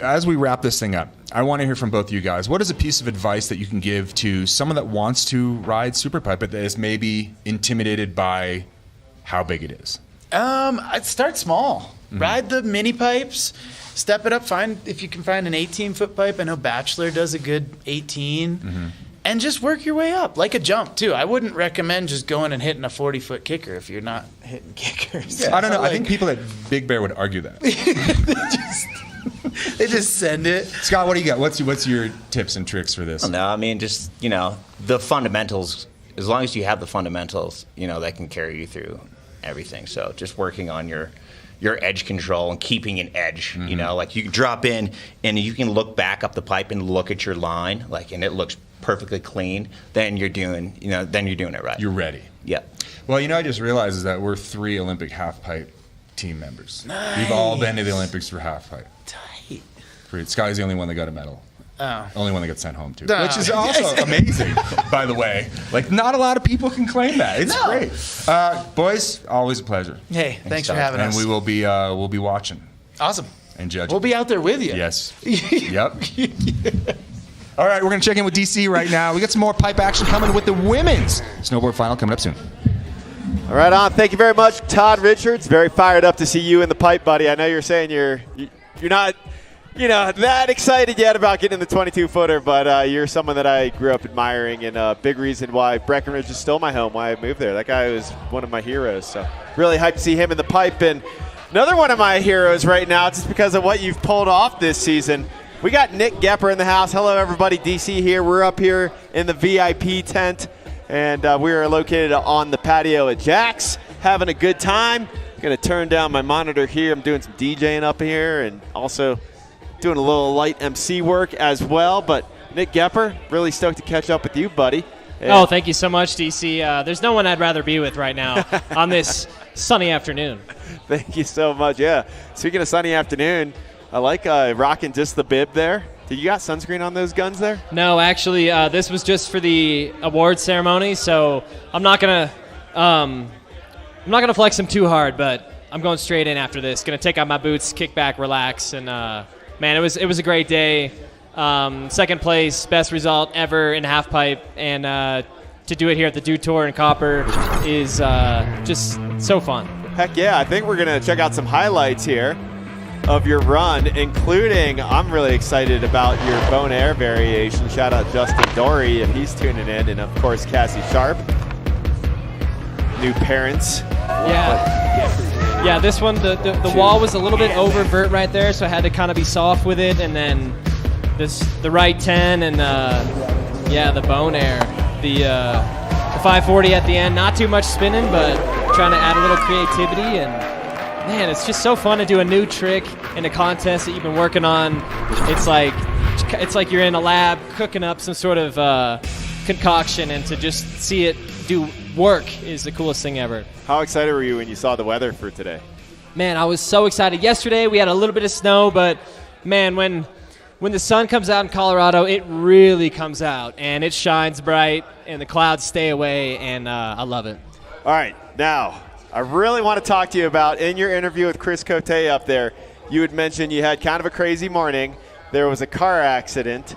as we wrap this thing up, I want to hear from both of you guys. What is a piece of advice that you can give to someone that wants to ride Superpipe but that is maybe intimidated by how big it is? I'd start small. Ride the mini pipes. Step it up. If you can find an 18-foot pipe. I know Bachelor does a good 18. And just work your way up, like a jump, too. I wouldn't recommend just going and hitting a 40-foot kicker if you're not hitting kickers. I don't know. I think people at Big Bear would argue that. They just send it. Scott, what do you got? What's your tips and tricks for this? No, I mean, just, the fundamentals. As long as you have the fundamentals, that can carry you through everything. So just working on your edge control and keeping an edge, like you can drop in and you can look back up the pipe and look at your line, and it looks perfectly clean, then you're doing it right. You're ready. Yeah. Well, I just realized is that we're 3 Olympic half pipe team members. Nice. We've all been to the Olympics for half pipe. Tight. Sky's the only one that got a medal. Oh. Only one that got sent home too, which is also amazing, by the way. Like, not a lot of people can claim that. It's great. Boys, always a pleasure. Hey, thanks for having us. And we will be we'll be watching. Awesome. And judging. We'll be out there with you. Yes. Yep. All right, we're going to check in with DC right now. We got some more pipe action coming with the women's snowboard final coming up soon. All right, on. Thank you very much, Todd Richards. Very fired up to see you in the pipe, buddy. I know you're saying you're not, that excited yet about getting in the 22-footer, but you're someone that I grew up admiring, and a big reason why Breckenridge is still my home, why I moved there. That guy was one of my heroes, so really hyped to see him in the pipe. And another one of my heroes right now, just because of what you've pulled off this season. We got Nick Gepper in the house. Hello, everybody. DC here. We're up here in the VIP tent, and we are located on the patio at Jack's, having a good time. I'm going to turn down my monitor here. I'm doing some DJing up here and also doing a little light MC work as well. But Nick Gepper, really stoked to catch up with you, buddy. Oh, thank you so much, DC. There's no one I'd rather be with right now on this sunny afternoon. Thank you so much. Yeah. Speaking of sunny afternoon, I like rocking just the bib there. Did you got sunscreen on those guns there? No, actually, this was just for the awards ceremony, so I'm not gonna flex them too hard, but I'm going straight in after this. Gonna take out my boots, kick back, relax, and man, it was a great day. Second place, best result ever in half pipe, and to do it here at the Dew Tour in Copper is just so fun. Heck yeah! I think we're gonna check out some highlights here of your run, including, I'm really excited about your Bon Air variation. Shout out Justin Dory if he's tuning in, and of course Cassie Sharp. New parents. Yeah, this one, the wall was a little bit over-vert right there, so I had to kind of be soft with it, and then the right 10, and the Bon Air. The 540 at the end, not too much spinning, but trying to add a little creativity, and man, it's just so fun to do a new trick in a contest that you've been working on. It's like you're in a lab cooking up some sort of concoction, and to just see it do work is the coolest thing ever. How excited were you when you saw the weather for today? Man, I was so excited. Yesterday we had a little bit of snow, but man, when when the sun comes out in Colorado, it really comes out, and it shines bright, and the clouds stay away, and I love it. All right, now, I really want to talk to you about, in your interview with Chris Cote up there, you had mentioned you had kind of a crazy morning. There was a car accident,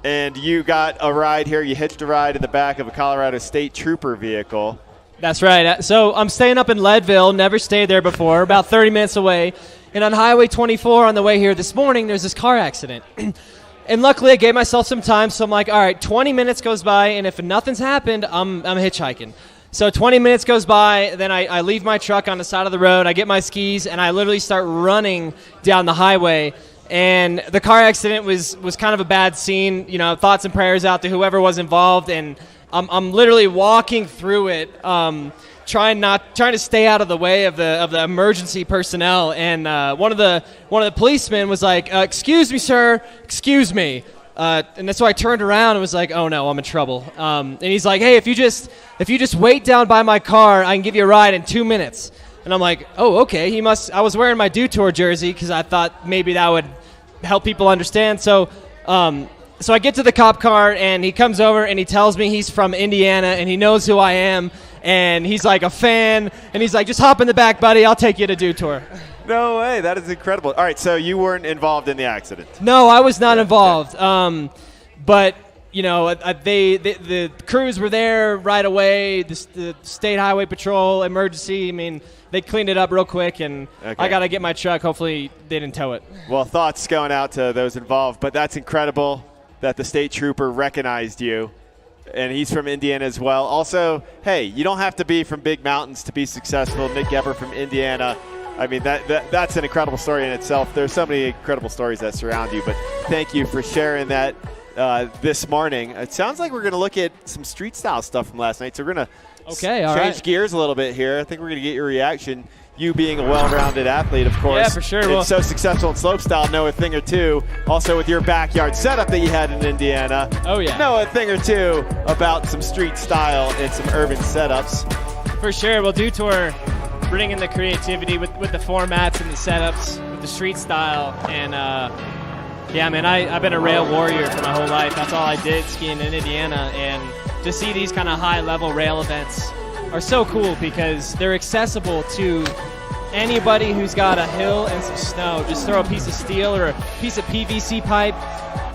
and you got a ride here. You hitched a ride in the back of a Colorado State Trooper vehicle. That's right. So I'm staying up in Leadville, never stayed there before, about 30 minutes away. And on Highway 24 on the way here this morning, there's this car accident. And luckily, I gave myself some time, so I'm like, all right, 20 minutes goes by, and if nothing's happened, I'm hitchhiking. So 20 minutes goes by, then I leave my truck on the side of the road, I get my skis, and I literally start running down the highway. And the car accident was kind of a bad scene. You know, thoughts and prayers out to whoever was involved, and I'm literally walking through it, trying to stay out of the way of the emergency personnel. And one of the policemen was like, "Excuse me, sir, excuse me." And that's why I turned around and was like, "Oh no, I'm in trouble." And he's like, "Hey, if you just wait down by my car, I can give you a ride in 2 minutes." And I'm like, "Oh, okay." I was wearing my Dew Tour jersey because I thought maybe that would help people understand. So I get to the cop car, and he comes over, and he tells me he's from Indiana, and he knows who I am, and he's like a fan, and he's like, "Just hop in the back, buddy. I'll take you to Dew Tour." No way. That is incredible. All right, so you weren't involved in the accident? No, I was not involved. But, you know, the crews were there right away, the State Highway Patrol, emergency. I mean, they cleaned it up real quick, and I got to get my truck. Hopefully they didn't tow it. Well, thoughts going out to those involved, but that's incredible that the state trooper recognized you, and he's from Indiana as well. Also, hey, you don't have to be from big mountains to be successful. Nick Gepper from Indiana. I mean, that's an incredible story in itself. There's so many incredible stories that surround you, but thank you for sharing that this morning. It sounds like we're going to look at some street style stuff from last night, so we're going to change gears a little bit here. I think we're going to get your reaction. You being a well-rounded athlete, of course. Yeah, for sure. And so successful in slopestyle, know a thing or two. Also with your backyard setup that you had in Indiana. Oh, yeah. Know a thing or two about some street style and some urban setups. For sure. Well, Dew Tour bringing the creativity with the formats and the setups, with the street style. And, yeah, man, I've been a rail warrior for my whole life. That's all I did skiing in Indiana. And to see these kind of high-level rail events are so cool because they're accessible to anybody who's got a hill and some snow. Just throw a piece of steel or a piece of PVC pipe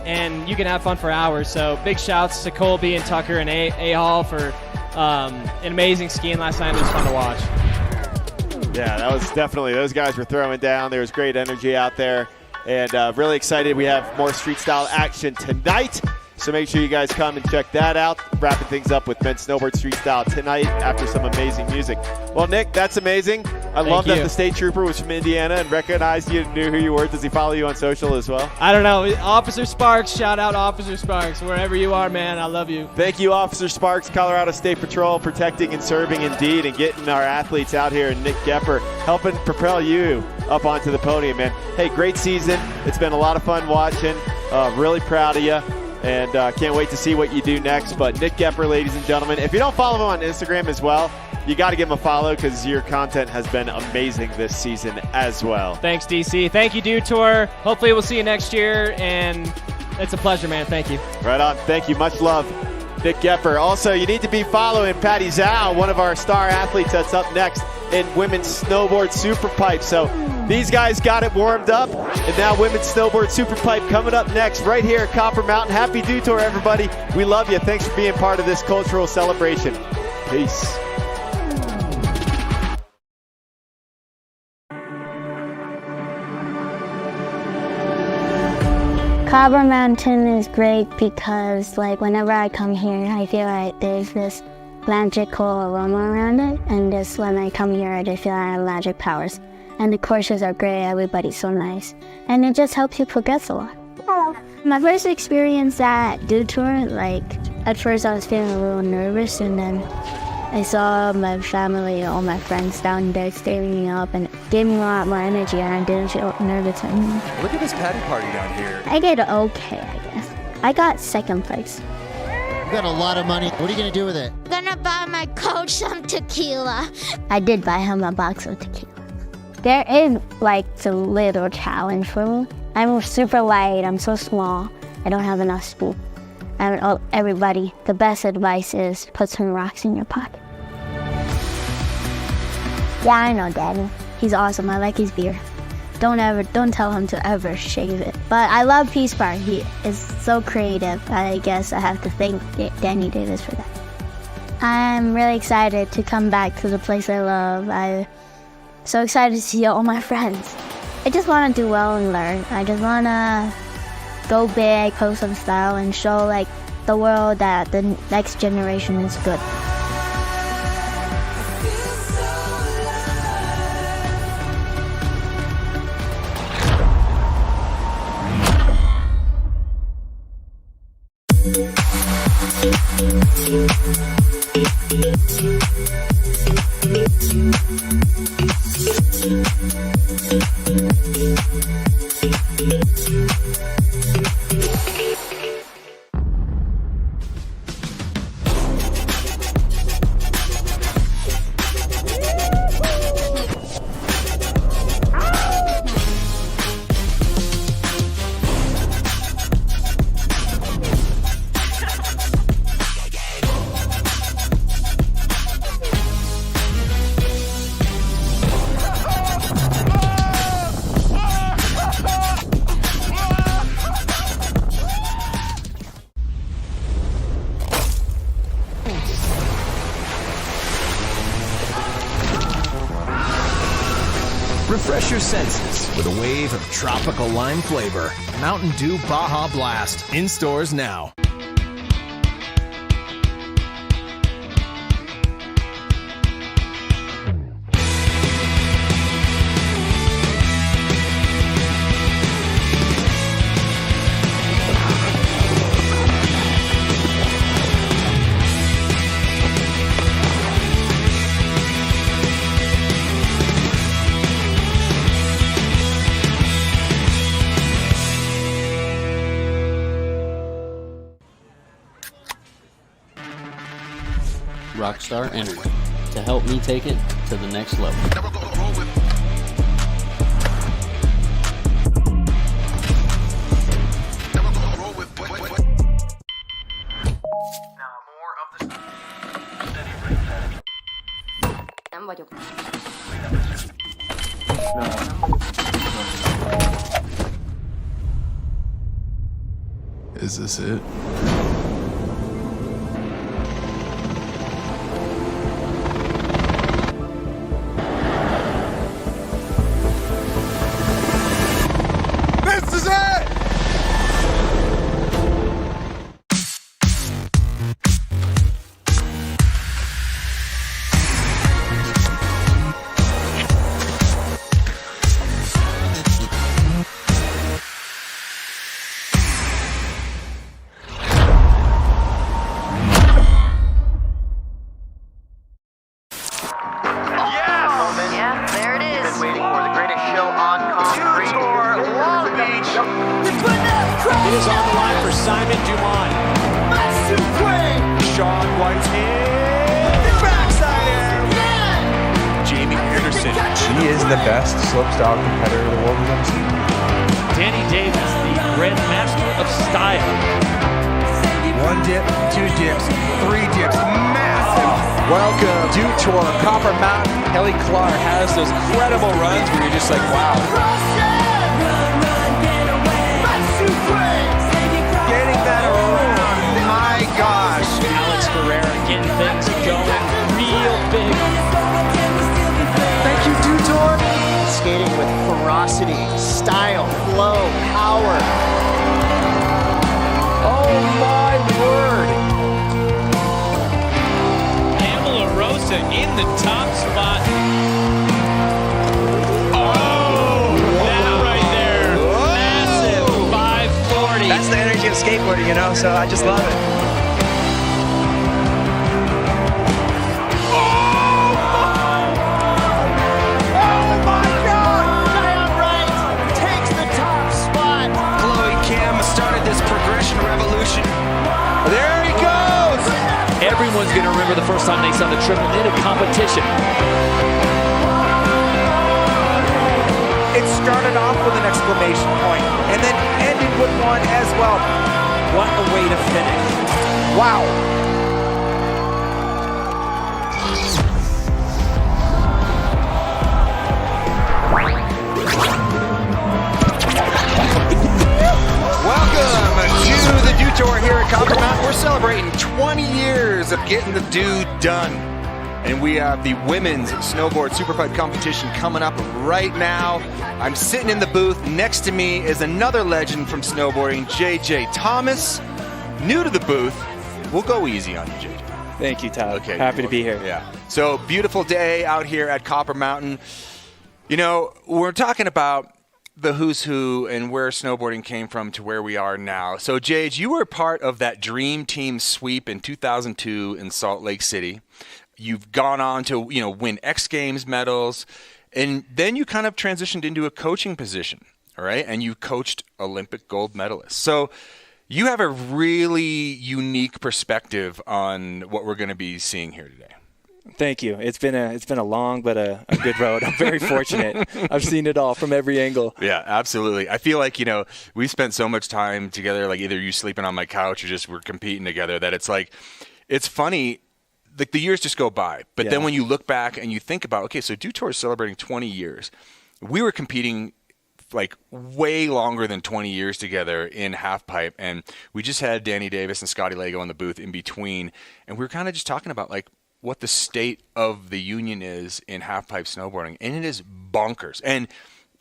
and you can have fun for hours. So big shouts to Colby and Tucker and A-Hall for an amazing skiing last night. It was fun to watch. Yeah, that was definitely, those guys were throwing down. There was great energy out there, and really excited. We have more street style action tonight. So make sure you guys come and check that out. Wrapping things up with men's snowboard street style tonight after some amazing music. Well, Nick, that's amazing. I love that the state trooper was from Indiana and recognized you and knew who you were. Does he follow you on social as well? I don't know. Officer Sparks, shout out Officer Sparks. Wherever you are, man, I love you. Thank you, Officer Sparks, Colorado State Patrol, protecting and serving indeed and getting our athletes out here, and Nick Gepper helping propel you up onto the podium, man. Hey, great season. It's been a lot of fun watching. Really proud of you. And can't wait to see what you do next. But Nick Gepper, ladies and gentlemen, if you don't follow him on Instagram as well, you got to give him a follow because your content has been amazing this season as well. Thanks, DC. Thank you, Dew Tour. Hopefully we'll see you next year, and it's a pleasure, man. Thank you. Right on. Thank you. Much love, Nick Gepper. Also, you need to be following Patty Zhao, one of our star athletes that's up next in women's snowboard superpipe. So these guys got it warmed up, and now women's snowboard superpipe coming up next right here at Copper Mountain. Happy Dew Tour, everybody. We love you. Thanks for being part of this cultural celebration. Peace. Copper Mountain is great because, like, whenever I come here, I feel like there's this magical aroma around it, and just when I come here, I just feel I have magic powers. And the courses are great, everybody's so nice, and it just helps you progress a lot. Hello. My first experience at Dew Tour, like, at first I was feeling a little nervous, and then I saw my family, all my friends down there staring me up, and it gave me a lot more energy, and I didn't feel nervous anymore. Look at this patty party down here. I did okay, I guess. I got second place. You got a lot of money. What are you going to do with it? I'm gonna buy my coach some tequila. I did buy him a box of tequila. There is, like, a little challenge for me. I'm super light, I'm so small, I don't have enough speed. And everybody, the best advice is put some rocks in your pocket. Yeah, I know Daddy. He's awesome, I like his beard. Don't tell him to ever shave it. But I love Peace Park, he is so creative. I guess I have to thank Danny Davis for that. I'm really excited to come back to the place I love. I'm so excited to see all my friends. I just want to do well and learn. I just want to go big, post some style, and show like the world that the next generation is good. Refresh your senses with a wave of tropical lime flavor. Mountain Dew Baja Blast. In stores now. Rockstar Energy to help me take it to the next level. Is this it? It is on the line for Simon Dumont. Sean White's backside air. Jamie Anderson. She is the best slopestyle competitor the world has ever seen. Danny Davis, the Grandmaster of Style. 1 dip, 2 dips, 3 dips, massive. Welcome to Tour Copper Mountain. Kelly Clark has those incredible runs where you're just like, wow. Getting that around, my gosh. Alex Ferreira getting things going real big. Thank you, Dutour. Skating with ferocity, style, flow, power. Oh my word. Pamela Rosa in the top spot. That's the energy of skateboarding, you know, so I just love it. Oh my God! Dion Wright takes the top spot. Chloe Kim started this progression revolution. There he goes! Everyone's going to remember the first time they saw the triple in a competition. It started started off with an exclamation point and then ended with one as well. What a way to finish. Wow. Welcome to the Dew Tour here at Copper Mountain. We're celebrating 20 years of getting the Dew done. And we have the women's snowboard superpipe competition coming up right now. I'm sitting in the booth. Next to me is another legend from snowboarding, JJ Thomas. New to the booth. We'll go easy on you, JJ. Thank you, Todd. Okay. Happy to be here. Yeah. So, beautiful day out here at Copper Mountain. You know, we're talking about the who's who and where snowboarding came from to where we are now. So, Jade, you were part of that dream team sweep in 2002 in Salt Lake City. You've gone on to, win X Games medals, and then you kind of transitioned into a coaching position, all right? And you coached Olympic gold medalists. So you have a really unique perspective on what we're going to be seeing here today. Thank you. It's been a long but a good road. I'm very fortunate. I've seen it all from every angle. Yeah, absolutely. I feel like, we spent so much time together, like either you sleeping on my couch or just we're competing together, that it's like, it's funny. Like the years just go by, but then when you look back and you think about, okay, so Dew Tour is celebrating 20 years. We were competing like way longer than 20 years together in halfpipe, and we just had Danny Davis and Scotty Lego in the booth in between, and we were kind of just talking about like what the state of the union is in halfpipe snowboarding, and it is bonkers, and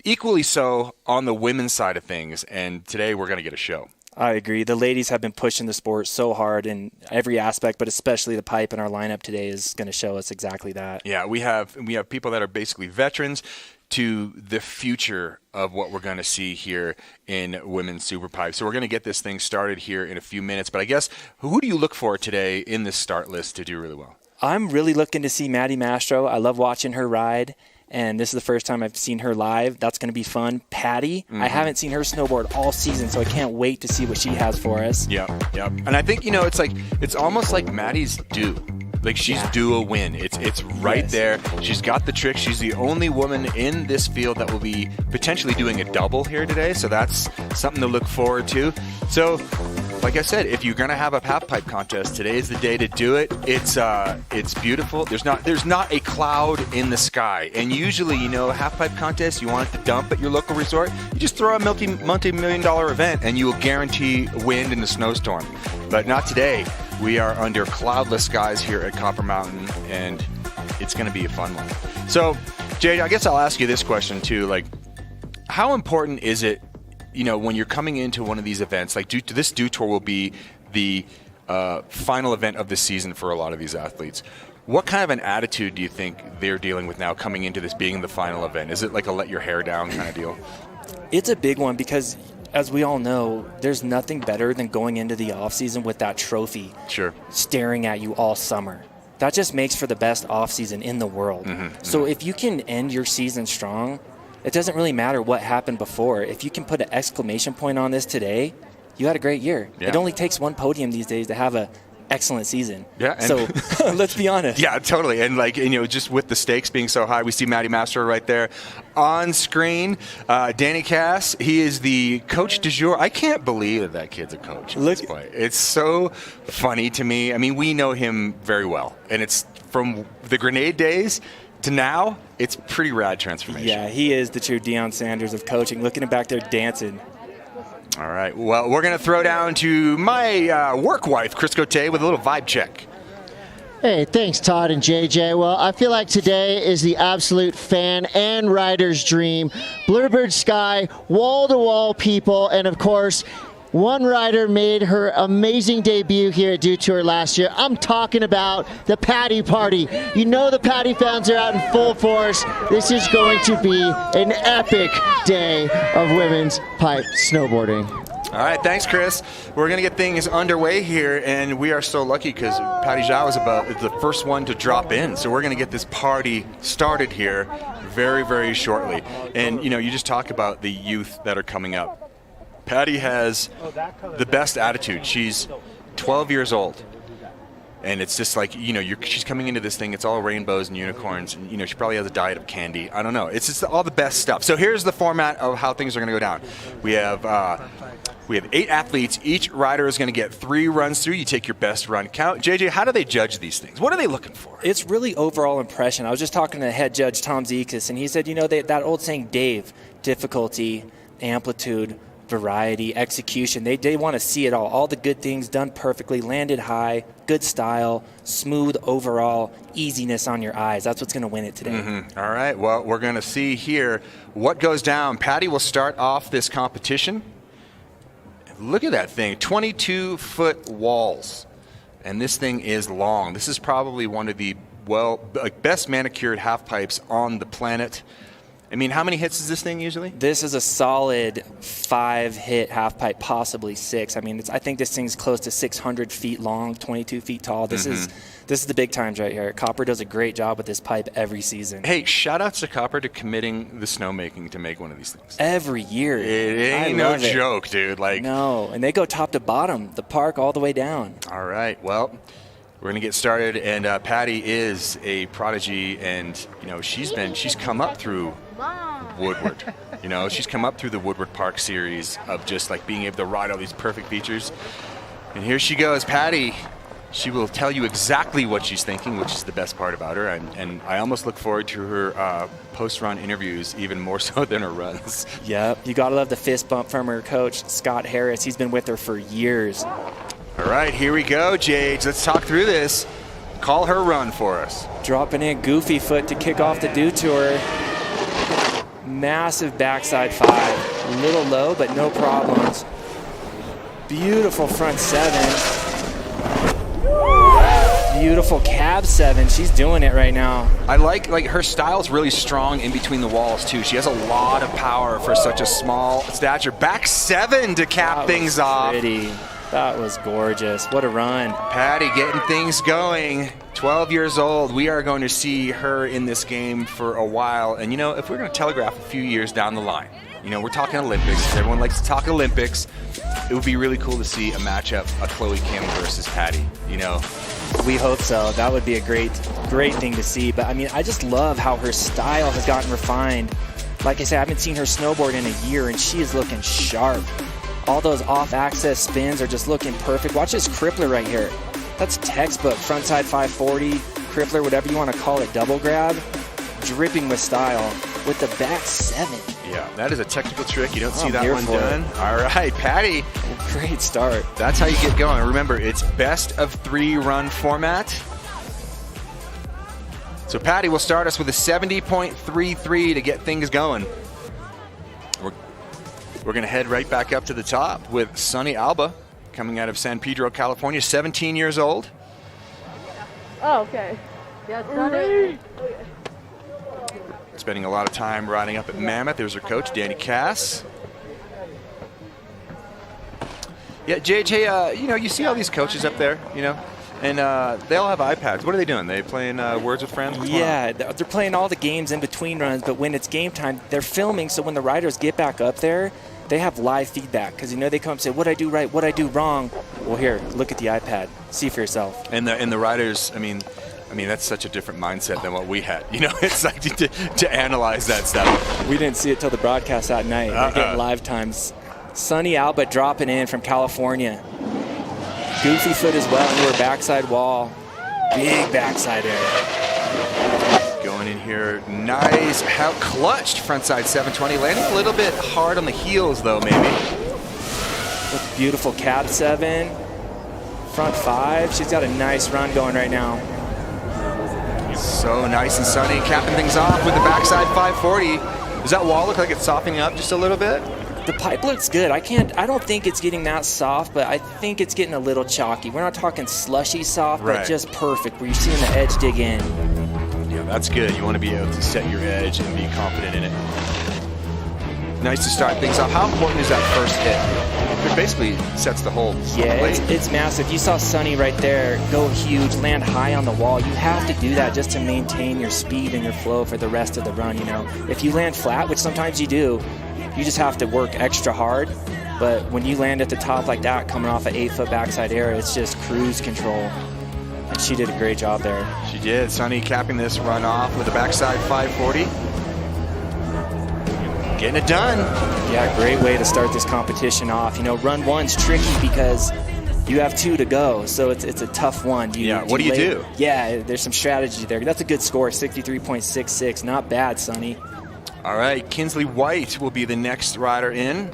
equally so on the women's side of things. And today we're going to get a show. I agree. The ladies have been pushing the sport so hard in every aspect, but especially the pipe, and our lineup today is going to show us exactly that. Yeah, we have people that are basically veterans to the future of what we're going to see here in women's superpipe. So we're going to get this thing started here in a few minutes. But I guess, who do you look for today in this start list to do really well? I'm really looking to see Maddie Mastro. I love watching her ride. And this is the first time I've seen her live. That's going to be fun. Patty, I haven't seen her snowboard all season, so I can't wait to see what she has for us. Yep. And I think, it's almost like Maddie's due. Like she's due a win. It's right there. She's got the trick. She's the only woman in this field that will be potentially doing a double here today. So that's something to look forward to. So, like I said, if you're gonna have a halfpipe contest, today is the day to do it. It's beautiful. There's not a cloud in the sky. And usually, halfpipe contests, you want it to dump at your local resort. You just throw a multi-million-dollar event, and you will guarantee wind and a snowstorm. But not today. We are under cloudless skies here at Copper Mountain, and it's going to be a fun one. So, Jade, I guess I'll ask you this question too. Like, how important is it, when you're coming into one of these events? Like, this Dew Tour will be the final event of the season for a lot of these athletes. What kind of an attitude do you think they're dealing with now coming into this being the final event? Is it like a let your hair down kind of deal? It's a big one because, as we all know, there's nothing better than going into the offseason with that trophy staring at you all summer. That just makes for the best offseason in the world. So if you can end your season strong, it doesn't really matter what happened before. If you can put an exclamation point on this today, you had a great year. Yeah. It only takes one podium these days to have a excellent season. Yeah. So let's be honest. Yeah, totally. And just with the stakes being so high, we see Maddie Mastro right there on screen. Danny Cass, he is the coach du jour. I can't believe that kid's a coach at this point. It's so funny to me. I mean, we know him very well, and it's from the Grenade days to now. It's pretty rad transformation. Yeah, he is the true Deion Sanders of coaching. Looking back there dancing. All right. Well, we're going to throw down to my work wife, Chris Cote, with a little vibe check. Hey, thanks, Todd and JJ. Well, I feel like today is the absolute fan and rider's dream. Bluebird Sky, wall-to-wall people, and of course, one rider made her amazing debut here at Dew Tour last year. I'm talking about the Patty Party. You know the Patty fans are out in full force. This is going to be an epic day of women's pipe snowboarding. All right, thanks, Chris. We're going to get things underway here, and we are so lucky because Patty Zhao is the first one to drop in. So we're going to get this party started here very, very shortly. And, you just talk about the youth that are coming up. Patty has the best attitude. She's 12 years old. And it's just like, she's coming into this thing, it's all rainbows and unicorns, and, she probably has a diet of candy. I don't know. It's just all the best stuff. So here's the format of how things are going to go down. We have 8 athletes. Each rider is going to get 3 runs through. You take your best run count. JJ, how do they judge these things? What are they looking for? It's really overall impression. I was just talking to the head judge, Tom Zekas, and he said, that old saying, Dave, difficulty, amplitude, variety, execution. They want to see it all the good things done perfectly, landed high, good style, smooth overall, easiness on your eyes. That's what's going to win it today. Mm-hmm. All right, well, we're going to see here what goes down. Patty will start off this competition. Look at that thing, 22-foot walls, and this thing is long. This is probably one of the best manicured half pipes on the planet. I mean, how many hits is this thing usually? This is a solid 5-hit half pipe, possibly 6. I mean, I think this thing's close to 600 feet long, 22 feet tall. This is the big times right here. Copper does a great job with this pipe every season. Hey, shout outs to Copper to committing the snowmaking to make one of these things. Every year. It ain't no joke, dude. No, and they go top to bottom, the park all the way down. All right, well, we're going to get started, and Patty is a prodigy, and, she's come up through Woodward. She's come up through the Woodward Park series of just being able to ride all these perfect features. And here she goes, Patty. She will tell you exactly what she's thinking, which is the best part about her. And I almost look forward to her post-run interviews even more so than her runs. Yep, you got to love the fist bump from her coach, Scott Harris. He's been with her for years. All right, here we go, Jade. Let's talk through this. Call her run for us. Dropping in goofy foot to kick off the Detour. Massive backside 5. A little low, but no problems. Beautiful front 7. Beautiful cab 7. She's doing it right now. I like her style's really strong in between the walls too. She has a lot of power for such a small stature. Back 7 to cap things off. Pretty. That was gorgeous. What a run. Patty getting things going. 12 years old. We are going to see her in this game for a while. And, if we're going to telegraph a few years down the line, we're talking Olympics. Everyone likes to talk Olympics. It would be really cool to see a matchup of Chloe Kim versus Patty, We hope so. That would be a great thing to see. But, I just love how her style has gotten refined. Like I said, I haven't seen her snowboard in a year, and she is looking sharp. All those off-axis spins are just looking perfect. Watch this crippler right here. That's textbook. Frontside 540, crippler, whatever you want to call it, double grab. Dripping with style with the back 7. Yeah, that is a technical trick. You don't see that one done. All right, Patty. Great start. That's how you get going. Remember, it's best of 3 run format. So Patty will start us with a 70.33 to get things going. We're going to head right back up to the top with Sunny Alba coming out of San Pedro, California, 17 years old. Oh, okay. Yeah, Sunny. Spending a lot of time riding up at Mammoth. There's her coach, Danny Cass. Yeah, JJ, you see all these coaches up there, and they all have iPads. What are they doing? They playing Words with Friends? Yeah, they're playing all the games in between runs, but when it's game time, they're filming, so when the riders get back up there, they have live feedback, because they come and say, what I do right, what I do wrong. Well, here, look at the iPad. See for yourself. And the riders, I mean, that's such a different mindset than what we had. It's like to analyze that stuff. We didn't see it till the broadcast that night. We're getting live times. Sunny Alba dropping in from California. Goofy foot as well into her backside wall. Big backside area. Going in here, nice, clutched frontside 720. Landing a little bit hard on the heels though, maybe. With beautiful cab 7. Front 5. She's got a nice run going right now. So nice and sunny, capping things off with the backside 540. Does that wall look like it's softening up just a little bit? The pipe looks good. I don't think it's getting that soft, but I think it's getting a little chalky. We're not talking slushy soft, but just perfect, where you're seeing the edge dig in. Yeah, that's good. You want to be able to set your edge and be confident in it. Nice to start things off. How important is that first hit? It basically sets the whole it's massive. You saw Sunny right there go huge, land high on the wall. You have to do that just to maintain your speed and your flow for the rest of the run. If you land flat, which sometimes you do, you just have to work extra hard. But when you land at the top like that, coming off an 8-foot backside air, it's just cruise control. And she did a great job there. She did. Sunny capping this run off with a backside 540. Getting it done. Yeah, great way to start this competition off. You know, run one's tricky because you have 2 to go, so it's a tough one. What do you do? Yeah, there's some strategy there. That's a good score, 63.66. Not bad, Sonny. All right, Kinsley White will be the next rider in.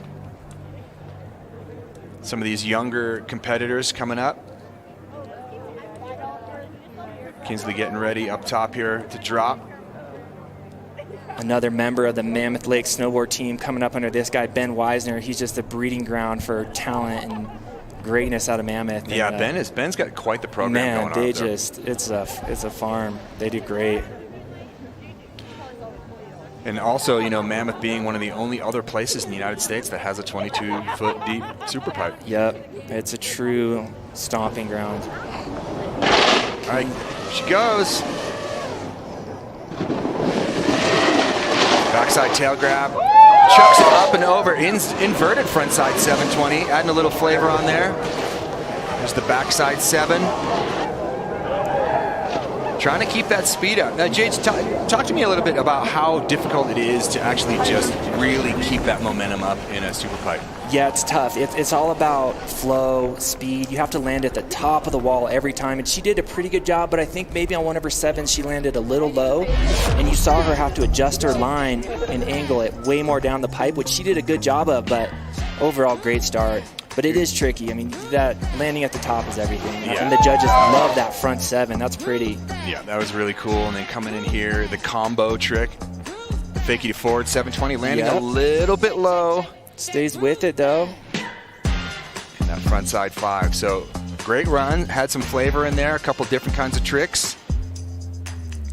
Some of these younger competitors coming up. Kinsley getting ready up top here to drop. Another member of the Mammoth Lake snowboard team coming up under this guy, Ben Weisner. He's just a breeding ground for talent and greatness out of Mammoth. Yeah, and, Ben's got quite the program man, going on. they just it's a farm. They do great. And also, you know, Mammoth being one of the only other places in the United States that has a 22-foot deep super pipe. Yep, it's a true stomping ground. All right, here she goes. Backside tail grab, chucks it up and over, inverted frontside 720, adding a little flavor on there. There's the backside 7. Trying to keep that speed up. Now, Jade, talk to me a little bit about how difficult it is to actually just really keep that momentum up in a super pipe. Yeah, it's tough. It's all about flow, speed. You have to land at the top of the wall every time, and she did a pretty good job, but I think maybe on one of her 7s she landed a little low, and you saw her have to adjust her line and angle it way more down the pipe, which she did a good job of, but overall great start. But it is tricky. I mean, that landing at the top is everything. Yeah. And the judges love that front 7. That's pretty. Yeah, that was really cool. And then coming in here, the combo trick. Fakie to forward 720, landing a little bit low. Stays with it, though. And that front side 5. So great run. Had some flavor in there. A couple different kinds of tricks.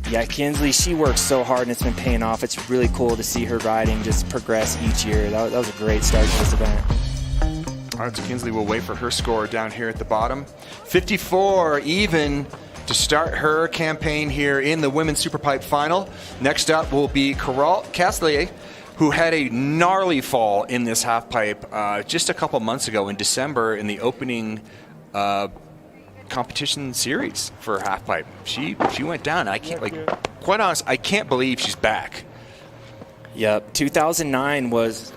Yeah, Kinsley, she works so hard, and it's been paying off. It's really cool to see her riding just progress each year. That was a great start to this event. All right, so Kinsley will wait for her score down here at the bottom. 54 even to start her campaign here in the Women's Superpipe Final. Next up will be Carol Caslier, who had a gnarly fall in this halfpipe just a couple months ago in December in the opening competition series for halfpipe. She went down. I can't, quite honest, I can't believe she's back. Yep, 2009 was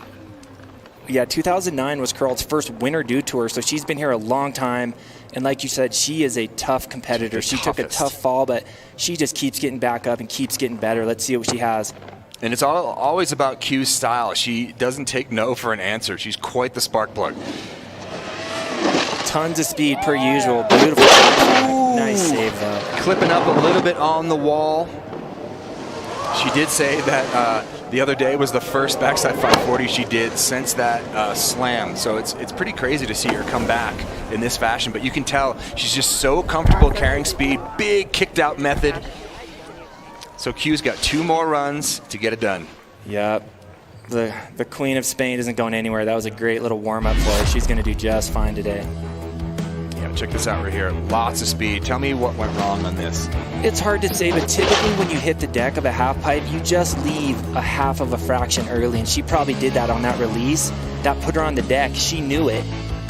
Carol's first Winter Dew Tour, so she's been here a long time. And like you said, she is a tough competitor. She took a tough fall, but she just keeps getting back up and keeps getting better. Let's see what she has. And it's always about Q's style. She doesn't take no for an answer. She's quite the spark plug. Tons of speed per usual. Beautiful. Nice save, though. Clipping up a little bit on the wall. She did say that the other day was the first backside 540 she did since that slam. So it's pretty crazy to see her come back in this fashion. But you can tell she's just so comfortable carrying speed. Big kicked out method. So Q's got 2 more runs to get it done. Yep. The Queen of Spain isn't going anywhere. That was a great little warm-up for her. She's going to do just fine today. Yeah, check this out right here. Lots of speed. Tell me what went wrong on this. It's hard to say, but typically when you hit the deck of a half pipe, you just leave a half of a fraction early, and she probably did that on that release. That put her on the deck. She knew it.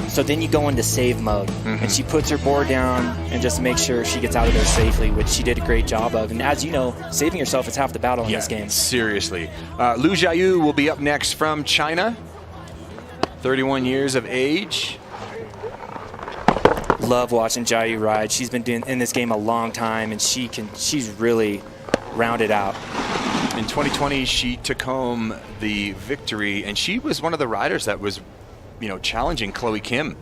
So then you go into save mode, and she puts her board down and just makes sure she gets out of there safely, which she did a great job of. And as you know, saving yourself is half the battle in this game. Seriously. Lu Jiayu will be up next from China. 31 years of age. Love watching Jiayu ride. She's been in this game a long time, and she's really rounded out. In 2020, she took home the victory, and she was one of the riders that was, challenging Chloe Kim.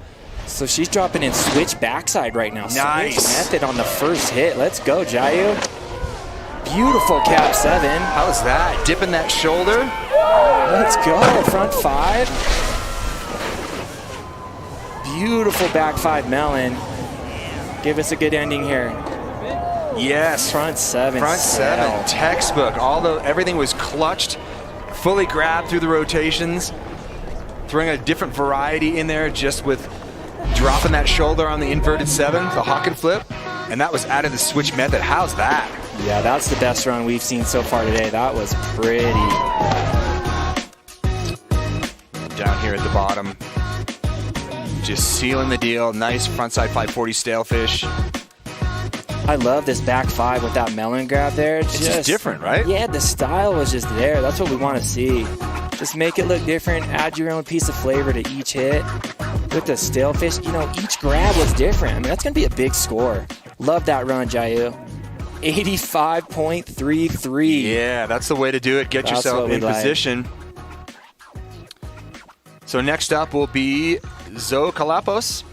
So she's dropping in switch backside right now. Nice. Switch method on the first hit. Let's go, Jiayu. Beautiful cap 7. How's that? Dipping that shoulder. Let's go. Front 5. Beautiful back 5 melon. Give us a good ending here. Yes. Front 7. Front 7. Textbook. Everything was clutched, fully grabbed through the rotations. Throwing a different variety in there just with dropping that shoulder on the inverted 7, the hawk and flip. And that was out of the switch method. How's that? Yeah, that's the best run we've seen so far today. That was pretty. Down here at the bottom. Just sealing the deal. Nice frontside 540 stalefish. I love this back 5 with that melon grab there. It's just different, right? Yeah, the style was just there. That's what we want to see. Just make it look different. Add your own piece of flavor to each hit. With the stalefish, each grab was different. I mean, that's going to be a big score. Love that run, Jayu. 85.33. Yeah, that's the way to do it. Get yourself in position. So next up will be Zoe Kalapos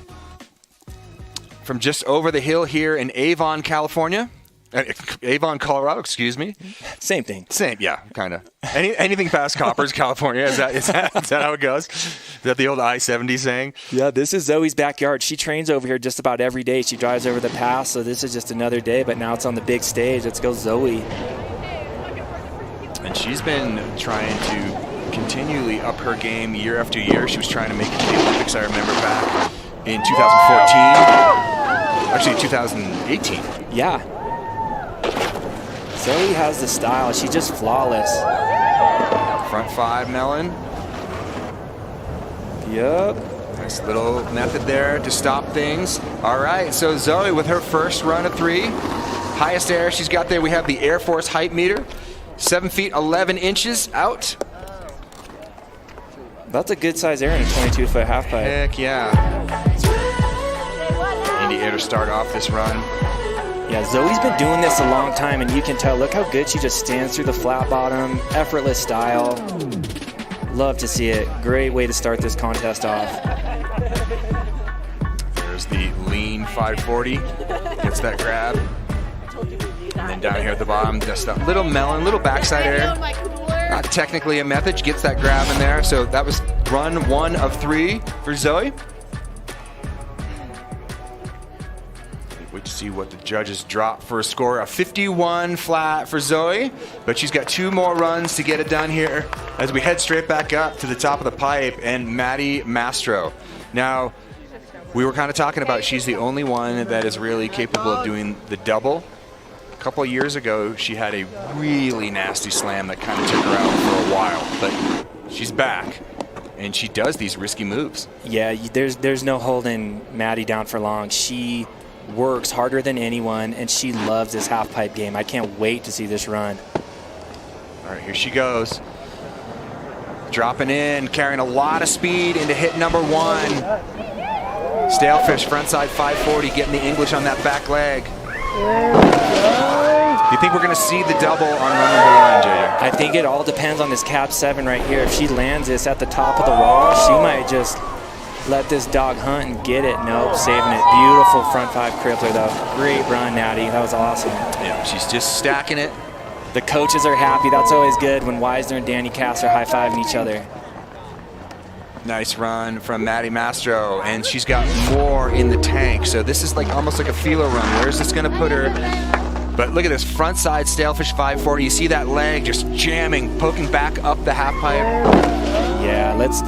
from just over the hill here in Avon, California. Avon, Colorado, excuse me. Same thing. Same, yeah, kind of. Anything past Coppers, California, is that how it goes? Is that the old I-70 saying? Yeah, this is Zoe's backyard. She trains over here just about every day. She drives over the pass, so this is just another day, but now it's on the big stage. Let's go, Zoe. And she's been trying to continually up her game year after year. She was trying to make it to the Olympics, I remember, back in 2014. Actually, 2018. Yeah. Zoe has the style. She's just flawless. Front 5, Melon. Yep. Nice little method there to stop things. All right, so Zoe with her first run of 3. Highest air she's got there, we have the Air Force height meter. 7 feet 11 inches out. That's a good size air in a 22-foot half pipe. Heck yeah. Handy air to start off this run. Yeah, Zoe's been doing this a long time, and you can tell. Look how good she just stands through the flat bottom. Effortless style. Love to see it. Great way to start this contest off. There's the lean 540. Gets that grab. And then down here at the bottom, just a little melon, little backside air. Not technically a method. She gets that grab in there. So that was run 1 of 3 for Zoe. Wait to see what the judges drop for a score of 51 flat for Zoe. But she's got 2 more runs to get it done here as we head straight back up to the top of the pipe and Maddie Mastro. Now, we were kind of talking about she's the only one that is really capable of doing the double. A couple of years ago, she had a really nasty slam that kind of took her out for a while, but she's back. And she does these risky moves. Yeah, there's no holding Maddie down for long. She works harder than anyone, and she loves this half pipe game. I can't wait to see this run. All right, here she goes. Dropping in, carrying a lot of speed into hit number 1. Stalefish, frontside 540, getting the English on that back leg. Do you think we're going to see the double on run number 1, JJ? I think it all depends on this cap 7 right here. If she lands this at the top of the wall, she might just let this dog hunt and get it. Nope, saving it. Beautiful front 5 crippler, though. Great run, Natty. That was awesome. Yeah, she's just stacking it. The coaches are happy. That's always good when Weisner and Danny Cass are high-fiving each other. Nice run from Maddie Mastro, and she's got more in the tank. So this is like almost like a feeler run. Where's this going to put her? But look at this front side Stalefish 540. You see that leg just jamming, poking back up the half pipe. Yeah, let's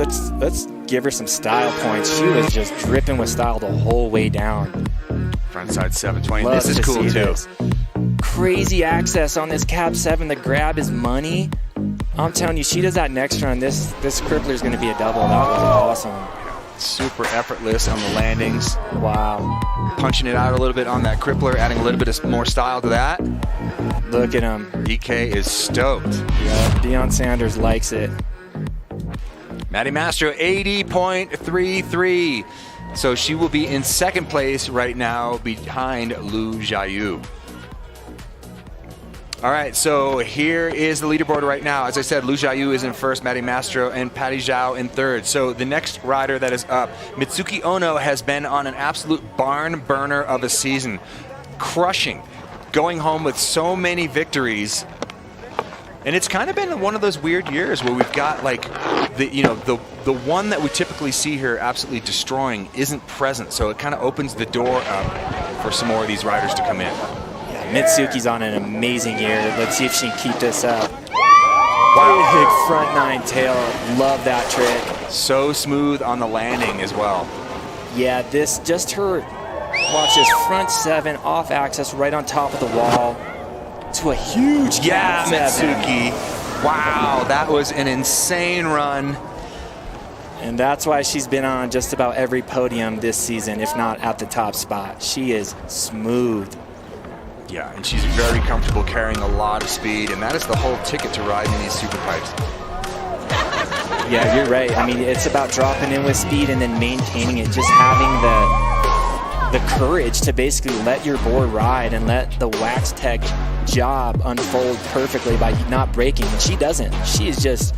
give her some style points. She was just dripping with style the whole way down. Frontside 720. This is cool too. This. Crazy access on this cap 7. The grab is money. I'm telling you, she does that next run. This crippler is going to be a double. That was awesome. Super effortless on the landings. Wow. Punching it out a little bit on that crippler, adding a little bit of more style to that. Look at him. DK is stoked. Yeah, Deion Sanders likes it. Maddie Mastro, 80.33. So she will be in second place right now behind Lu Jiayu. All right, so here is the leaderboard right now. As I said, Lu Jiayu is in first, Maddie Mastro and Patty Zhao in third. So the next rider that is up, Mitsuki Ono, has been on an absolute barn burner of a season, crushing, going home with so many victories. And it's kind of been one of those weird years where we've got like the one that we typically see here absolutely destroying isn't present. So it kind of opens the door up for some more of these riders to come in. Mitsuki's on an amazing year. Let's see if she can keep this up. Wow. Big front 9 tail. Love that trick. So smooth on the landing as well. Yeah, this just her. Watch this front 7 off axis right on top of the wall to a huge cap 7. Mitsuki. Wow, that was an insane run. And that's why she's been on just about every podium this season, if not at the top spot. She is smooth. Yeah, and she's very comfortable carrying a lot of speed, and that is the whole ticket to riding these super pipes. Yeah, you're right. I mean, it's about dropping in with speed and then maintaining it, just having the courage to basically let your board ride and let the Wax Tech job unfold perfectly by not braking. And she doesn't. She is just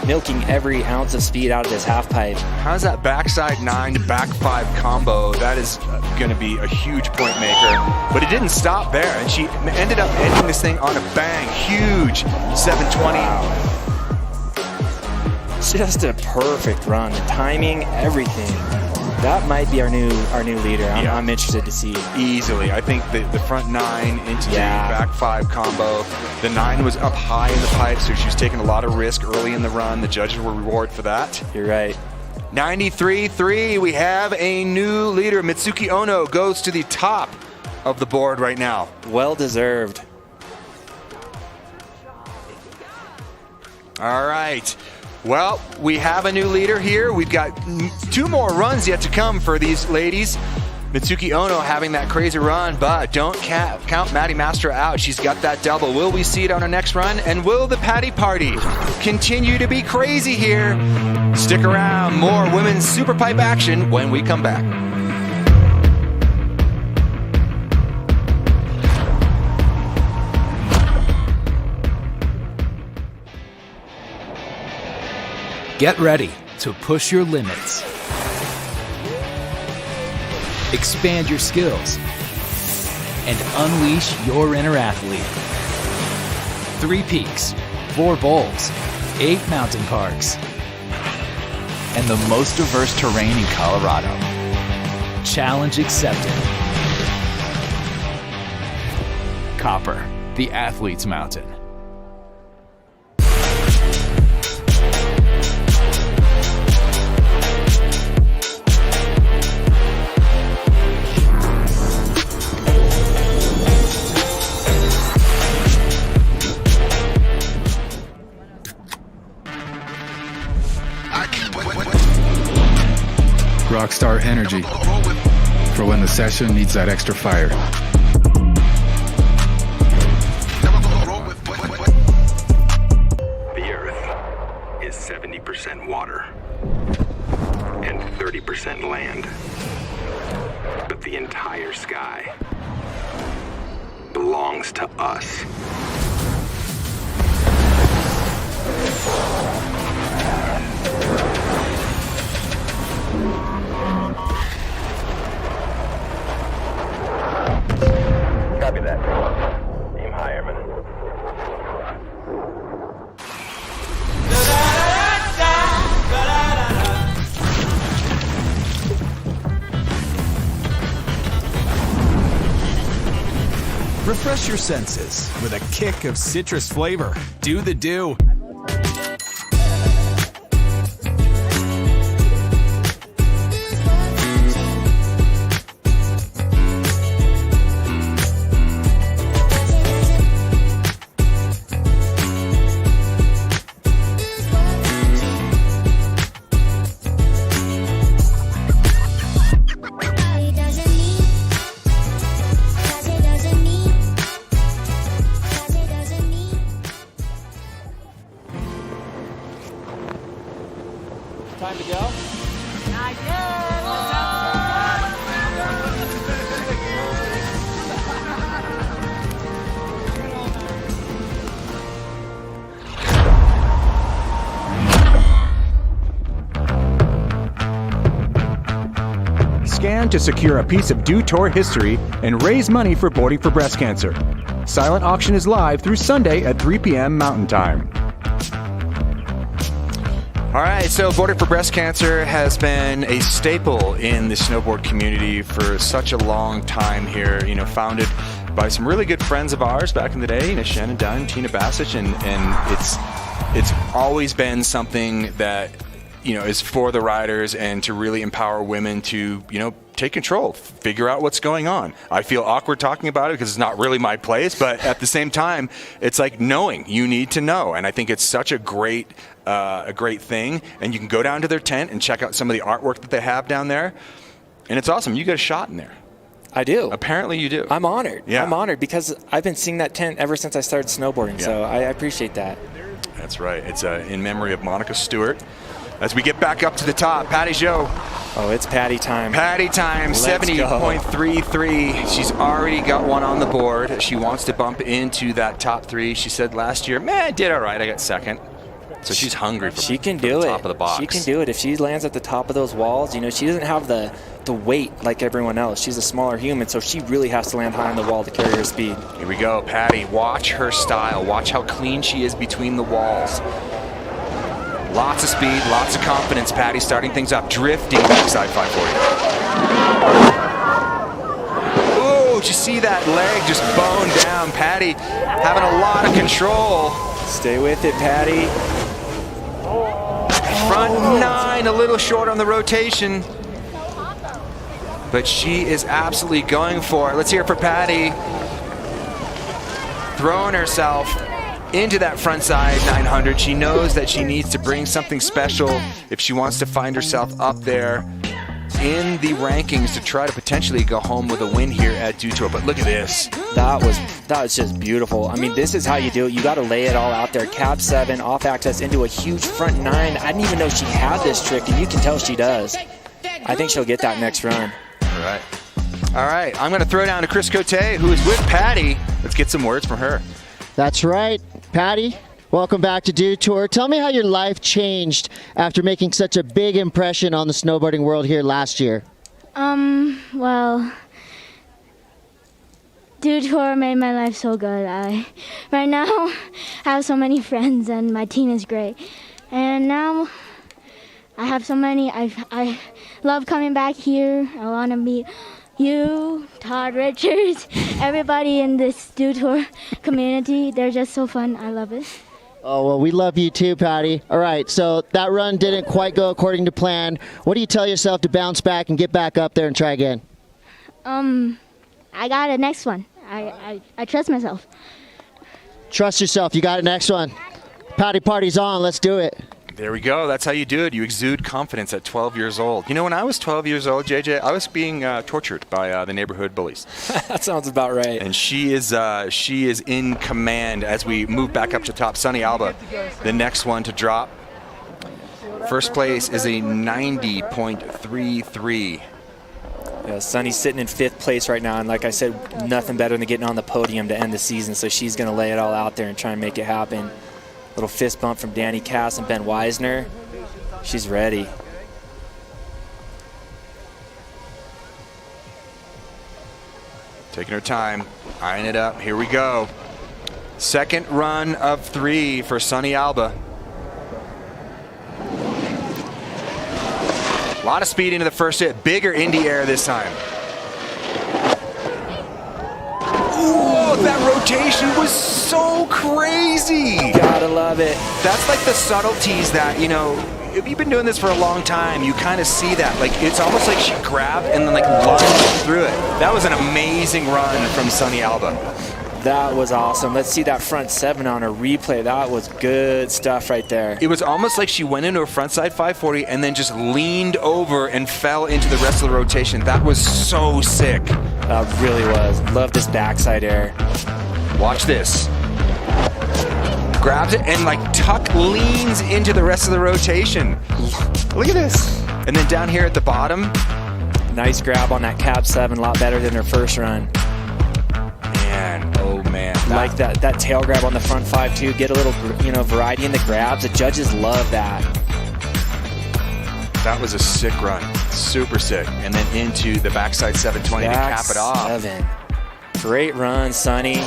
milking every ounce of speed out of this half pipe. How's that backside 9 to back 5 combo? That is going to be a huge point maker. But it didn't stop there, and she ended up ending this thing on a bang. Huge 720. Wow. Just a perfect run. The timing, everything. That might be our new leader. I'm interested to see. Easily. I think the front 9 into the back 5 combo. The 9 was up high in the pipe, so she was taking a lot of risk early in the run. The judges were rewarded for that. You're right. 93.3, we have a new leader. Mitsuki Ono goes to the top of the board right now. Well deserved. All right. Well, we have a new leader here. We've got 2 more runs yet to come for these ladies. Mitsuki Ono having that crazy run, but don't count Maddie Mastro out. She's got that double. Will we see it on her next run? And will the Patty Party continue to be crazy here? Stick around. More women's superpipe action when we come back. Get ready to push your limits. Expand your skills and unleash your inner athlete. 3 peaks, 4 bowls, 8 mountain parks, and the most diverse terrain in Colorado. Challenge accepted. Copper, the athlete's mountain. Rockstar Energy for when the session needs that extra fire. The Earth is 70% water and 30% land. But the entire sky belongs to us. Copy that. Aim higher, man. Refresh your senses with a kick of citrus flavor. Do the do. Time to go? Scan to secure a piece of Dew Tour history and raise money for Boarding for Breast Cancer. Silent auction is live through Sunday at 3 p.m. Mountain Time. All right, so Boarding for Breast Cancer has been a staple in the snowboard community for such a long time here, you know, founded by some really good friends of ours back in the day, you know, Shannon Dunn, Tina Bassich, and it's always been something that, you know, is for the riders and to really empower women to, you know, take control, figure out what's going on. I feel awkward talking about it because it's not really my place, but at the same time, it's like knowing. You need to know, and I think it's such a great thing. And you can go down to their tent and check out some of the artwork that they have down there, and it's awesome. You get a shot in there. I do. Apparently you do. I'm honored. Yeah. I'm honored because I've been seeing that tent ever since I started snowboarding, so I appreciate that. That's right. It's in memory of Monica Stewart. As we get back up to the top, Patty Zhou. Oh, it's Patty time. Patty time, 70.33. She's already got one on the board. She wants to bump into that top 3. She said last year, man, I did all right. I got second. So she's hungry for, she can for do the it. top of the box. She can do it. If she lands at the top of those walls, you know, she doesn't have the weight like everyone else. She's a smaller human, so she really has to land high on the wall to carry her speed. Here we go, Patty. Watch her style. Watch how clean she is between the walls. Lots of speed, lots of confidence. Patty starting things up, drifting backside 540. Ooh, did you see that leg just bone down? Patty having a lot of control. Stay with it, Patty. Front 9, a little short on the rotation. But she is absolutely going for it. Let's hear it for Patty. Throwing herself into that front side 900. She knows that she needs to bring something special if she wants to find herself up there in the rankings to try to potentially go home with a win here at Dew Tour. But look at this. That was just beautiful. I mean, this is how you do it. You got to lay it all out there. Cab 7, off access into a huge front 9. I didn't even know she had this trick, and you can tell she does. I think she'll get that next run. All right. I'm going to throw down to Chris Cote, who is with Patty. Let's get some words from her. That's right. Patty, welcome back to Dew Tour. Tell me how your life changed after making such a big impression on the snowboarding world here last year. Well, Dew Tour made my life so good. Right now, I have so many friends and my team is great. And now I have so many. I love coming back here. I want to meet you, Todd Richards, everybody in this Dew Tour community. They're just so fun. I love it. Oh, well, we love you too, Patty. All right, so that run didn't quite go according to plan. What do you tell yourself to bounce back and get back up there and try again? I got a next one. I trust myself. Trust yourself. You got it next one. Patty party's on. Let's do it. There we go. That's how you do it. You exude confidence at 12 years old. You know, when I was 12 years old, JJ, I was being tortured by the neighborhood bullies. That sounds about right. And she is in command as we move back up to top. Sunny Alba, the next one to drop. First place is a 90.33. Yeah, Sunny's sitting in 5th place right now, and like I said, nothing better than getting on the podium to end the season, so she's going to lay it all out there and try and make it happen. Little fist bump from Danny Cass and Ben Weisner. She's ready. Taking her time, eyeing it up. Here we go. Second run of 3 for Sunny Alba. A lot of speed into the first hit. Bigger Indy air this time. Ooh, that rotation was so crazy. Gotta love it. That's like the subtleties that, you know, if you've been doing this for a long time, you kind of see that. Like, it's almost like she grabbed and then like lunged through it. That was an amazing run from Sunny Alba. That was awesome. Let's see that front 7 on a replay. That was good stuff right there. It was almost like she went into a frontside 540 and then just leaned over and fell into the rest of the rotation. That was so sick. That really was. Love this backside air. Watch this. Grabs it and like tuck leans into the rest of the rotation. Look at this. And then down here at the bottom. Nice grab on that cab 7. A lot better than her first run. Oh man, like that tail grab on the front 5 too. Get a little, you know, variety in the grabs. The judges love that. That was a sick run, super sick. And then into the backside 720 to cap it off. 7. Great run, Sunny.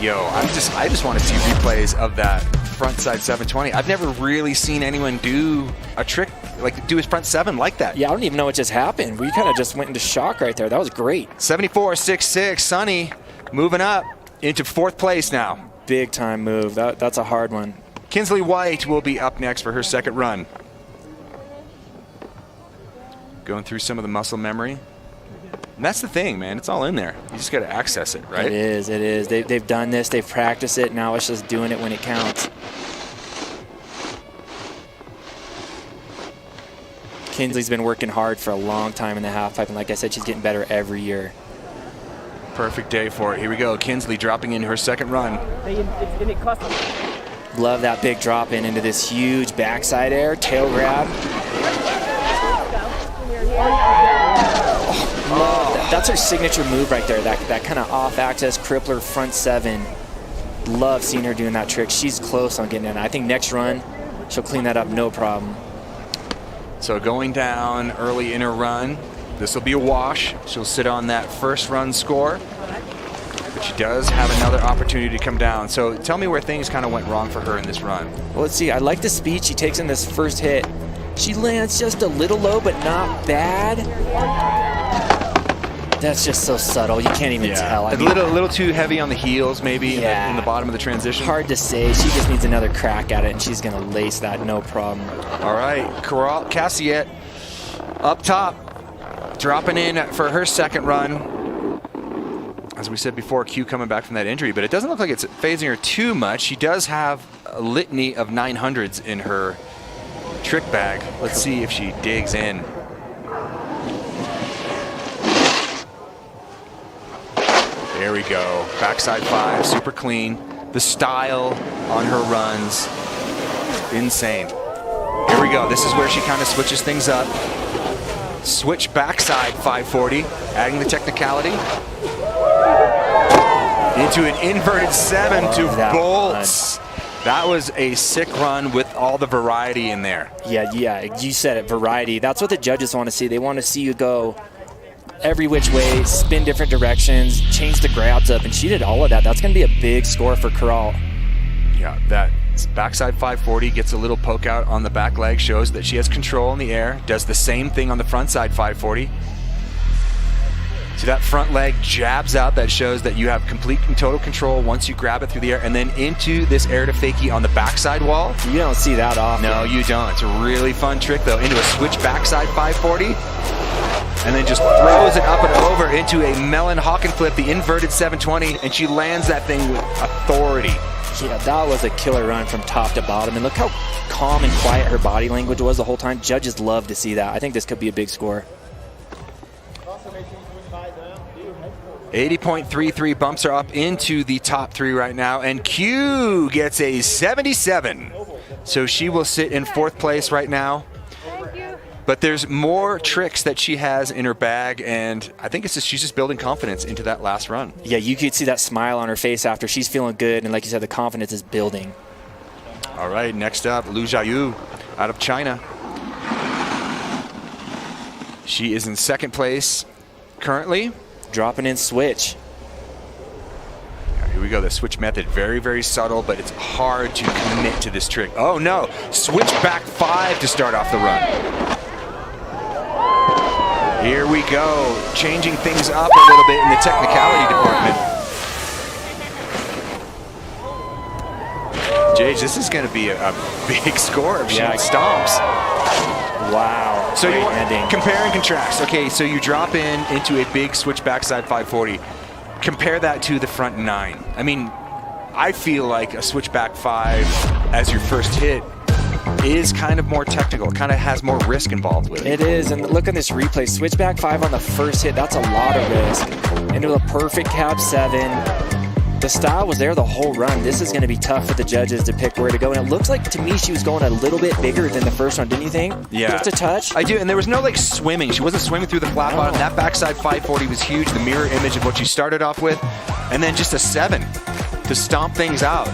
Yo, I just want to see replays of that frontside 720. I've never really seen anyone do a trick like do his front 7 like that. Yeah, I don't even know what just happened. We kind of just went into shock right there. That was great. 74.66. Sunny moving up into 4th place now. Big time move. That's a hard one. Kinsley White will be up next for her second run. Going through some of the muscle memory. And that's the thing, man. It's all in there. You just got to access it, right? It is. It is. They've done this. They've practiced it. Now it's just doing it when it counts. Kinsley's been working hard for a long time in the half pipe, and like I said, she's getting better every year. Perfect day for it. Here we go. Kinsley dropping in her second run. Love that big drop in into this huge backside air, tail grab. That's her signature move right there, that kind of off-axis crippler front 7. Love seeing her doing that trick. She's close on getting in. I think next run, she'll clean that up, no problem. So going down early in her run, this will be a wash. She'll sit on that first run score, but she does have another opportunity to come down. So tell me where things kind of went wrong for her in this run. Well, let's see. I like the speed she takes in this first hit. She lands just a little low, but not bad. That's just so subtle. You can't even tell. A little too heavy on the heels, maybe, in the bottom of the transition. Hard to say. She just needs another crack at it, and she's going to lace that, no problem. All right, Cassiette up top, dropping in for her second run. As we said before, Q coming back from that injury, but it doesn't look like it's phasing her too much. She does have a litany of 900s in her trick bag. Let's see if she digs in. There we go. Backside 5, super clean. The style on her runs, insane. Here we go. This is where she kind of switches things up. Switch backside 540, adding the technicality. Into an inverted 7 to bolts. That was a sick run with all the variety in there. Yeah, you said it, variety. That's what the judges want to see. They want to see you go every which way, spin different directions, change the grabs up, and she did all of that. That's going to be a big score for Corral. Yeah, that backside 540 gets a little poke out on the back leg, shows that she has control in the air, does the same thing on the front side 540. So that front leg jabs out, that shows that you have complete and total control once you grab it through the air, and then into this air to fakie on the backside wall. You don't see that often. No, you don't. It's a really fun trick though. Into a switch backside 540. And then just throws it up and over into a melon hawk and flip, the inverted 720, and she lands that thing with authority. Yeah, that was a killer run from top to bottom. And look how calm and quiet her body language was the whole time. Judges love to see that. I think this could be a big score. 80.33 bumps her up into the top 3 right now, and Q gets a 77. So she will sit in 4th place right now. But there's more tricks that she has in her bag, and I think she's just building confidence into that last run. Yeah, you could see that smile on her face after. She's feeling good, and like you said, the confidence is building. All right, next up, Lu Jiayu out of China. She is in 2nd place currently. Dropping in switch. Here we go, the switch method, very, very subtle, but it's hard to commit to this trick. Oh no, switch back 5 to start off the run. Here we go, changing things up a little bit in the technicality department. Jage, this is going to be a big score if she stomps. Wow. So you compare and contrast. Okay, so you drop into a big switch backside 540. Compare that to the front 9. I mean, I feel like a switchback 5 as your first hit is kind of more technical, kind of has more risk involved with it. It is, and look at this replay. Switchback 5 on the first hit, that's a lot of risk. Into a perfect cab 7. The style was there the whole run. This is going to be tough for the judges to pick where to go. And it looks like, to me, she was going a little bit bigger than the first one, didn't you think? Yeah. Just a touch? I do, and there was no, like, swimming. She wasn't swimming through the flat bottom. That backside 540 was huge, the mirror image of what she started off with. And then just a 7 to stomp things out.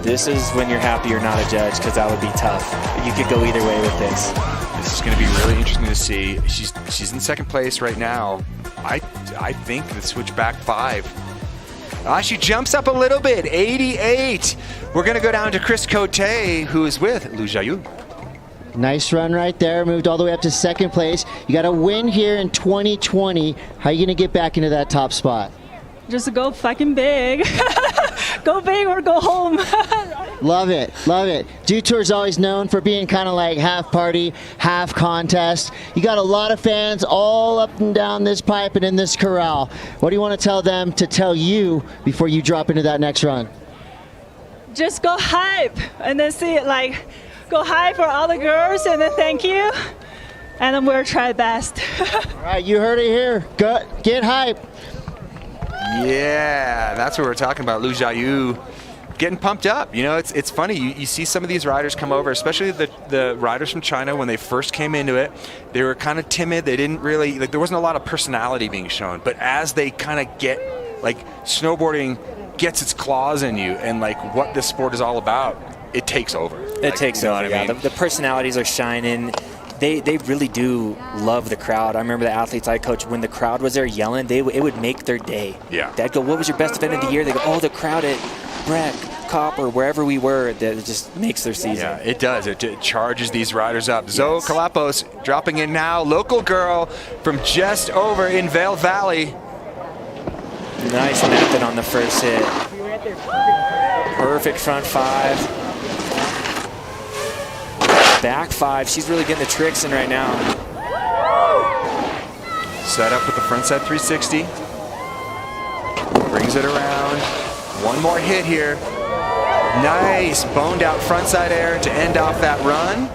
This is when you're happy you're not a judge, because that would be tough. You could go either way with this. This is going to be really interesting to see. She's in 2nd place right now. I think the switchback 5. She jumps up a little bit, 88. We're going to go down to Chris Cote, who is with Lu Jiayu. Nice run right there. Moved all the way up to 2nd place. You got a win here in 2020. How are you going to get back into that top spot? Just go fucking big. Go big or go home. Love it. Love it. Dew Tour's always known for being kind of like half party, half contest. You got a lot of fans all up and down this pipe and in this corral. What do you want to tell them to tell you before you drop into that next run? Just go hype and then see it, like, go hype for all the girls and then thank you. and I'm going to try best. All right, you heard it here. Get hype. Yeah, that's what we're talking about. Lu Jiayu getting pumped up. You know, it's funny. You see some of these riders come over, especially the riders from China when they first came into it. They were kind of timid. They didn't really, like, there wasn't a lot of personality being shown. But as they kind of get, like, snowboarding gets its claws in you and, like, what this sport is all about, it takes over. It takes over, what I mean? The personalities are shining. They really do love the crowd. I remember the athletes I coached, when the crowd was there yelling, it would make their day. Yeah. They'd go, what was your best event of the year? They go, oh, the crowd at Breck, Copper, wherever we were. That just makes their season. Yeah, it does. It charges these riders up. Zoe Kalapos dropping in now. Local girl from just over in Vail Valley. Nice method on the first hit. Perfect front 5. Back 5. She's really getting the tricks in right now. Set up with the frontside 360. Brings it around. One more hit here. Nice boned out frontside air to end off that run.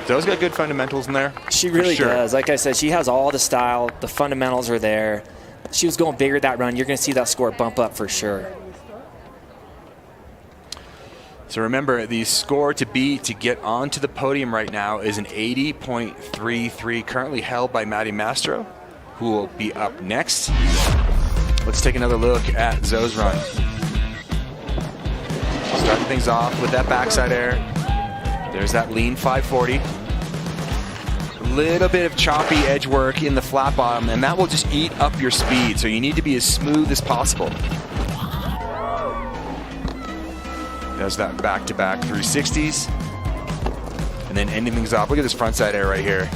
Zoe's got good fundamentals in there. She really does. Like I said, she has all the style. The fundamentals are there. She was going bigger that run. You're going to see that score bump up for sure. So remember, the score to beat to get onto the podium right now is an 80.33, currently held by Maddie Mastro, who will be up next. Let's take another look at Zoe's run. Starting things off with that backside air. There's that lean 540. A little bit of choppy edge work in the flat bottom, and that will just eat up your speed, so you need to be as smooth as possible. Does that back-to-back 360s. And then ending things off. Look at this frontside air right here.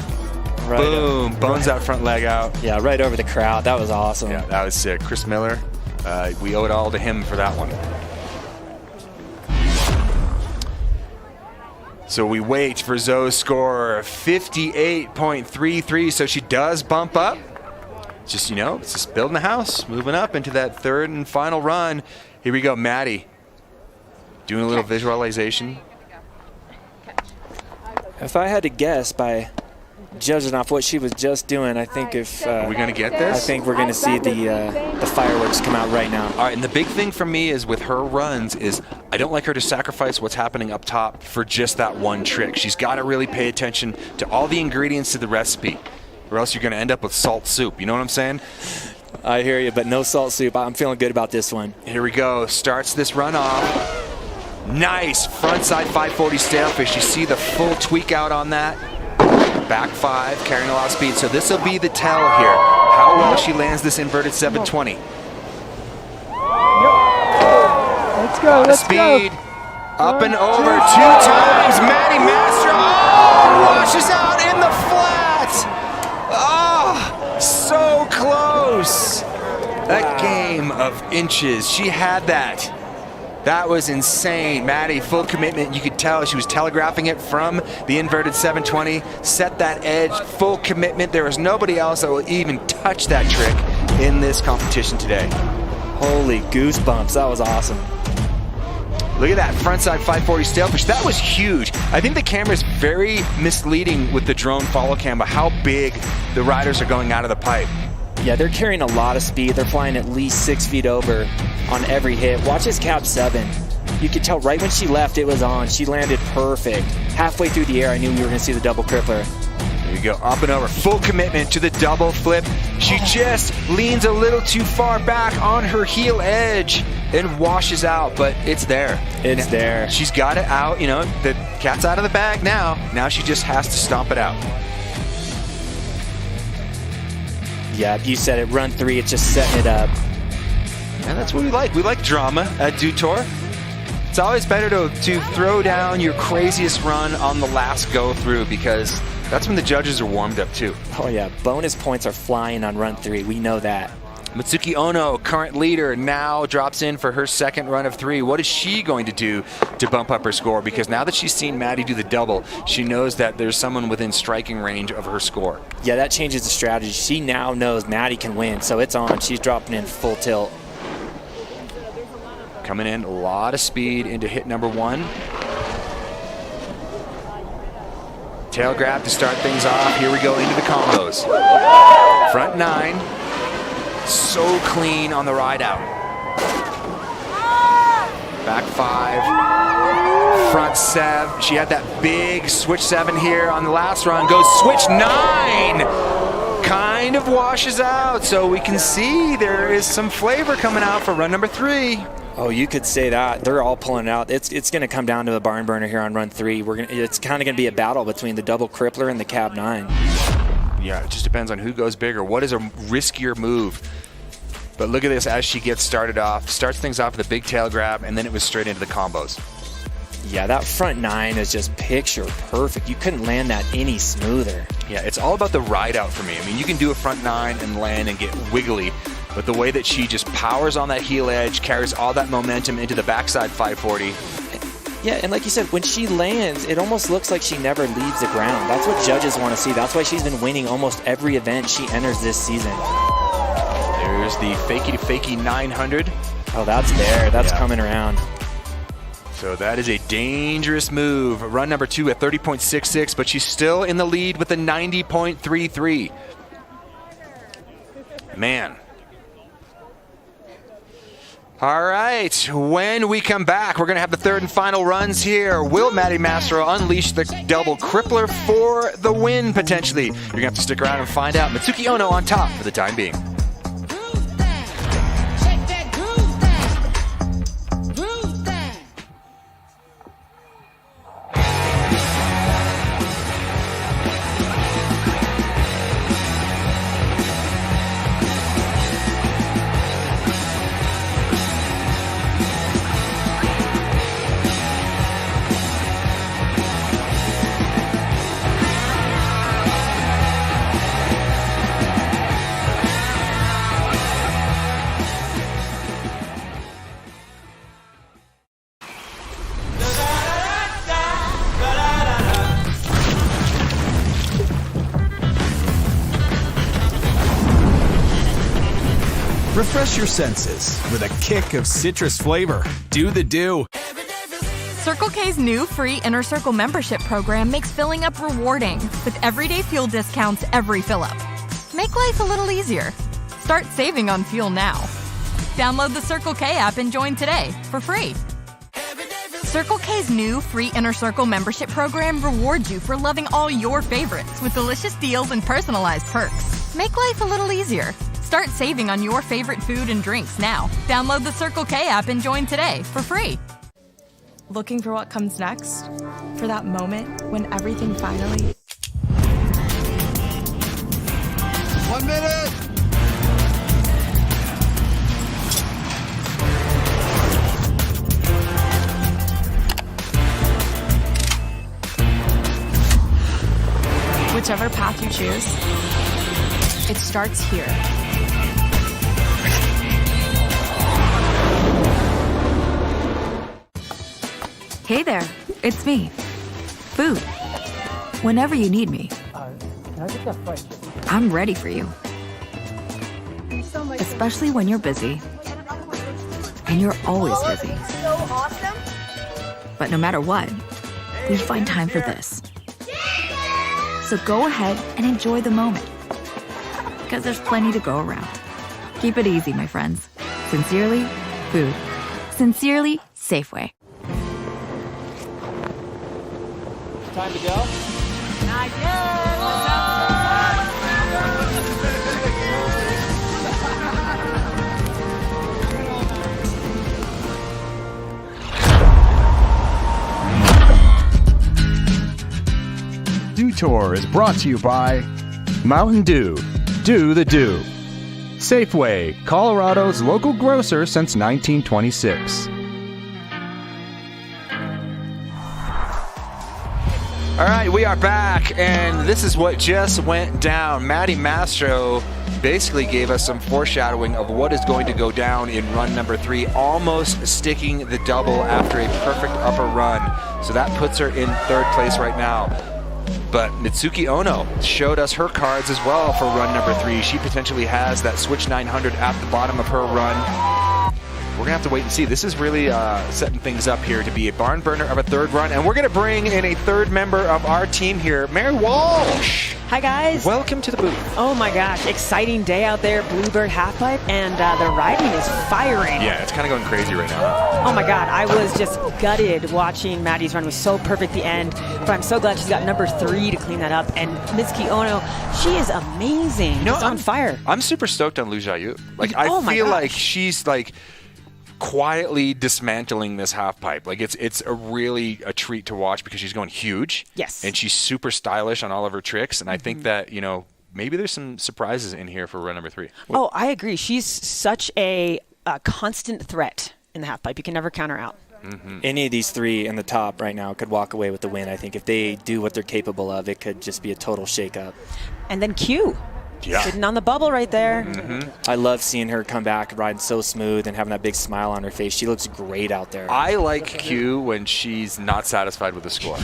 Right Boom, bones that front leg out. Yeah, right over the crowd. That was awesome. Yeah, that was sick. Chris Miller, we owe it all to him for that one. So we wait for Zoe's score, 58.33, so she does bump up. Just, you know, it's just building the house, moving up into that third and final run. Here we go, Maddie. Doing a little visualization. If I had to guess by judging off what she was just doing, I think if are we gonna get this? I think we're gonna see the fireworks come out right now. All right, and the big thing for me is with her runs is I don't like her to sacrifice what's happening up top for just that one trick. She's got to really pay attention to all the ingredients to the recipe, or else you're gonna end up with salt soup. You know what I'm saying? I hear you, but no salt soup. I'm feeling good about this one. Here we go. Starts this run off. Nice frontside 540 Stalefish. You see the full tweak out on that. Back 5, carrying a lot of speed. So this will be the tell here. How well she lands this inverted 720. Let's go. Let's speed. Go. Up and over 2 times. Maddie Mastro. Oh, washes out in the flat. Oh, so close. A game of inches. She had that. That was insane. Maddie, full commitment. You could tell she was telegraphing it from the inverted 720. Set that edge, full commitment. There was nobody else that will even touch that trick in this competition today. Holy goosebumps. That was awesome. Look at that frontside 540 Stalefish. That was huge. I think the camera is very misleading with the drone follow cam about how big the riders are going out of the pipe. Yeah, they're carrying a lot of speed. They're flying at least 6 feet over on every hit. Watch his cap 7. You could tell right when she left, it was on. She landed perfect. Halfway through the air, I knew we were going to see the double crippler. There you go, up and over. Full commitment to the double flip. She just leans a little too far back on her heel edge and washes out, but it's there. It's there. She's got it out. You know, the cat's out of the bag now. Now she just has to stomp it out. Yeah, you said it. Run 3, it's just setting it up. And that's what we like. We like drama at Dew Tour. It's always better to throw down your craziest run on the last go through because that's when the judges are warmed up too. Oh yeah, bonus points are flying on run 3. We know that. Mitsuki Ono, current leader, now drops in for her second run of 3. What is she going to do to bump up her score? Because now that she's seen Maddie do the double, she knows that there's someone within striking range of her score. Yeah, that changes the strategy. She now knows Maddie can win, so it's on. She's dropping in full tilt. Coming in, a lot of speed into hit number 1. Tail grab to start things off. Here we go into the combos. Front 9. So clean on the ride out. Back 5. Front 7. She had that big switch 7 here on the last run. Goes switch 9. Kind of washes out. So we can see there is some flavor coming out for run number 3. Oh, you could say that. They're all pulling out. It's going to come down to a barn burner here on run 3. It's kind of going to be a battle between the double crippler and the cab 9. Yeah, it just depends on who goes bigger. What is a riskier move? But look at this as she gets started off. Starts things off with a big tail grab, and then it was straight into the combos. Yeah, that front 9 is just picture perfect. You couldn't land that any smoother. Yeah, it's all about the ride out for me. I mean, you can do a front 9 and land and get wiggly, but the way that she just powers on that heel edge, carries all that momentum into the backside 540. Yeah, and like you said, when she lands, it almost looks like she never leaves the ground. That's what judges want to see. That's why she's been winning almost every event she enters this season. There's the fakie 900. Oh, that's there. That's coming around. So that is a dangerous move. Run number 2 at 30.66, but she's still in the lead with a 90.33. Man. All right, when we come back, we're going to have the third and final runs here. Will Maddie Mastro unleash the double crippler for the win, potentially? You're going to have to stick around and find out. Mitsuki Ono on top for the time being. Refresh your senses with a kick of citrus flavor. Do the do. Circle K's new free Inner Circle membership program makes filling up rewarding with everyday fuel discounts every fill-up. Make life a little easier. Start saving on fuel now. Download the Circle K app and join today for free. Circle K's new free Inner Circle membership program rewards you for loving all your favorites with delicious deals and personalized perks. Make life a little easier. Start saving on your favorite food and drinks now. Download the Circle K app and join today for free. Looking for what comes next? For that moment when everything finally... 1 minute! Whichever path you choose, it starts here. Hey there, it's me. Food. Whenever you need me. I'm ready for you. Especially when you're busy. And you're always busy. But no matter what, we find time for this. So go ahead and enjoy the moment. Because there's plenty to go around. Keep it easy, my friends. Sincerely, food. Sincerely, Safeway. Time to go? Not yet. Dew Tour is brought to you by Mountain Dew. Do the do. Safeway, Colorado's local grocer since 1926. All right, we are back, and this is what just went down. Maddie Mastro basically gave us some foreshadowing of what is going to go down in run number 3, almost sticking the double after a perfect upper run. So that puts her in 3rd place right now. But Mitsuki Ono showed us her cards as well for run number 3. She potentially has that switch 900 at the bottom of her run. we're going to have to wait and see. This is really setting things up here to be a barn burner of a third run. And we're going to bring in a third member of our team here, Mary Walsh. Hi, guys. Welcome to the booth. Oh, my gosh. Exciting day out there, Bluebird Halfpipe, and the riding is firing. Yeah, it's kind of going crazy right now. Oh, my God. I was just gutted watching Maddie's run. It was so perfect the end, but I'm so glad she's got number 3 to clean that up. And Mitsuki Ono, she is amazing. You know, She's on fire. I'm super stoked on Lu Xiaoyu. Like, I feel like she's like quietly dismantling this half pipe. Like it's a treat to watch because she's going huge. Yes. And she's super stylish on all of her tricks. And I think that, maybe there's some surprises in here for run number 3. Oh, I agree. She's such a constant threat in the half pipe. You can never count her out. Any of these 3 in the top right now could walk away with the win. I think if they do what they're capable of, it could just be a total shakeup. And then Q. Sitting on the bubble right there. I love seeing her come back riding so smooth and having that big smile on her face. She looks great out there. I like Q when she's not satisfied with the score.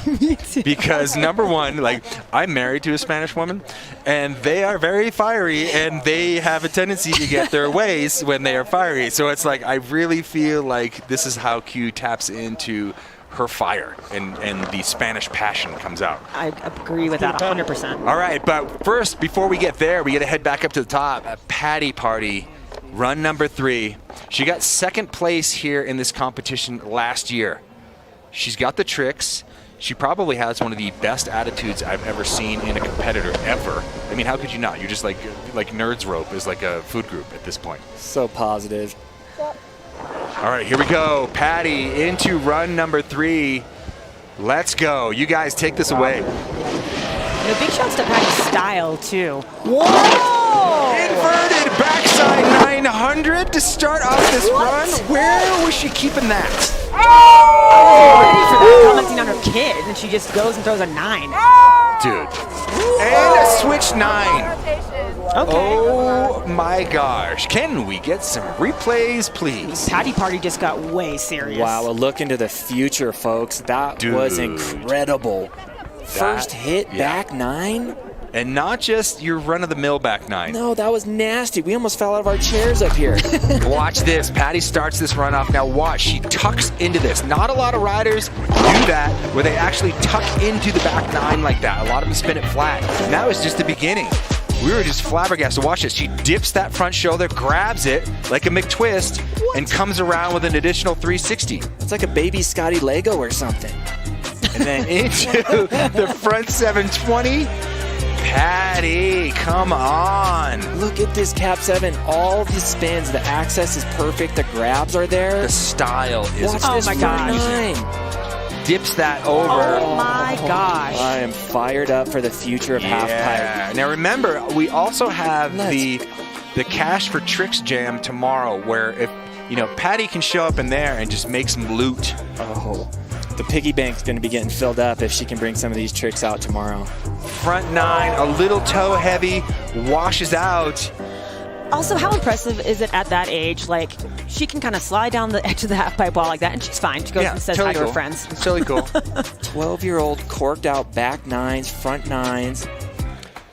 Because number one, like, I'm married to a Spanish woman, and they are very fiery, and they have a tendency to get their ways when they are fiery. So it's like I really feel like this is how Q taps into her fire, and the Spanish passion comes out. I agree with that 100%. All right, but first, before we get there, we got to head back up to the top. Patty Party, run number 3. She got second place here in this competition last year. She's got the tricks. She probably has one of the best attitudes I've ever seen in a competitor ever. I mean, how could you not? You're just like Nerds Rope is like a food group at this point. So positive. All right, here we go. Patty into run number 3. Let's go. You guys take this away. Big shouts to Patty's style, too. Whoa! Inverted backside 900 to start off this run. Where was she keeping that? Ready for that, commenting on her kid, and she just goes and throws a 9. Dude. And a switch 9. Okay. Oh my gosh. Can we get some replays, please? Patty Party just got way serious. Wow, a look into the future, folks. That was incredible. First hit, back 9. And not just your run-of-the-mill back 9. No, that was nasty. We almost fell out of our chairs up here. Watch this. Patty starts this run off. Now watch. She tucks into this. Not a lot of riders do that, where they actually tuck into the back 9 like that. A lot of them spin it flat. And that was just the beginning. We were just flabbergasted. Watch this. She dips that front shoulder, grabs it like a McTwist, and comes around with an additional 360. It's like a baby Scotty Lego or something. And then into the front 720. Patty, come on. Look at this Cap 7. All the spins, the access is perfect, the grabs are there. The style is Watch this gosh. 9. Dips that over. Oh my gosh. I am fired up for the future of halfpipe. Now remember, we also have the Cash for Tricks Jam tomorrow, where if Patty can show up in there and just make some loot. Oh. The piggy bank's going to be getting filled up if she can bring some of these tricks out tomorrow. Front 9, a little toe heavy, washes out. Also, how impressive is it at that age? Like, she can kind of slide down the edge of the half-pipe wall like that, and she's fine. She goes and says hi to her friends. It's totally cool. 12-year-old corked out back 9s, front 9s.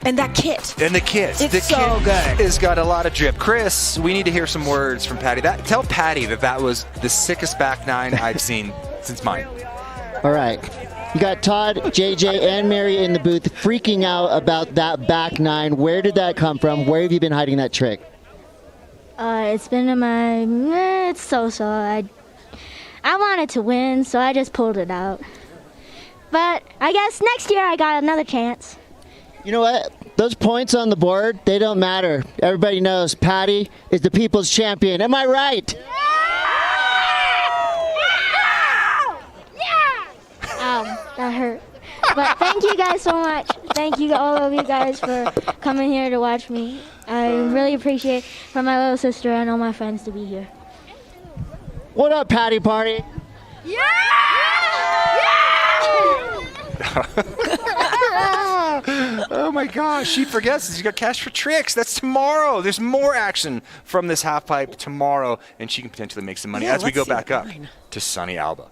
And that kit. And the kit. It's the so kit good. has got a lot of drip. Chris, we need to hear some words from Patty. Tell Patty that was the sickest back 9 I've seen since mine. All right. You got Todd, JJ, and Mary in the booth freaking out about that back 9. Where did that come from? Where have you been hiding that trick? It's been in my... It's so-so. I wanted to win, so I just pulled it out. But I guess next year I got another chance. You know what? Those points on the board, they don't matter. Everybody knows Patty is the people's champion. Am I right? That hurt. But thank you guys so much. Thank you, all of you guys, for coming here to watch me. I really appreciate for my little sister and all my friends to be here. What up, Patty Party? Yeah! Oh my gosh, she forgets she's got Cash for Tricks. That's tomorrow. There's more action from this half pipe tomorrow, and she can potentially make some money as we go back up to Sunny Alba.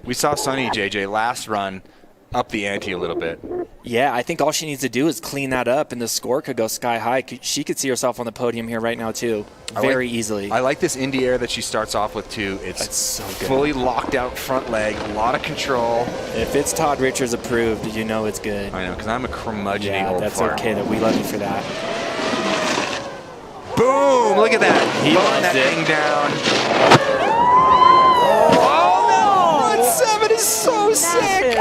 We saw Sunny, JJ, last run up the ante a little bit. Yeah, I think all she needs to do is clean that up, and the score could go sky high. She could see herself on the podium here right now, too, very easily. I like this Indy air that she starts off with, too. It's so good. Fully locked out front leg, a lot of control. If it's Todd Richards approved, you know it's good. I know, because I'm a curmudgeon. Yeah, that's okay. That we love you for that. Boom! Look at that. He blowing that thing down. Oh, no! Front 7 is so sick.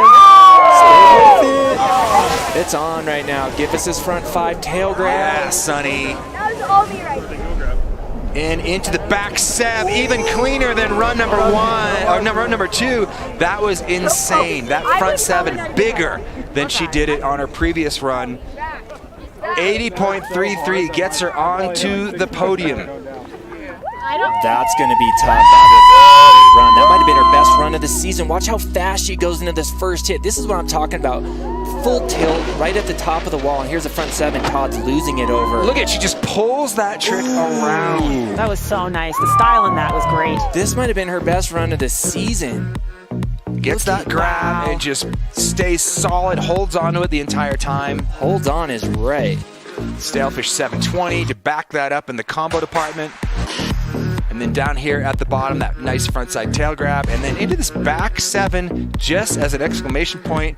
It's on right now. Give us his front 5 tail grab. Yeah, Sonny. That was all me right there. And into the back 7, even cleaner than run number 1, or run number 2. That was insane. That front 7 bigger than she did it on her previous run. 80.33 gets her onto the podium. That's going to be tough. That is a great run. That might have been her best run of the season. Watch how fast she goes into this first hit. This is what I'm talking about. Full tilt right at the top of the wall. And here's the front 7. Todd's losing it over. Look at it. She just pulls that trick around. That was so nice. The style in that was great. This might have been her best run of the season. Gets that grab and just stays solid, holds onto it the entire time. Holds on is right. Stalefish 720 to back that up in the combo department. And then down here at the bottom, that nice frontside tail grab. And then into this back 7, just as an exclamation point,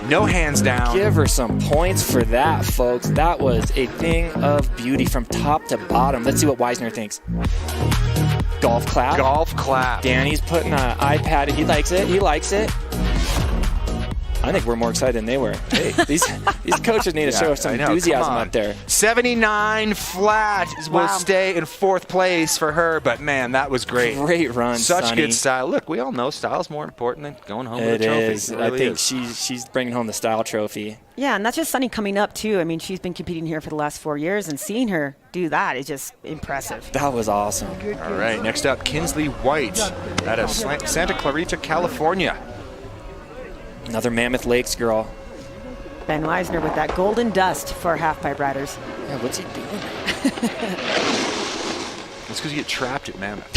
no hands down. Give her some points for that, folks. That was a thing of beauty from top to bottom. Let's see what Weisner thinks. Golf clap. Golf clap. Danny's putting an iPad. He likes it. He likes it. I think we're more excited than they were. Hey, these coaches need to show some enthusiasm up there. 79 flat will stay in 4th place for her, but man, that was great. Great run, Such Sonny. good style. Look, we all know style's more important than going home with a It trophy. is. It really I think she's bringing home the style trophy. Yeah, and that's just Sunny coming up, too. I mean, she's been competing here for the last 4 years, and seeing her do that is just impressive. That was awesome. All right, next up, Kinsley White out of Santa Clarita, California. Another Mammoth Lakes girl. Ben Weisner with that golden dust for halfpipe riders. Yeah, what's he doing? It's because you get trapped at Mammoth.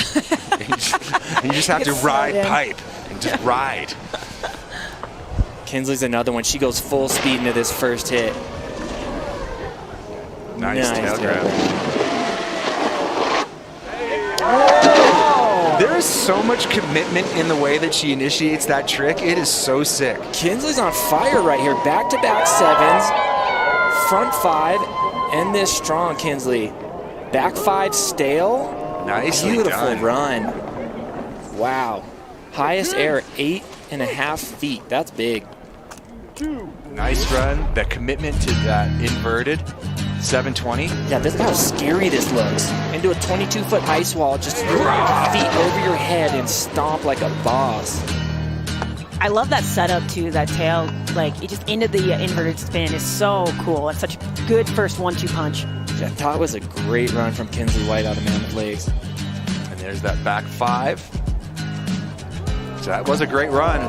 you just have to ride pipe and just ride. Kinsley's another one. She goes full speed into this first hit. Nice tail grab. There is so much commitment in the way that she initiates that trick. It is so sick. Kinsley's on fire right here. Back-to-back 7s. Front 5. End this strong, Kinsley. Back 5 stale. Nicely Beautiful done. run. Wow. Highest air, 8.5 feet. That's big. Nice run. That commitment to that inverted 720. Yeah, this is how scary this looks. Into a 22-foot ice wall, just throw your feet over your head and stomp like a boss. I love that setup, too, that tail. Like, it just into the inverted spin is so cool. It's such a good first 1-2 punch. Yeah, I thought it was a great run from Kinsley White out of Mammoth Lakes. And there's that back 5. So that was a great run.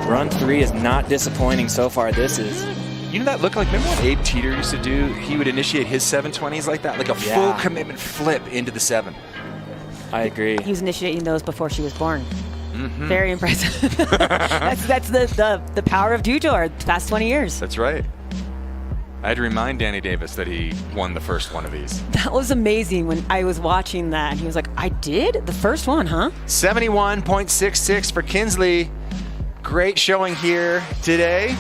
Run 3 is not disappointing so far. This is. You know that look like, remember what Abe Teeter used to do? He would initiate his 720s like that, like a full commitment flip into the 7. I agree. He was initiating those before she was born. Mm-hmm. Very impressive. that's the power of Dutor the past 20 years. That's right. I had to remind Danny Davis that he won the first one of these. That was amazing when I was watching that. And he was like, I did? The first one, huh? 71.66 for Kinsley. Great showing here today.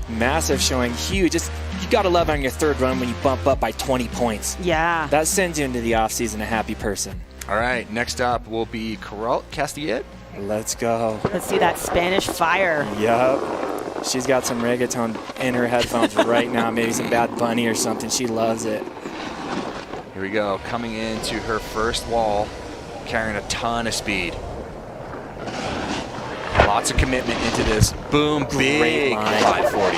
Massive showing, huge. Just you gotta love on your third run when you bump up by 20 points. Yeah. That sends you into the offseason a happy person. All right, next up will be Carol Castilleet. Let's go. Let's see that Spanish fire. Yup. She's got some reggaeton in her headphones right now, maybe some Bad Bunny or something. She loves it. Here we go, coming into her first wall, carrying a ton of speed. Lots of commitment into this. Boom, big 540.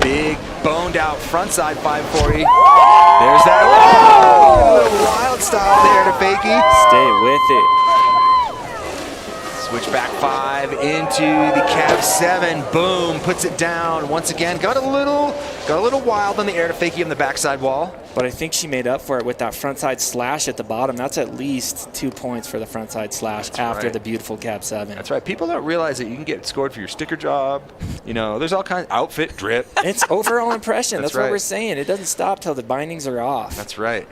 Big boned out frontside 540. There's that. Whoa! A little wild style there to Fakey. Stay with it. Switchback 5 into the cab 7. Boom, puts it down once again. Got a little wild on the air to fakie on the backside wall. But I think she made up for it with that frontside slash at the bottom. That's at least 2 points for the frontside slash after the beautiful cab 7. That's right. People don't realize that you can get scored for your sticker job. You know, there's all kinds of outfit, drip. It's overall impression. That's right. what we're saying. It doesn't stop till the bindings are off. That's right.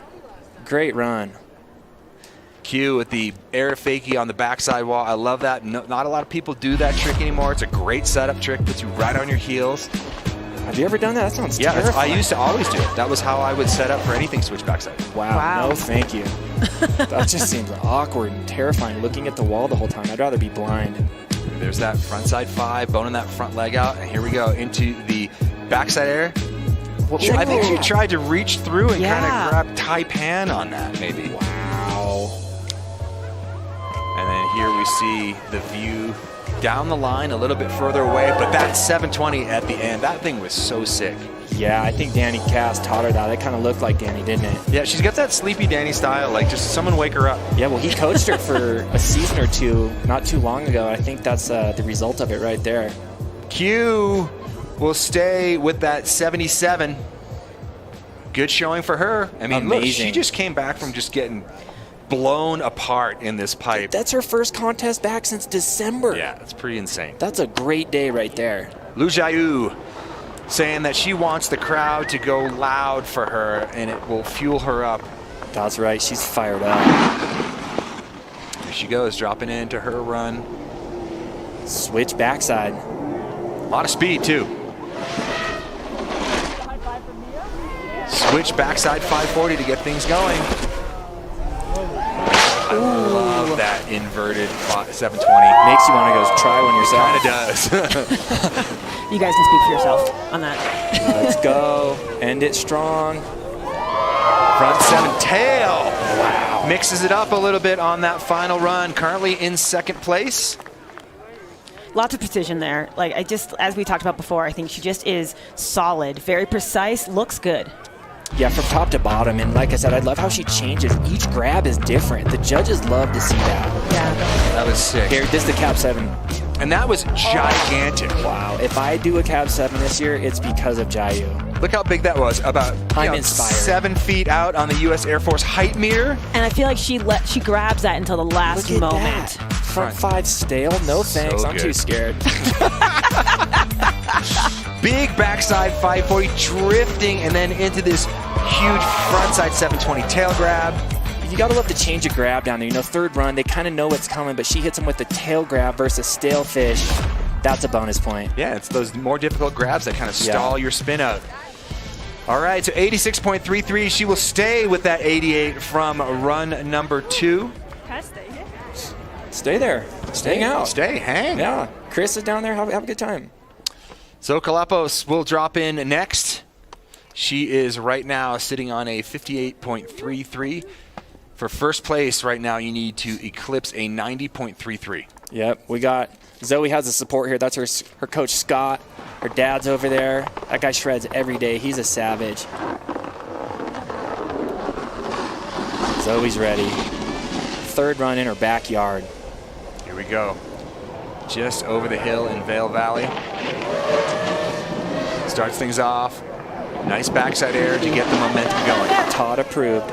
Great run. Q with the air fakie on the backside wall. I love that. No, not a lot of people do that trick anymore. It's a great setup trick. Puts you right on your heels. Have you ever done that? That sounds terrifying. terrifying. I used to always do it. That was how I would set up for anything switchback side. Wow. No, thank you. That just seems awkward and terrifying, looking at the wall the whole time. I'd rather be blind. There's that frontside 5, boning that front leg out. And here we go into the backside air. Well, I think she tried to reach through and kind of grab Taipan on that, maybe. Wow. And then here we see the view down the line a little bit further away, but that 720 at the end, that thing was so sick. Yeah, I think Danny Cass taught her that. That kind of looked like Danny, didn't it? Yeah, she's got that sleepy Danny style, like just someone wake her up. Yeah, well, he coached her for a season or two not too long ago. I think that's the result of it right there. Q will stay with that 77. Good showing for her. I mean, look, she just came back from just getting blown apart in this pipe. That's her first contest back since December. Yeah, that's pretty insane. That's a great day right there. Lu Jiayu saying that she wants the crowd to go loud for her and it will fuel her up. That's right, she's fired up. There she goes, dropping into her run. Switch backside. A lot of speed too. Switch backside 540 to get things going. I love that inverted 720. Makes you want to go try one yourself. Kind of does. You guys can speak for yourself on that. Let's go. End it strong. Front 7 tail. Wow. Mixes it up a little bit on that final run. Currently in second place. Lots of precision there. Like as we talked about before, I think she just is solid, very precise, looks good. Yeah, from top to bottom. And like I said, I love how she changes. Each grab is different. The judges love to see that. Yeah. That was sick. Here, this is the cab 7. And that was gigantic. Wow. If I do a cab 7 this year, it's because of Jiayu. Look how big that was. About I'm inspired. 7 feet out on the U.S. Air Force height meter. And I feel like she grabs that until the last moment. Front 5 stale? No thanks. I'm too scared. Big backside 540 drifting and then into this huge frontside 720 tail grab. You gotta love the change of grab down there. You know, third run, they kind of know what's coming, but she hits him with the tail grab versus stale fish. That's a bonus point. Yeah, it's those more difficult grabs that kind of stall your spin out. All right, so 86.33. She will stay with that 88 from run number 2. Stay there. Staying out. Stay, hang. Yeah. Chris is down there. Have a good time. So Kalapos will drop in next. She is right now sitting on a 58.33. For first place right now, you need to eclipse a 90.33. Yep, we got Zoe has the support here. That's her coach, Scott. Her dad's over there. That guy shreds every day. He's a savage. Zoe's ready. Third run in her backyard. Here we go. Just over the hill in Vail Valley. Starts things off. Nice backside air to get the momentum going. Todd approved.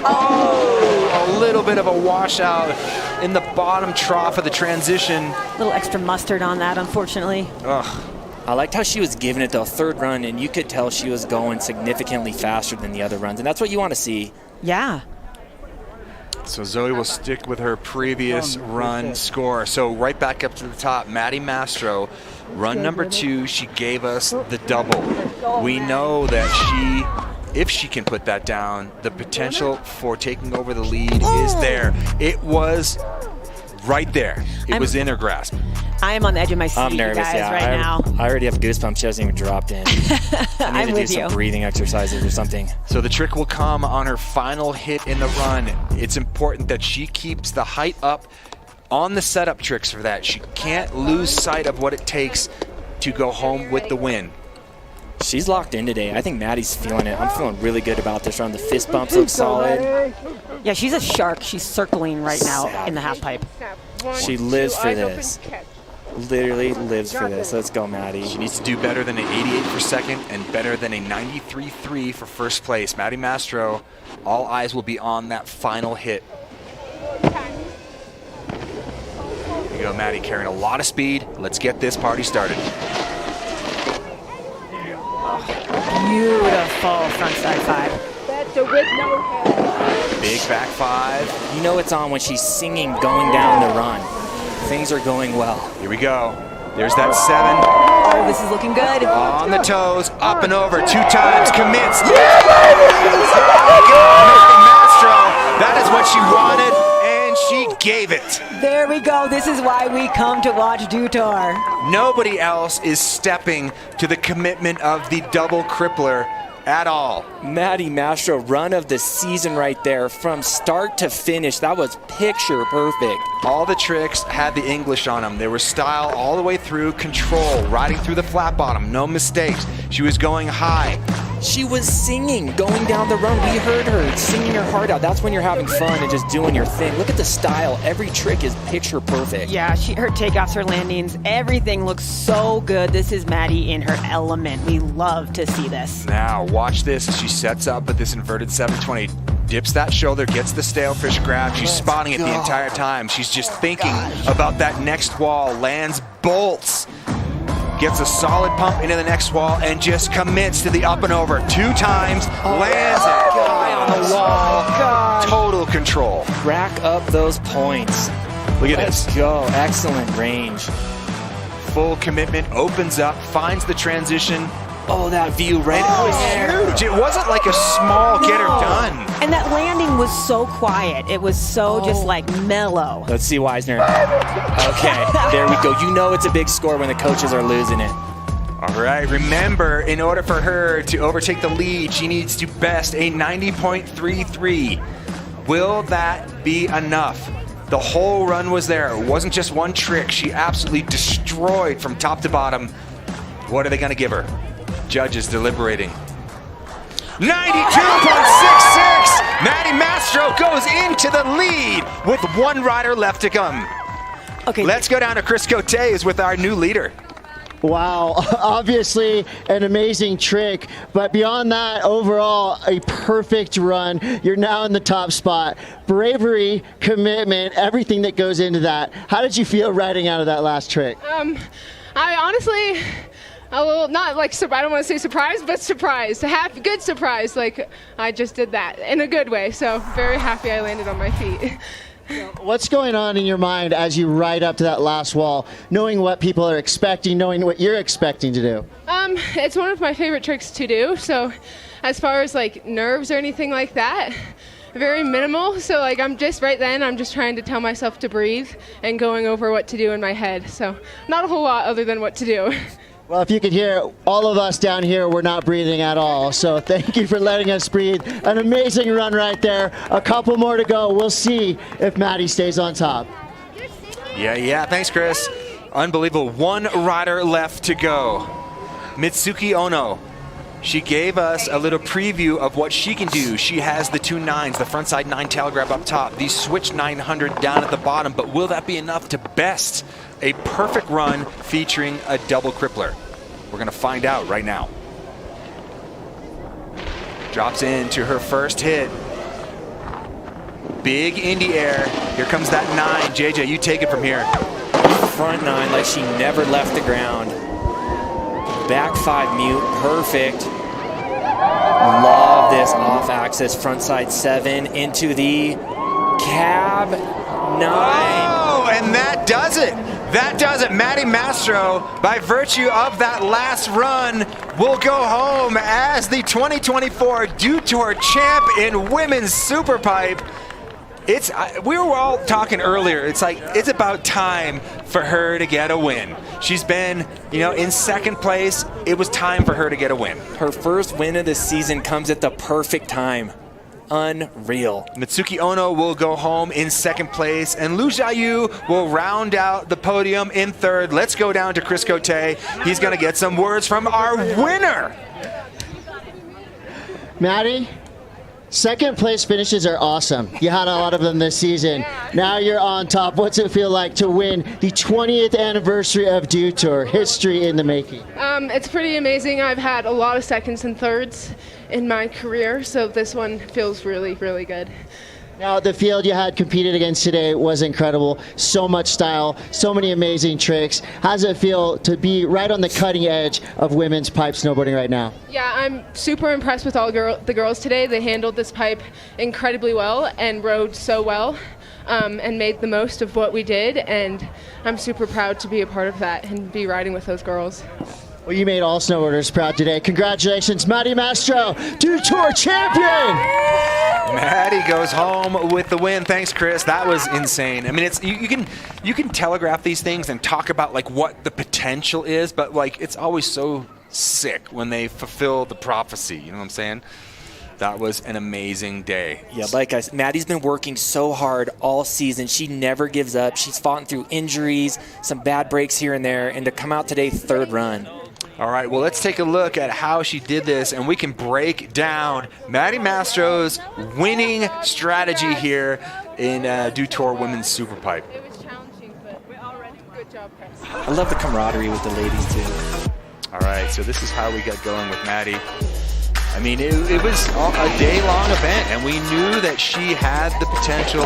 Oh, a little bit of a washout in the bottom trough of the transition. A little extra mustard on that, unfortunately. Ugh. I liked how she was giving it though. Third run, and you could tell she was going significantly faster than the other runs, and that's what you want to see. Yeah. So Zoe will stick with her previous run score. So right back up to the top, Maddie Mastro, run number 2, she gave us the double. We know that if she can put that down, the potential for taking over the lead is there. It was right there. It was in her grasp. I am on the edge of my seat, I'm nervous, guys, right now. I already have goosebumps. She hasn't even dropped in. I need to do some breathing exercises or something. So the trick will come on her final hit in the run. It's important that she keeps the height up on the setup tricks for that. She can't lose sight of what it takes to go home with the win. She's locked in today. I think Maddie's feeling it. I'm feeling really good about this run. The fist bumps look solid. Yeah, she's a shark. She's circling right now in the half pipe. She lives for this. Literally lives for this. Let's go, Maddie. She needs to do better than an 88 for second and better than a 93.3 for first place. Maddie Mastro, all eyes will be on that final hit. There you go, Maddie, carrying a lot of speed. Let's get this party started. Beautiful frontside 5. That's a with no head. Big back 5. You know it's on when she's singing going down the run. Things are going well. Here we go. There's that 7. Oh, this is looking good. On the toes, up and over, 2 times, commits. Mastro, that is what she wanted, and she gave it. There we go. This is why we come to watch Dutour. Nobody else is stepping to the commitment of the double crippler at all. Maddie Mastro, run of the season right there. From start to finish, that was picture perfect. All the tricks had the English on them. They were style all the way through, control, riding through the flat bottom, no mistakes. She was going high. She was singing, going down the run. We heard her singing her heart out. That's when you're having fun and just doing your thing. Look at the style. Every trick is picture perfect. Yeah, her takeoffs, her landings, everything looks so good. This is Maddie in her element. We love to see this. Now, watch this as she sets up with this inverted 720. Dips that shoulder, gets the stalefish grab. She's spotting it the entire time. She's just thinking about that next wall. Lands bolts. Gets a solid pump into the next wall and just commits to the up and over 2 times. Lands it high on the wall. Total control. Rack up those points. Look at this. Let's go. Excellent range. Full commitment. Opens up. Finds the transition. Oh, that view right there. Huge. It wasn't like a small get her done. And that landing was so quiet. It was so just like mellow. Let's see Weisner. Okay, there we go. You know it's a big score when the coaches are losing it. All right, remember, in order for her to overtake the lead, she needs to best a 90.33. Will that be enough? The whole run was there. It wasn't just one trick. She absolutely destroyed from top to bottom. What are they going to give her? Judges deliberating. 92.66! Maddie Mastro goes into the lead with 1 rider left to come. Okay. Let's go down to Chris Cote with our new leader. Wow, obviously an amazing trick, but beyond that, overall, a perfect run. You're now in the top spot. Bravery, commitment, everything that goes into that. How did you feel riding out of that last trick? I honestly, not like, I don't want to say surprised, but surprised. Good surprise. Like, I just did that in a good way. So very happy I landed on my feet. What's going on in your mind as you ride up to that last wall, knowing what people are expecting, knowing what you're expecting to do? It's one of my favorite tricks to do. So as far as like nerves or anything like that, very minimal. So like I'm just trying to tell myself to breathe and going over what to do in my head. So not a whole lot other than what to do. Well, if you could hear, all of us down here, we're not breathing at all. So thank you for letting us breathe. An amazing run right there. A couple more to go. We'll see if Maddie stays on top. Yeah. Thanks, Chris. Unbelievable. 1 rider left to go. Mitsuki Ono. She gave us a little preview of what she can do. She has the 2 9s, the frontside 9 tail grab up top, the switch 900 down at the bottom, but will that be enough to best a perfect run featuring a double crippler? We're gonna find out right now. Drops into her first hit. Big in the air. Here comes that 9. JJ, you take it from here. Front 9 like she never left the ground. Back 5 mute, perfect. Love this off-axis frontside 7 into the cab 9. Oh, and that does it. That does it. Maddie Mastro, by virtue of that last run, will go home as the 2024 Dutour champ in women's superpipe. We were all talking earlier. It's about time for her to get a win. She's been, in second place. It was time for her to get a win. Her first win of the season comes at the perfect time. Unreal. Mitsuki Ono will go home in second place, and Lu Jiayu will round out the podium in third. Let's go down to Chris Cote. He's going to get some words from our winner. Maddie, second place finishes are awesome. You had a lot of them this season. Now you're on top. What's it feel like to win the 20th anniversary of Dew Tour? History in the making. It's pretty amazing. I've had a lot of seconds and thirds in my career, so this one feels really, really good. Now, the field you had competed against today was incredible. So much style, so many amazing tricks. How does it feel to be right on the cutting edge of women's pipe snowboarding right now? Yeah, I'm super impressed with all the girls today. They handled this pipe incredibly well and rode so well and made the most of what we did, and I'm super proud to be a part of that and be riding with those girls. Well, you made all snowboarders proud today. Congratulations, Maddie Mastro, Dew Tour champion! Maddie goes home with the win. Thanks, Chris. That was insane. I mean, it's you can telegraph these things and talk about like what the potential is, but like it's always so sick when they fulfill the prophecy. You know what I'm saying? That was an amazing day. Yeah, like I said, Maddie's been working so hard all season. She never gives up. She's fought through injuries, some bad breaks here and there, and to come out today third run. All right, well, let's take a look at how she did this, and we can break down Maddie Mastro's winning strategy here in Dew Tour Women's Superpipe. It was challenging, but good job, Chris. I love the camaraderie with the ladies, too. All right, so this is how we got going with Maddie. I mean, it was a day-long event, and we knew that she had the potential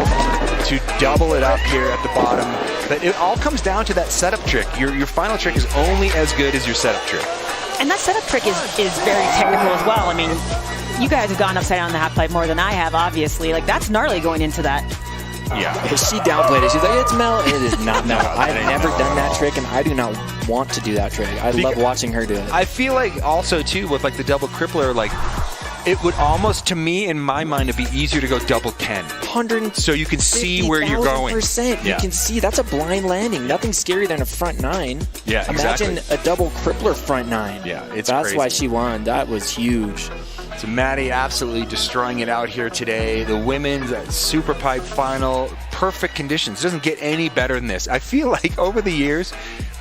to double it up here at the bottom. But it all comes down to that setup trick. Your final trick is only as good as your setup trick. And that setup trick is very technical as well. I mean, you guys have gone upside down the half pipe more than I have, obviously. Like, that's gnarly going into that. Yeah. But she downplayed it. She's like, it's Mel. It is not Mel. I've never done that trick, and I do not want to do that trick. I love watching her do it. I feel like also, too, with like the double crippler, like it would almost, to me, in my mind, it'd be easier to go double 10. 100. So you can see where you're going. %. You can see. That's a blind landing. Nothing scarier than a front 9. Yeah, Imagine a double crippler front 9. Yeah, it's That's crazy. why she won. That was huge. So Maddie absolutely destroying it out here today. The women's Superpipe final, perfect conditions. Doesn't get any better than this. I feel like over the years,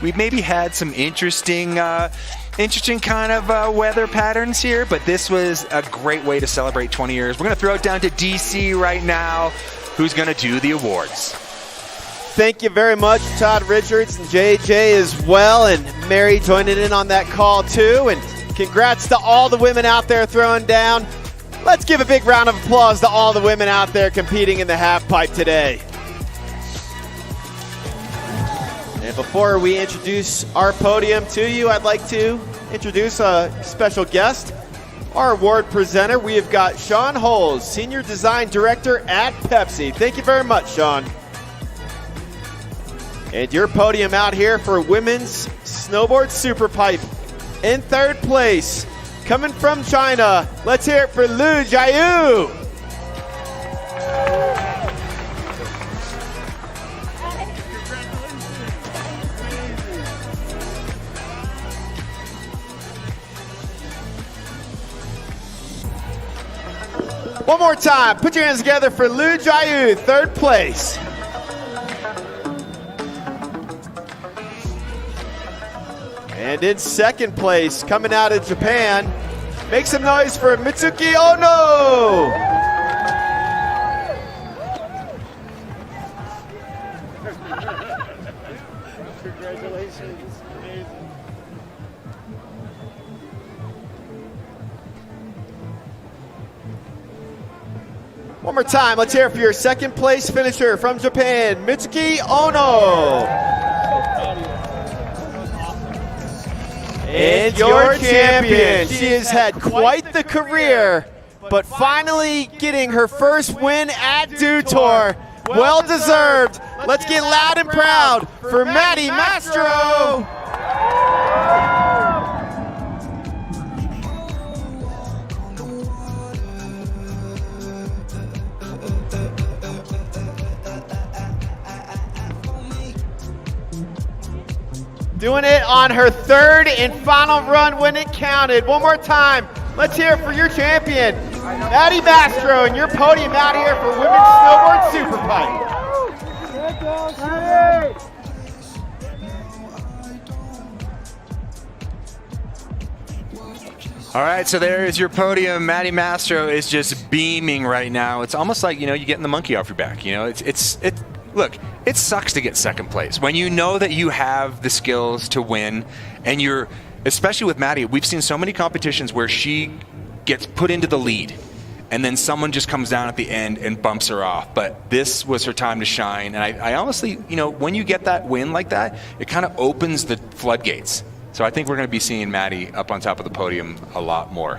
we've maybe had some interesting kind of weather patterns here, but this was a great way to celebrate 20 years. We're going to throw it down to DC right now, who's going to do the awards. Thank you very much, Todd Richards and JJ as well, and Mary joining in on that call too. And congrats to all the women out there throwing down. Let's give a big round of applause to all the women out there competing in the half pipe today. And before we introduce our podium to you, I'd like to introduce a special guest, our award presenter. We have got Sean Holes, Senior Design Director at Pepsi. Thank you very much, Sean. And your podium out here for Women's Snowboard Superpipe. In third place, coming from China, let's hear it for Lu Jiayu. One more time, put your hands together for Lu Jiayu, third place. And in second place, coming out of Japan, make some noise for Mitsuki Ono! Congratulations, amazing. One more time, let's hear it for your second place finisher from Japan, Mitsuki Ono. And your champion. She has had quite the career, but finally getting her first win at Dew Tour. Well deserved. Let's get loud and proud for Maddie Mastro. Doing it on her third and final run when it counted. One more time. Let's hear it for your champion, Maddie Mastro and your podium out here for Women's Snowboard Super Pipe. All right, so there is your podium. Maddie Mastro is just beaming right now. It's almost like, you're getting the monkey off your back. Look, it sucks to get second place when you know that you have the skills to win, and especially with Maddie, we've seen so many competitions where she gets put into the lead, and then someone just comes down at the end and bumps her off. But this was her time to shine, and I honestly, when you get that win like that, it kind of opens the floodgates. So I think we're going to be seeing Maddie up on top of the podium a lot more.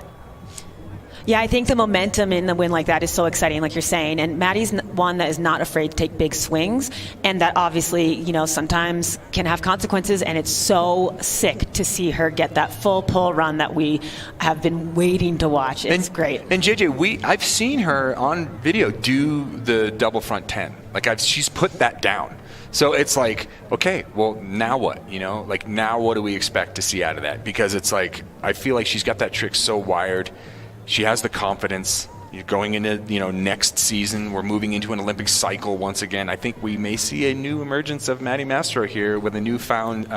Yeah, I think the momentum in the win like that is so exciting, like you're saying. And Maddie's one that is not afraid to take big swings, and that obviously, sometimes can have consequences. And it's so sick to see her get that full pull run that we have been waiting to watch. It's great. And JJ, I've seen her on video do the double front 10. She's put that down. So it's like, okay, well, now what? Now what do we expect to see out of that? Because it's like, I feel like she's got that trick so wired. She has the confidence. You're going into, next season. We're moving into an Olympic cycle once again. I think we may see a new emergence of Maddie Mastro here with a newfound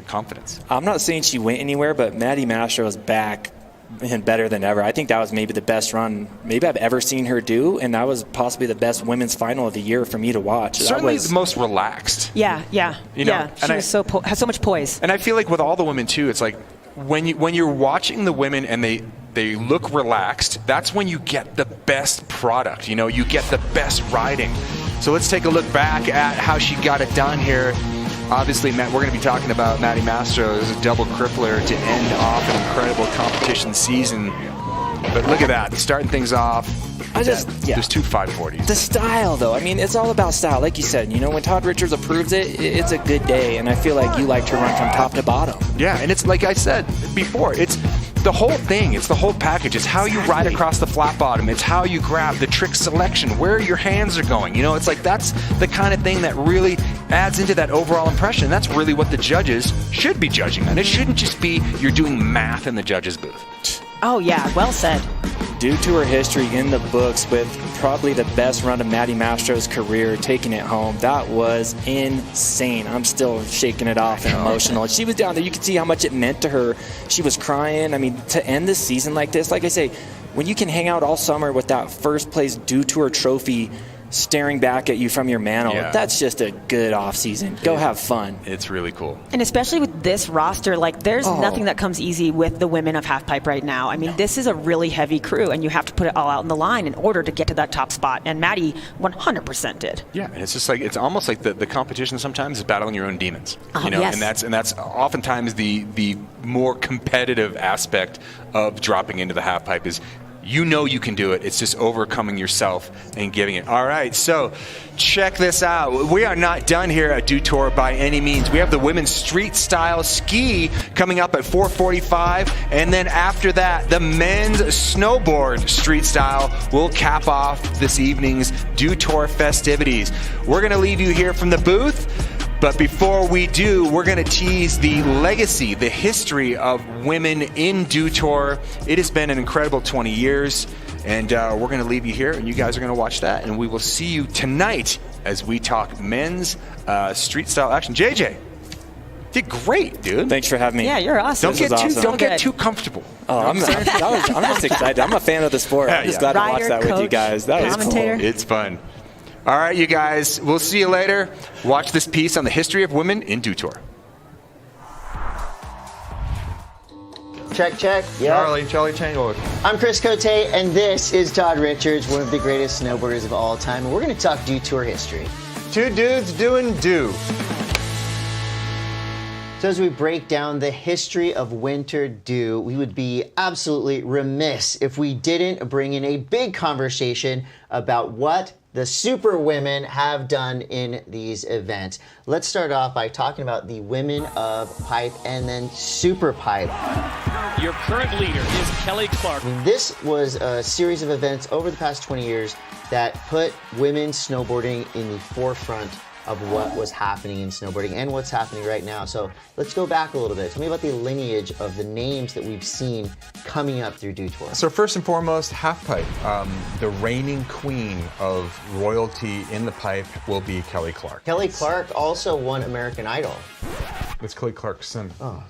confidence. I'm not saying she went anywhere, but Maddie Mastro is back and better than ever. I think that was maybe the best run maybe I've ever seen her do, and that was possibly the best women's final of the year for me to watch. Certainly the most relaxed. Yeah. She has so much poise. And I feel like with all the women too, it's like when you're watching the women and they look relaxed, that's when you get the best product. You get the best riding. So let's take a look back at how she got it done here. Obviously, Matt, we're going to be talking about Maddie Mastro as a double crippler to end off an incredible competition season. But look at that, starting things off. There's two 540s. The style, though. It's all about style. Like you said, when Todd Richards approves it, it's a good day. And I feel like you like to run from top to bottom. Yeah, and it's like I said before, it's the whole thing. It's the whole package. It's how you ride across the flat bottom. It's how you grab the trick selection, where your hands are going. It's like that's the kind of thing that really adds into that overall impression. That's really what the judges should be judging on. It shouldn't just be you're doing math in the judges' booth. Oh, yeah, well said. Due to her history in the books with probably the best run of Maddie Mastro's career, taking it home, that was insane. I'm still shaking it off and emotional. She was down there. You could see how much it meant to her. She was crying. To end the season like this, like I say, when you can hang out all summer with that first place Dew Tour trophy staring back at you from your mantle, that's just a good off season. Go have fun. It's really cool. And especially with this roster, there's nothing that comes easy with the women of halfpipe right now. This is a really heavy crew, and you have to put it all out in the line in order to get to that top spot. And Maddie 100% did. Yeah, and it's just like, it's almost like the competition sometimes is battling your own demons. Yes. And that's oftentimes the more competitive aspect of dropping into the halfpipe is you can do it. It's just overcoming yourself and giving it. All right, so check this out. We are not done here at Dew Tour by any means. We have the women's street style ski coming up at 4:45, and then after that, the men's snowboard street style will cap off this evening's Dew Tour festivities. We're going to leave you here from the booth. But before we do, we're going to tease the legacy, the history of women in Dew Tour. It has been an incredible 20 years, and we're going to leave you here, and you guys are going to watch that, and we will see you tonight as we talk men's street style action. JJ, did great, dude. Thanks for having me. Yeah, you're awesome. Don't get too comfortable. Oh, I'm just excited. I'm a fan of the sport. I'm just glad to watch that with you guys. That was cool. It's fun. All right, you guys, we'll see you later. Watch this piece on the history of women in Dew Tour. Check. Yep. Charlie Tango. I'm Chris Cote, and this is Todd Richards, one of the greatest snowboarders of all time. And we're going to talk Dew Tour history. Two dudes doing Dew. So as we break down the history of Winter Dew, we would be absolutely remiss if we didn't bring in a big conversation about what the super women have done in these events. Let's start off by talking about the women of pipe and then super pipe. Your current leader is Kelly Clark. This was a series of events over the past 20 years that put women snowboarding in the forefront of what was happening in snowboarding and what's happening right now. So let's go back a little bit. Tell me about the lineage of the names that we've seen coming up through Dew Tour. So first and foremost, halfpipe. The reigning queen of royalty in the pipe will be Kelly Clark. Kelly Clark also won American Idol. That's Kelly Clark's son. Oh.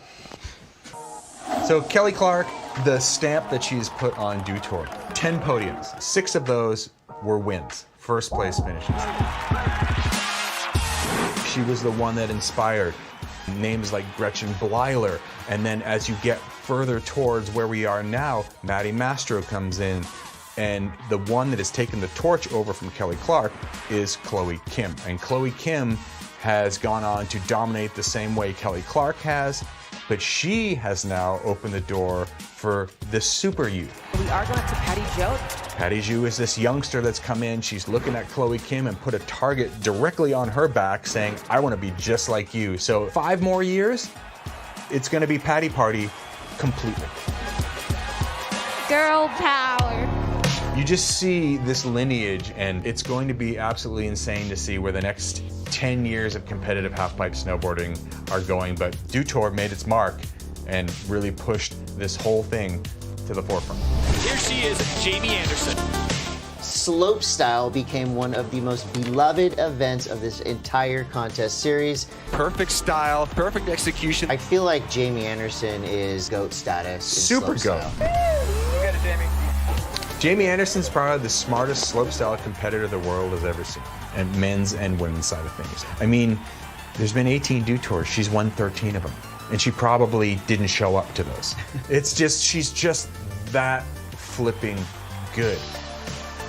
So Kelly Clark, the stamp that she's put on Dew Tour, 10 podiums. 6 of those were wins, first place finishes. She was the one that inspired names like Gretchen Bleiler. And then as you get further towards where we are now, Maddie Mastro comes in. And the one that has taken the torch over from Kelly Clark is Chloe Kim. And Chloe Kim has gone on to dominate the same way Kelly Clark has, but she has now opened the door for the super youth. We are going to Patty Joe. Patty Zhu is this youngster that's come in. She's looking at Chloe Kim and put a target directly on her back saying, I want to be just like you. So 5 more years, it's going to be Patty Party completely. Girl power. You just see this lineage, and it's going to be absolutely insane to see where the next 10 years of competitive halfpipe snowboarding are going. But Dew Tour made its mark and really pushed this whole thing to the forefront. Here she is, Jamie Anderson. Slopestyle became one of the most beloved events of this entire contest series. Perfect style, perfect execution. I feel like Jamie Anderson is GOAT status. Super GOAT. You got it, Jamie. Jamie Anderson's probably the smartest slopestyle competitor the world has ever seen, and men's and women's side of things. I mean, there's been 18 Dew Tours. She's won 13 of them, and she probably didn't show up to those. It's just, she's just that flipping good.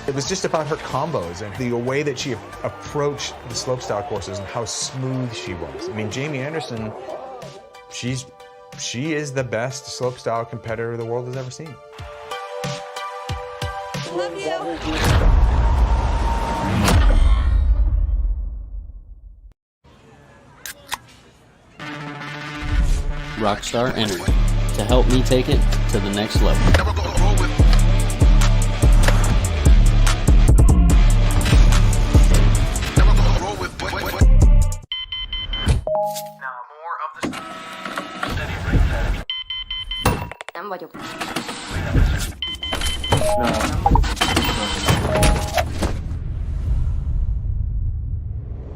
It was just about her combos and the way that she approached the slopestyle courses and how smooth she was. I mean, Jamie Anderson, she is the best slopestyle competitor the world has ever seen. Love you. Rockstar Energy to help me take it to the next level.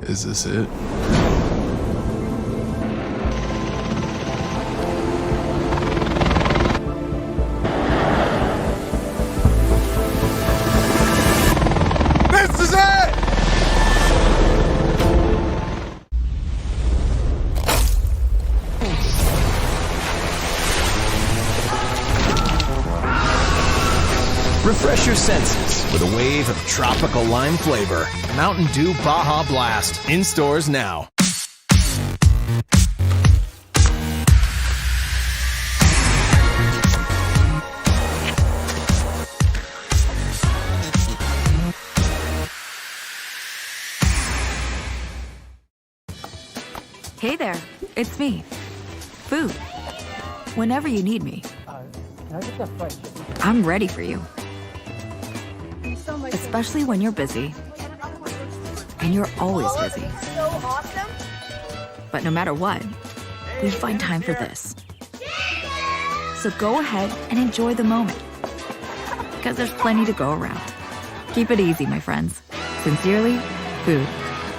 Is this it? This is it! Refresh your senses with a wave of tropical lime flavor. Mountain Dew Baja Blast. In stores now. Hey there, it's me. Food. Whenever you need me. I'm ready for you. Especially when you're busy. And you're always busy. But no matter what, we find time for this. So go ahead and enjoy the moment. Because there's plenty to go around. Keep it easy, my friends. Sincerely, food.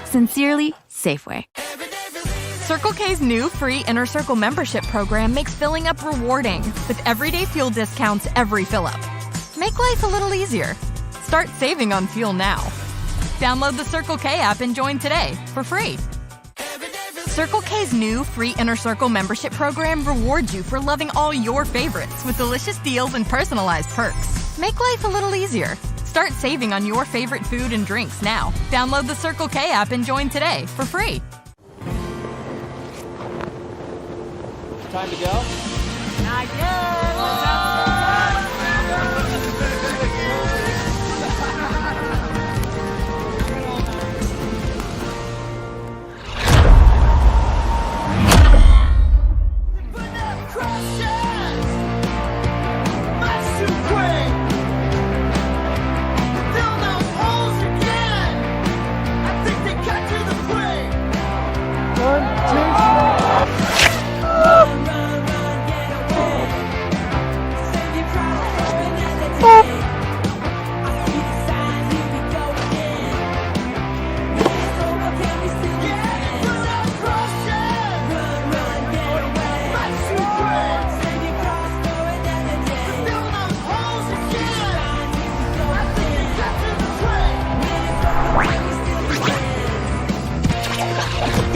Sincerely, Safeway. Circle K's new free Inner Circle membership program makes filling up rewarding with everyday fuel discounts every fill-up. Make life a little easier. Start saving on fuel now. Download the Circle K app and join today for free. Circle K's new free Inner Circle membership program rewards you for loving all your favorites with delicious deals and personalized perks. Make life a little easier. Start saving on your favorite food and drinks now. Download the Circle K app and join today for free. Time to go? Not yet. I think they cut to the brain. Bye.